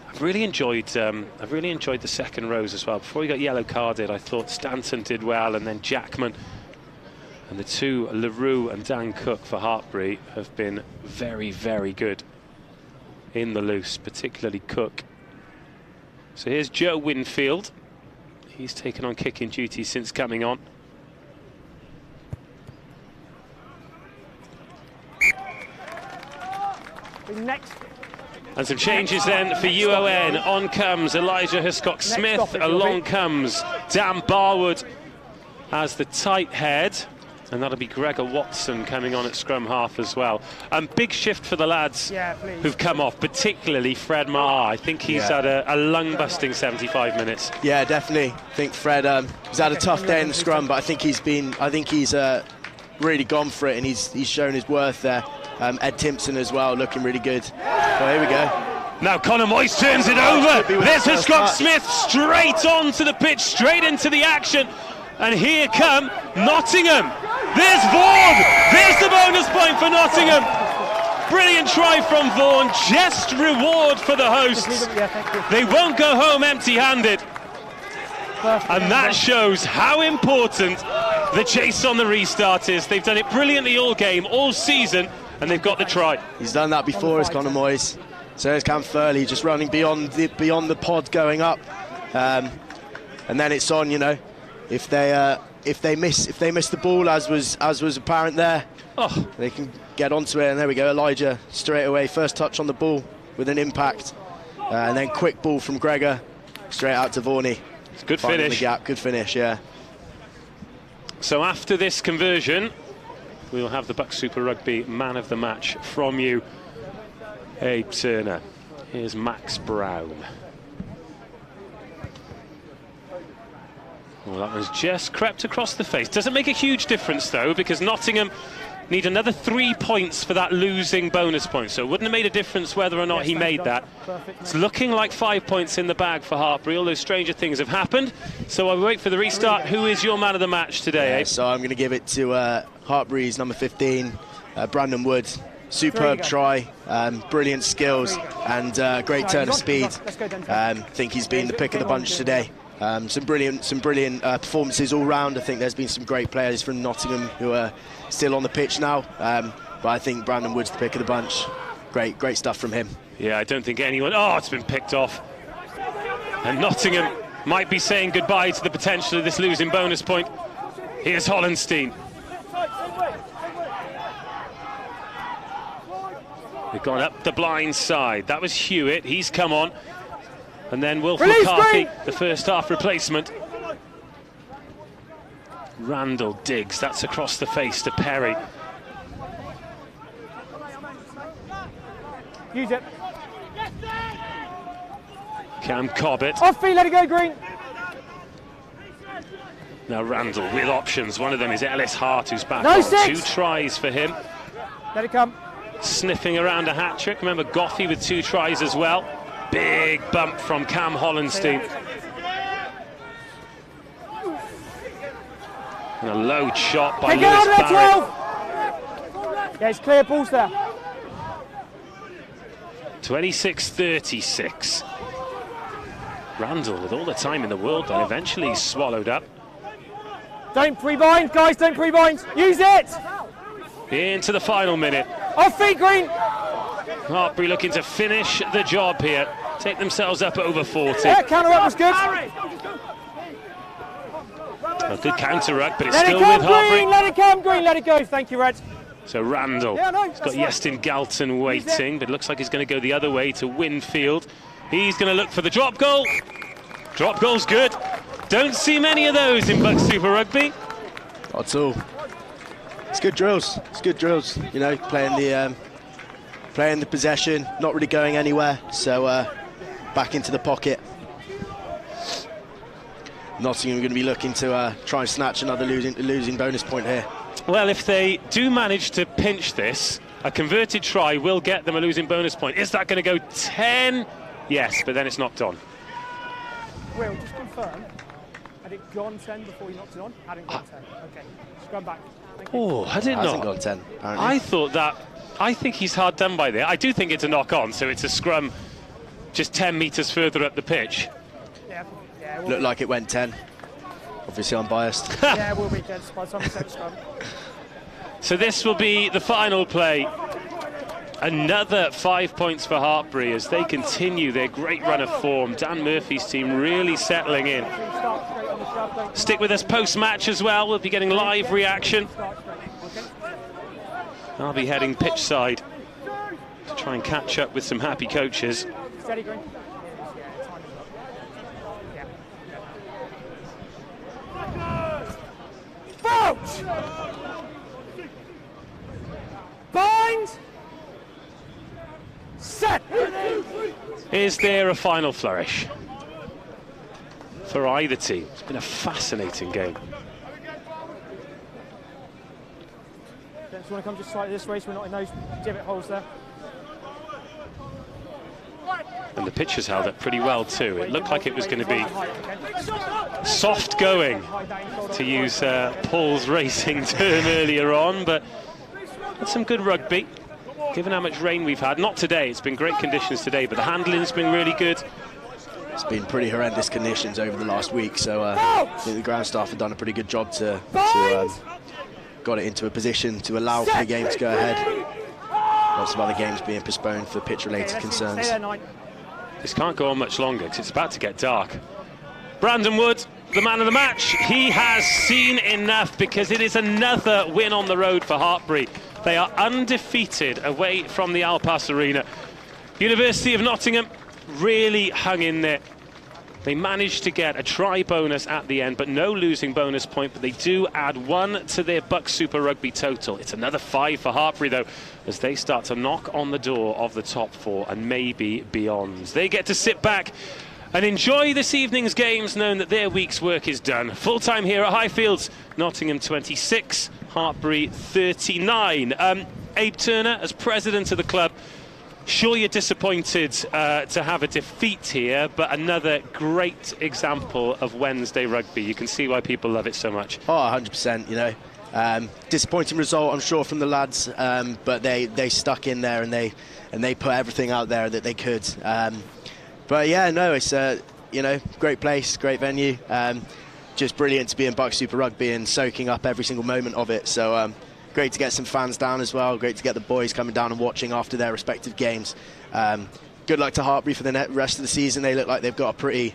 I've really enjoyed the second rows as well. Before he got yellow carded, I thought Stanton did well, and then Jackman. And the two, LaRue and Dan Cook for Hartpury, have been very, very good in the loose, particularly Cook. So here's Joe Winfield. He's taken on kicking duty since coming on. Next. And some changes then for UON. On comes Elijah Hiscock-Smith. Along comes Dan Barwood as the tight head. And that'll be Gregor Watson coming on at scrum half as well. Big shift for the lads who've come off, particularly Fred Maher. I think he's had a lung-busting 75 minutes. Yeah, definitely. I think Fred he's had a tough day in the scrum, but I think he's really gone for it, and he's shown his worth there. Ed Timpson as well, looking really good. Well, here we go. Now Conor Moyes turns it over. There's Hiscock-Smith straight onto the pitch, straight into the action. And here come Nottingham. There's Vaughan. There's the bonus point for Nottingham. Brilliant try from Vaughan. Just reward for the hosts. They won't go home empty-handed. And that shows how important the chase on the restart is. They've done it brilliantly all game, all season, and they've got the try. He's done that before as Conor Moyes. So is Cam Furley, just running beyond the pod going up. And then it's on, you know. If they miss the ball, as was apparent there, they can get onto it. And there we go, Elijah straight away, first touch on the ball with an impact, and then quick ball from Gregor straight out to Vaughan. It's a good finish. The gap, good finish, yeah. So after this conversion, we will have the BUCS Super Rugby man of the match from you, Abe Turner. Here's Max Brown. Well, that one's just crept across the face. Doesn't make a huge difference, though, because Nottingham need another 3 points for that losing bonus point. So it wouldn't have made a difference whether or not he made that. It's looking like 5 points in the bag for Hartpury, although stranger things have happened. So I'll wait for the restart. Who is your man of the match today, So I'm going to give it to Hartpury's number 15, Brandon Wood. Superb try, brilliant skills, and great turn of speed. Think he's been the pick of the bunch today. Some brilliant performances all round. I think there's been some great players from Nottingham who are still on the pitch now, but I think Brandon Wood's the pick of the bunch. Great stuff from him. Yeah, I don't think anyone... Oh, it's been picked off. And Nottingham might be saying goodbye to the potential of this losing bonus point. Here's Hollenstein. They've gone up the blind side. That was Hewitt. He's come on. And then Wilf McCarthy, the first half replacement. Randall digs. That's across the face to Perry. Use it. Cam Cobbett. Off feet, let it go, Green. Now Randall with options. One of them is Ellis Hart, who's back No on. 6. 2 tries for him. Let it come. Sniffing around a hat-trick. Remember Goffey with 2 tries as well. Big bump from Cam Hollenstein. And a low shot by Lewis Barrett. Yeah, it's clear balls there. 26-36. Randall with all the time in the world, but eventually swallowed up. Don't pre-bind, guys, don't pre-bind. Use it! Into the final minute. Off feet, Green! Hartpury looking to finish the job here. Take themselves up over 40. Yeah, counter-up was good. A good counter-ruck, but it's Let still it come, with Hartpury. Green, let it come, Green, let it go. Thank you, Red. So Randall has got Yestin Galton waiting, but it looks like he's going to go the other way to Winfield. He's going to look for the drop goal. Drop goal's good. Don't see many of those in BUCS Super Rugby. Not at all. It's good drills. It's good drills. You know, playing the possession, not really going anywhere. So back into the pocket. Nottingham are going to be looking to try and snatch another losing bonus point here. Well, if they do manage to pinch this, a converted try will get them a losing bonus point. Is that going to go 10? Yes, but then it's knocked on. Will, just confirm. Had it gone 10 before you knocked it on? Hadn't gone 10. Okay, just go back. Oh, had it not? Hasn't gone 10, apparently. I thought that. I think he's hard done by there. I do think it's a knock on, so it's a scrum just 10 metres further up the pitch. Yeah, Looked like it went 10. Obviously, I'm biased. Yeah, we'll be dead by the time we set the scrum. So this will be the final play. Another 5 points for Hartpury as they continue their great run of form. Dan Murphy's team really settling in. Stick with us post-match as well. We'll be getting live reaction. I'll be heading pitch side to try and catch up with some happy coaches. Steady, Green. Bounce! Bind! Set! Is there a final flourish for either team? It's been a fascinating game. Gents, you want to come just slightly this way so we're not in those divot holes there? And the pitch has held up pretty well too. It looked like it was going to be soft going, to use Paul's racing term earlier on, but it's some good rugby, given how much rain we've had. Not today, it's been great conditions today, but the handling's been really good. It's been pretty horrendous conditions over the last week, so I think the ground staff have done a pretty good job to got it into a position to allow for the game to go ahead. Lots of other games being postponed for pitch-related concerns. This can't go on much longer because it's about to get dark. Brandon Wood, the man of the match. He has seen enough because it is another win on the road for Hartpury. They are undefeated away from the Al Pass Arena. University of Nottingham really hung in there. They managed to get a try bonus at the end, but no losing bonus point, but they do add 1 to their BUCS Super Rugby total. It's another 5 for Hartpury, though, as they start to knock on the door of the top 4 and maybe beyond. They get to sit back and enjoy this evening's games, knowing that their week's work is done. Full time here at Highfields, Nottingham 26, Hartpury 39. Abe Turner, as president of the club, sure you're disappointed to have a defeat here, but another great example of Wednesday rugby. You can see why people love it so much. Oh, 100%, you know. Disappointing result, I'm sure, from the lads, but they stuck in there and they put everything out there that they could. But yeah, no, it's you know, great place, great venue. Just brilliant to be in BUCS Super Rugby and soaking up every single moment of it. So great to get some fans down as well. Great to get the boys coming down and watching after their respective games. Good luck to Hartpury for the rest of the season. They look like they've got a pretty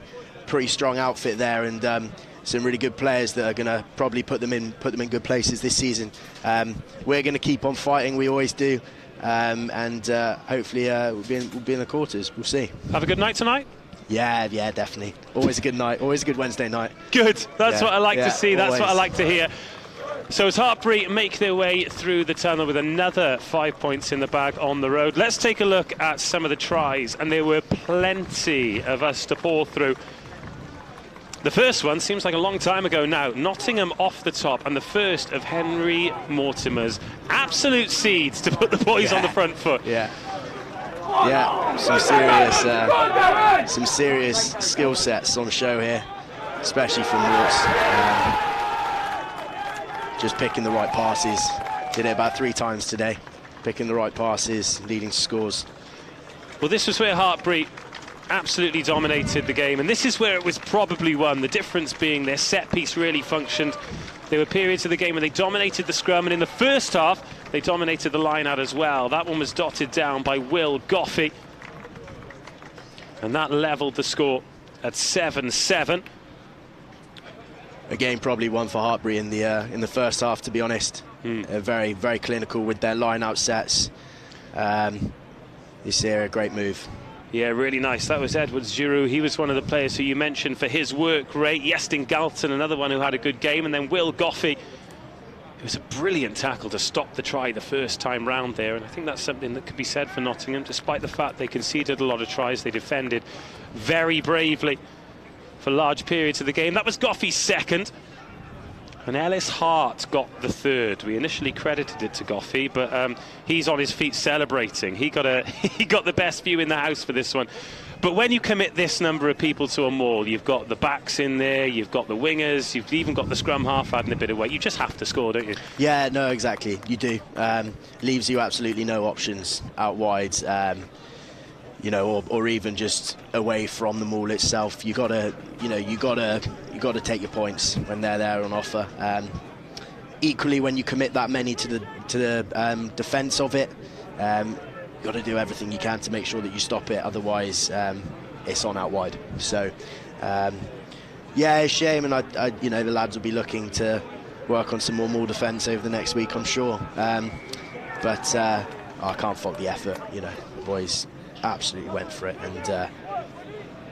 strong outfit there, and some really good players that are going to probably put them in good places this season. We're going to keep on fighting. We always do, and hopefully we'll be in the quarters. We'll see. Have a good night tonight. Yeah, definitely. Always a good night. Always a good Wednesday night. Good. That's what I like to see. That's always. what I like to hear. So as Hartpury make their way through the tunnel with another 5 points in the bag on the road, let's take a look at some of the tries, and there were plenty of us to pour through. The first one seems like a long time ago now. Nottingham off the top, and the first of Henry Mortimer's absolute seeds to put the boys on the front foot. Yeah, some serious skill sets on show here, especially from Morts. Just picking the right passes. Did it about 3 times today. Picking the right passes, leading to scores. Well, this was where Hartpury absolutely dominated the game, and this is where it was probably won. The difference being their set piece really functioned. There were periods of the game when they dominated the scrum, and in the first half they dominated the line out as well. That one was dotted down by Will Goffey, and that levelled the score at 7-7. A game probably won for Hartpury in the first half, to be honest. Very, very clinical with their line-out sets. This here, a great move. Yeah, really nice. That was Edwards-Giroux. He was one of the players who you mentioned for his work rate. Iestyn Galton, another one who had a good game. And then Will Goffey. It was a brilliant tackle to stop the try the first time round there. And I think that's something that could be said for Nottingham. Despite the fact they conceded a lot of tries, they defended very bravely for large periods of the game. That was Goffey's second. And Ellis Hart got the third. We initially credited it to Goffey, but he's on his feet celebrating. He got the best view in the house for this one. But when you commit this number of people to a maul, you've got the backs in there, you've got the wingers, you've even got the scrum half adding a bit of weight. You just have to score, don't you? Yeah, no, exactly. You do. Leaves you absolutely no options out wide. You know, or even just away from the maul itself. You gotta take your points when they're there on offer. Equally, when you commit that many to the defence of it, you got to do everything you can to make sure that you stop it. Otherwise, it's on out wide. So, yeah, it's a shame, and I you know, the lads will be looking to work on some more maul defence over the next week, I'm sure. But I can't fault the effort. You know, the boys absolutely went for it, and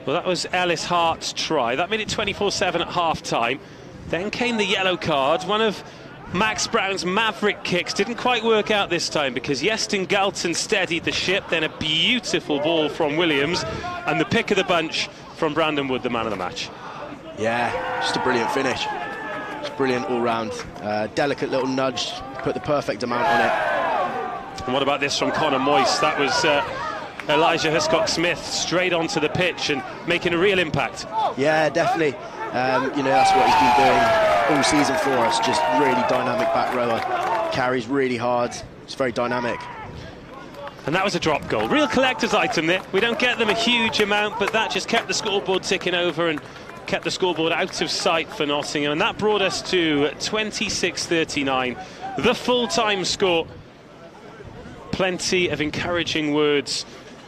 well, that was Ellis Hart's try. That made it 24-7 at half-time. Then came the yellow card. One of Max Brown's maverick kicks didn't quite work out this time because Iestyn Galton steadied the ship. Then a beautiful ball from Williams, and the pick of the bunch from Brandon Wood, the man of the match. Yeah, just a brilliant finish. Just brilliant all round. Delicate little nudge, put the perfect amount on it. And what about this from Connor Moyse? That was Elijah Hiscock-Smith straight onto the pitch and making a real impact. Yeah, definitely. You know, that's what he's been doing all season for us. Just really dynamic back rower. Carries really hard. It's very dynamic. And that was a drop goal. Real collector's item there. We don't get them a huge amount, but that just kept the scoreboard ticking over and kept the scoreboard out of sight for Nottingham. And that brought us to 26-39, the full-time score. Plenty of encouraging words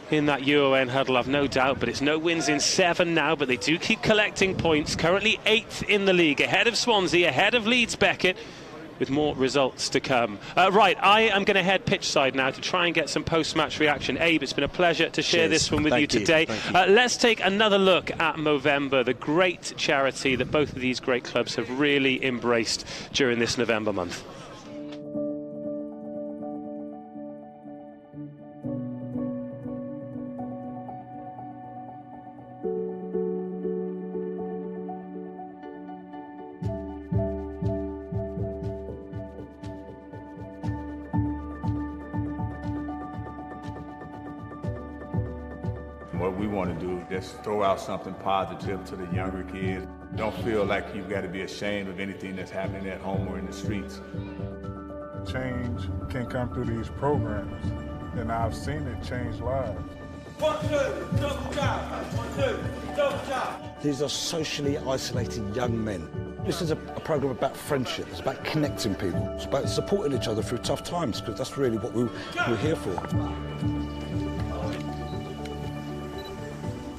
in that UON huddle, I've no doubt, but it's no wins in 7 now, but they do keep collecting points. Currently 8th in the league, ahead of Swansea, ahead of Leeds Beckett, with more results to come. Right, I am going to head pitch side now to try and get some post-match reaction. Abe, it's been a pleasure to share this one with you today. Let's take another look at Movember, the great charity that both of these great clubs have really embraced during this November month. we want to do. Just throw out something positive to the younger kids. Don't feel like you've got to be ashamed of anything that's happening at home or in the streets. Change can come through these programs, and I've seen it change lives. 1, 2, double jab. 1, 2, double jab. These are socially isolated young men. This is a program about friendship. It's about connecting people. It's about supporting each other through tough times, because that's really what we're here for.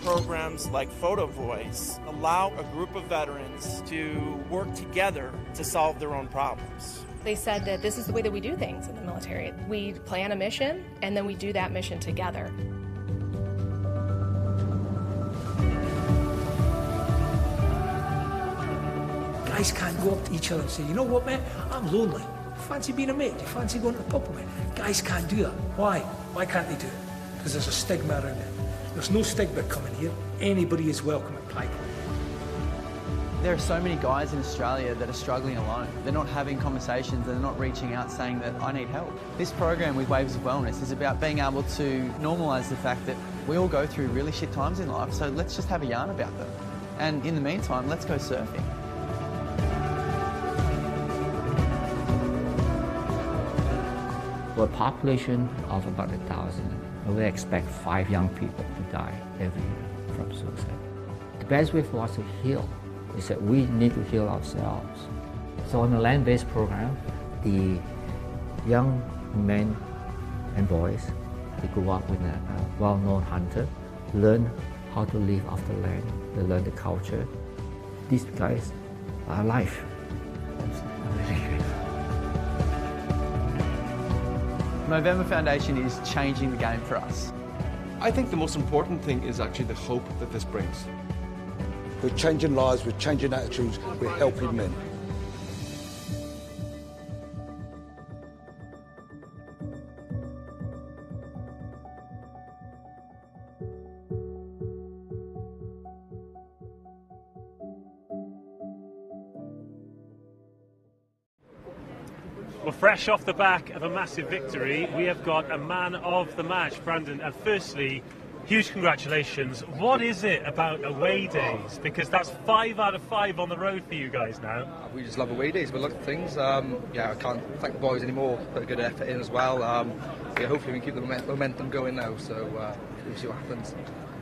Programs like Photo Voice allow a group of veterans to work together to solve their own problems. They said that this is the way that we do things in the military. We plan a mission, and then we do that mission together. Guys can't go up to each other and say, you know what, man, I'm lonely. You fancy being a mate? You fancy going to the pub with me? Guys can't do that. Why? Why can't they do it? Because there's a stigma around it. There's no stigma coming here. Anybody is welcome at Pike. There are so many guys in Australia that are struggling alone. They're not having conversations, they're not reaching out saying that I need help. This program with Waves of Wellness is about being able to normalise the fact that we all go through really shit times in life, so let's just have a yarn about them. And in the meantime, let's go surfing. For a population of about 1,000, we expect 5 young people to die every year from suicide. The best way for us to heal is that we need to heal ourselves. So on the land-based program, the young men and boys, they grew up with a well-known hunter, learn how to live off the land, they learn the culture. These guys are alive. November Foundation is changing the game for us. I think the most important thing is actually the hope that this brings. We're changing lives, we're changing attitudes, we're helping men. Well, fresh off the back of a massive victory, we have got a man of the match, Brandon. And firstly, huge congratulations. What is it about away days? Because that's 5 out of 5 on the road for you guys now. We just love away days. We love things. Yeah, I can't thank the boys anymore. Put a good effort in as well. Yeah, hopefully we can keep the momentum going now. So we'll see what happens.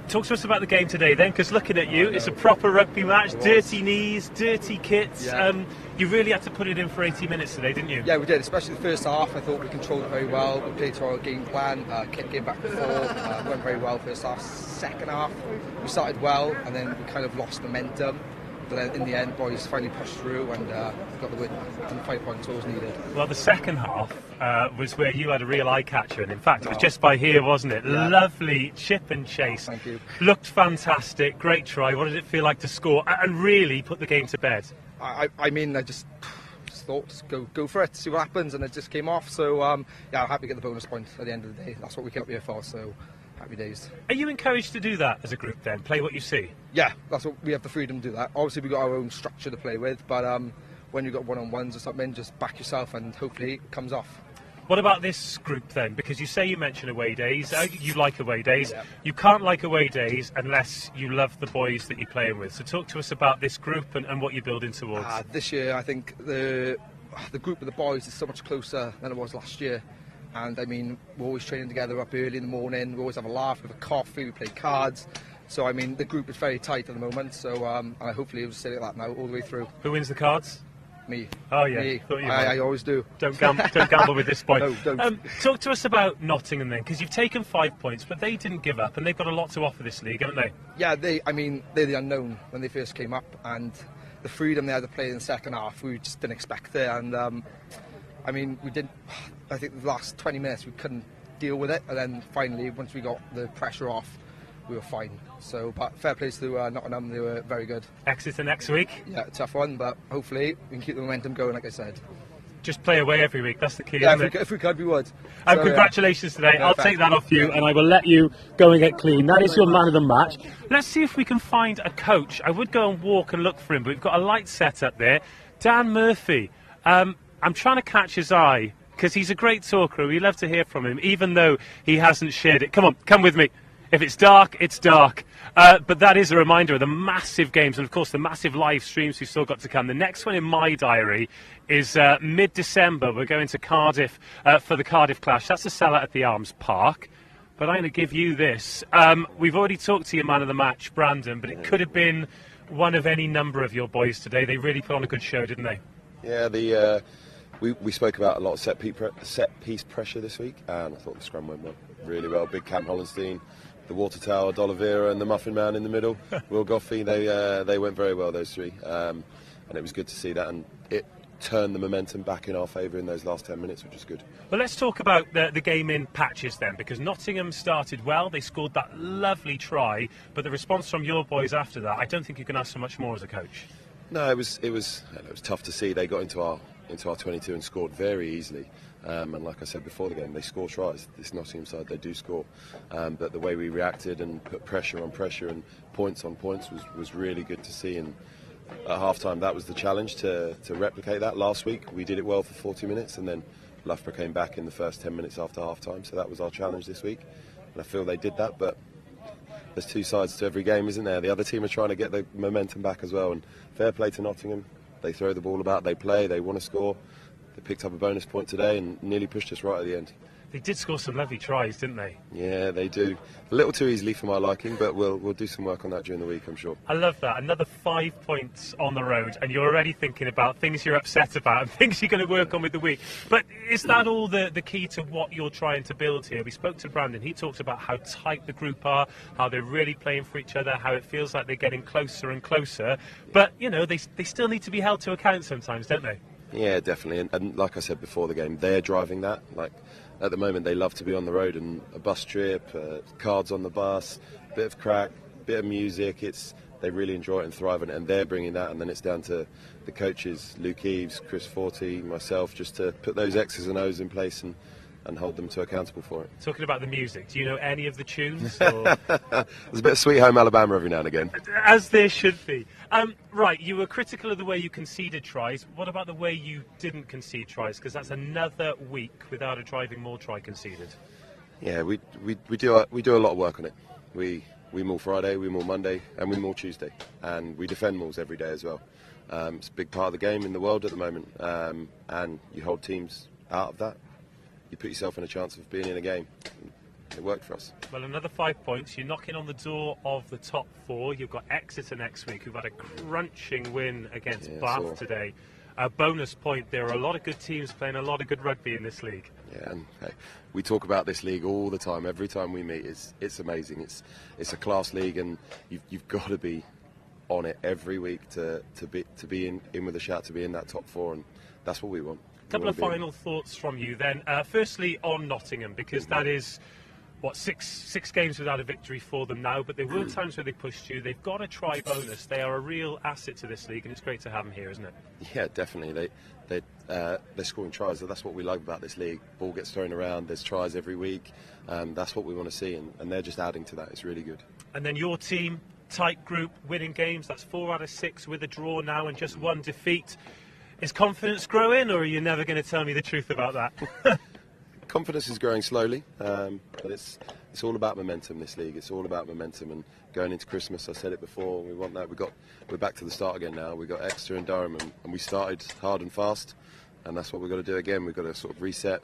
Talk to us about the game today then, because looking at you, it's a proper rugby match, dirty knees, dirty kits. Yeah. You really had to put it in for 80 minutes today, didn't you? Yeah, we did, especially the first half. I thought we controlled it very well. We played to our game plan, came back and forth, went very well first half. Second half, we started well, and then we kind of lost momentum. But then in the end, boys finally pushed through and got the win, and 5 points was needed. Well, the second half was where you had a real eye catcher, and in fact, it was just by here, wasn't it? Yeah. Lovely chip and chase. Thank you. Looked fantastic, great try. What did it feel like to score and really put the game to bed? I mean, I just thought, just go for it, see what happens, and it just came off. So yeah, I'm happy to get the bonus point at the end of the day. That's what we came up here for. So. Happy days. Are you encouraged to do that as a group then? Play what you see? Yeah, that's what we have the freedom to do that. Obviously we've got our own structure to play with, but when you've got one-on-ones or something, just back yourself and hopefully it comes off. What about this group then? Because you say you mention away days, you like away days. Yeah. You can't like away days unless you love the boys that you're playing with. So talk to us about this group and what you're building towards. This year I think the group of the boys is so much closer than it was last year. And I mean, we're always training together up early in the morning. We always have a laugh, we have a coffee, we play cards. So I mean, the group is very tight at the moment. So and hopefully it will stay like that now all the way through. Who wins the cards? Me. Oh yeah, Me. Thought you I always do. Don't gamble with this point. No, don't. Talk to us about Nottingham then, because you've taken 5 points, but they didn't give up, and they've got a lot to offer this league, haven't they? Yeah, they're the unknown when they first came up, and the freedom they had to play in the second half, we just didn't expect it. And I mean, I think the last 20 minutes we couldn't deal with it, and then finally, once we got the pressure off, we were fine. So, but fair play to Nottingham, they were very good. Exeter next week? Yeah, tough one, but hopefully we can keep the momentum going, like I said. Just play away every week, that's the key, yeah, isn't it? If we could, we would. And congratulations today. I'll take that off you, and I will let you go and get clean. That is your man of the match. Let's see if we can find a coach. I would go and walk and look for him, but we've got a light set up there. Dan Murphy. I'm trying to catch his eye, because he's a great talker. We love to hear from him, even though he hasn't shared it. Come on, come with me. If it's dark, it's dark. But that is a reminder of the massive games and, of course, the massive live streams we've still got to come. The next one in my diary is mid-December. We're going to Cardiff for the Cardiff Clash. That's a sellout at the Arms Park. But I'm going to give you this. We've already talked to your man of the match, Brandon, but it could have been one of any number of your boys today. They really put on a good show, didn't they? Yeah, we spoke about a lot of set piece pressure this week, and I thought the scrum went really well. Big Cam Hollenstein, the Water Tower, D'Oliveira, and the Muffin Man in the middle, Will Goffey. They went very well, those three, and it was good to see that, and it turned the momentum back in our favour in those last 10 minutes, which is good. Well, let's talk about the game in patches then, because Nottingham started well. They scored that lovely try, but the response from your boys after that, I don't think you can ask for much more as a coach. No, it was tough to see. They got into our 22 and scored very easily. And like I said before the game, they score tries. This Nottingham side, they do score. But the way we reacted and put pressure on pressure and points on points was really good to see. And at half-time, that was the challenge, to replicate that. Last week, we did it well for 40 minutes, and then Loughborough came back in the first 10 minutes after half-time. So that was our challenge this week. And I feel they did that, but there's two sides to every game, isn't there? The other team are trying to get the momentum back as well. And fair play to Nottingham. They throw the ball about, they play, they want to score. They picked up a bonus point today and nearly pushed us right at the end. They did score some lovely tries, didn't they? Yeah, they do. A little too easily for my liking, but we'll do some work on that during the week, I'm sure. I love that. Another 5 points on the road, and you're already thinking about things you're upset about and things you're going to work on with the week. But is that all the key to what you're trying to build here? We spoke to Brandon. He talked about how tight the group are, how they're really playing for each other, how it feels like they're getting closer and closer. But, you know, they still need to be held to account sometimes, don't they? Yeah, definitely. And like I said before the game, they're driving that. Like, at the moment, they love to be on the road, and a bus trip, cards on the bus, bit of crack, bit of music. They really enjoy it and thrive on it, and they're bringing that. And then it's down to the coaches, Luke Eves, Chris Forty, myself, just to put those X's and O's in place and hold them to accountable for it. Talking about the music, do you know any of the tunes? Or? There's a bit of Sweet Home Alabama every now and again. As there should be. Right, you were critical of the way you conceded tries. What about the way you didn't concede tries? Because that's another week without a driving maul try conceded. Yeah, we do a lot of work on it. We maul Friday, we maul Monday, and we maul Tuesday, and we defend mauls every day as well. It's a big part of the game in the world at the moment, and you hold teams out of that. You put yourself in a chance of being in a game. It worked for us. Well, another 5 points. You're knocking on the door of the top four. You've got Exeter next week, who've had a crunching win against Bath today. A bonus point. There are a lot of good teams playing a lot of good rugby in this league. Yeah, and we talk about this league all the time. Every time we meet, it's amazing. It's a class league, and you've got to be on it every week to be in with a shout, to be in that top four, and that's what we want. A couple of final thoughts from you then. Firstly, on Nottingham, because that is, what, six games without a victory for them now, but there were times where they pushed you. They've got a try bonus. They are a real asset to this league, and it's great to have them here, isn't it? Yeah, definitely. They're scoring tries. That's what we like about this league. Ball gets thrown around. There's tries every week. That's what we want to see, and they're just adding to that. It's really good. And then your team, tight group, winning games. That's 4 out of 6 with a draw now and just 1 defeat. Is confidence growing, or are you never going to tell me the truth about that? Confidence is growing slowly, but it's all about momentum, this league. It's all about momentum, and going into Christmas, I said it before, we want that. We're back to the start again now. We've got Exeter and Durham, and we started hard and fast, and that's what we've got to do again. We've got to sort of reset.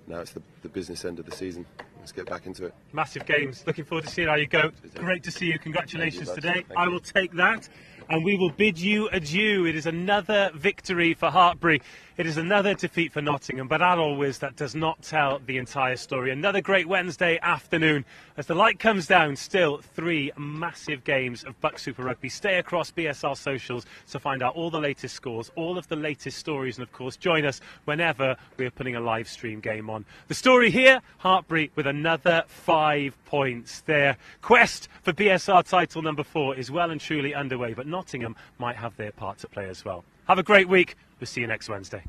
Now it's the business end of the season. Let's get back into it. Massive games. Looking forward to seeing how you go. Great to see you. Congratulations today. I will take that, and we will bid you adieu. It is another victory for Hartpury. It is another defeat for Nottingham, but as always, that does not tell the entire story. Another great Wednesday afternoon. As the light comes down, still 3 massive games of BUCS Super Rugby. Stay across BSR socials to find out all the latest scores, all of the latest stories, and of course, join us whenever we are putting a live stream game on. The story here, Hartpury with another 5 points. Their quest for BSR title number 4 is well and truly underway, but Nottingham might have their part to play as well. Have a great week. We'll see you next Wednesday.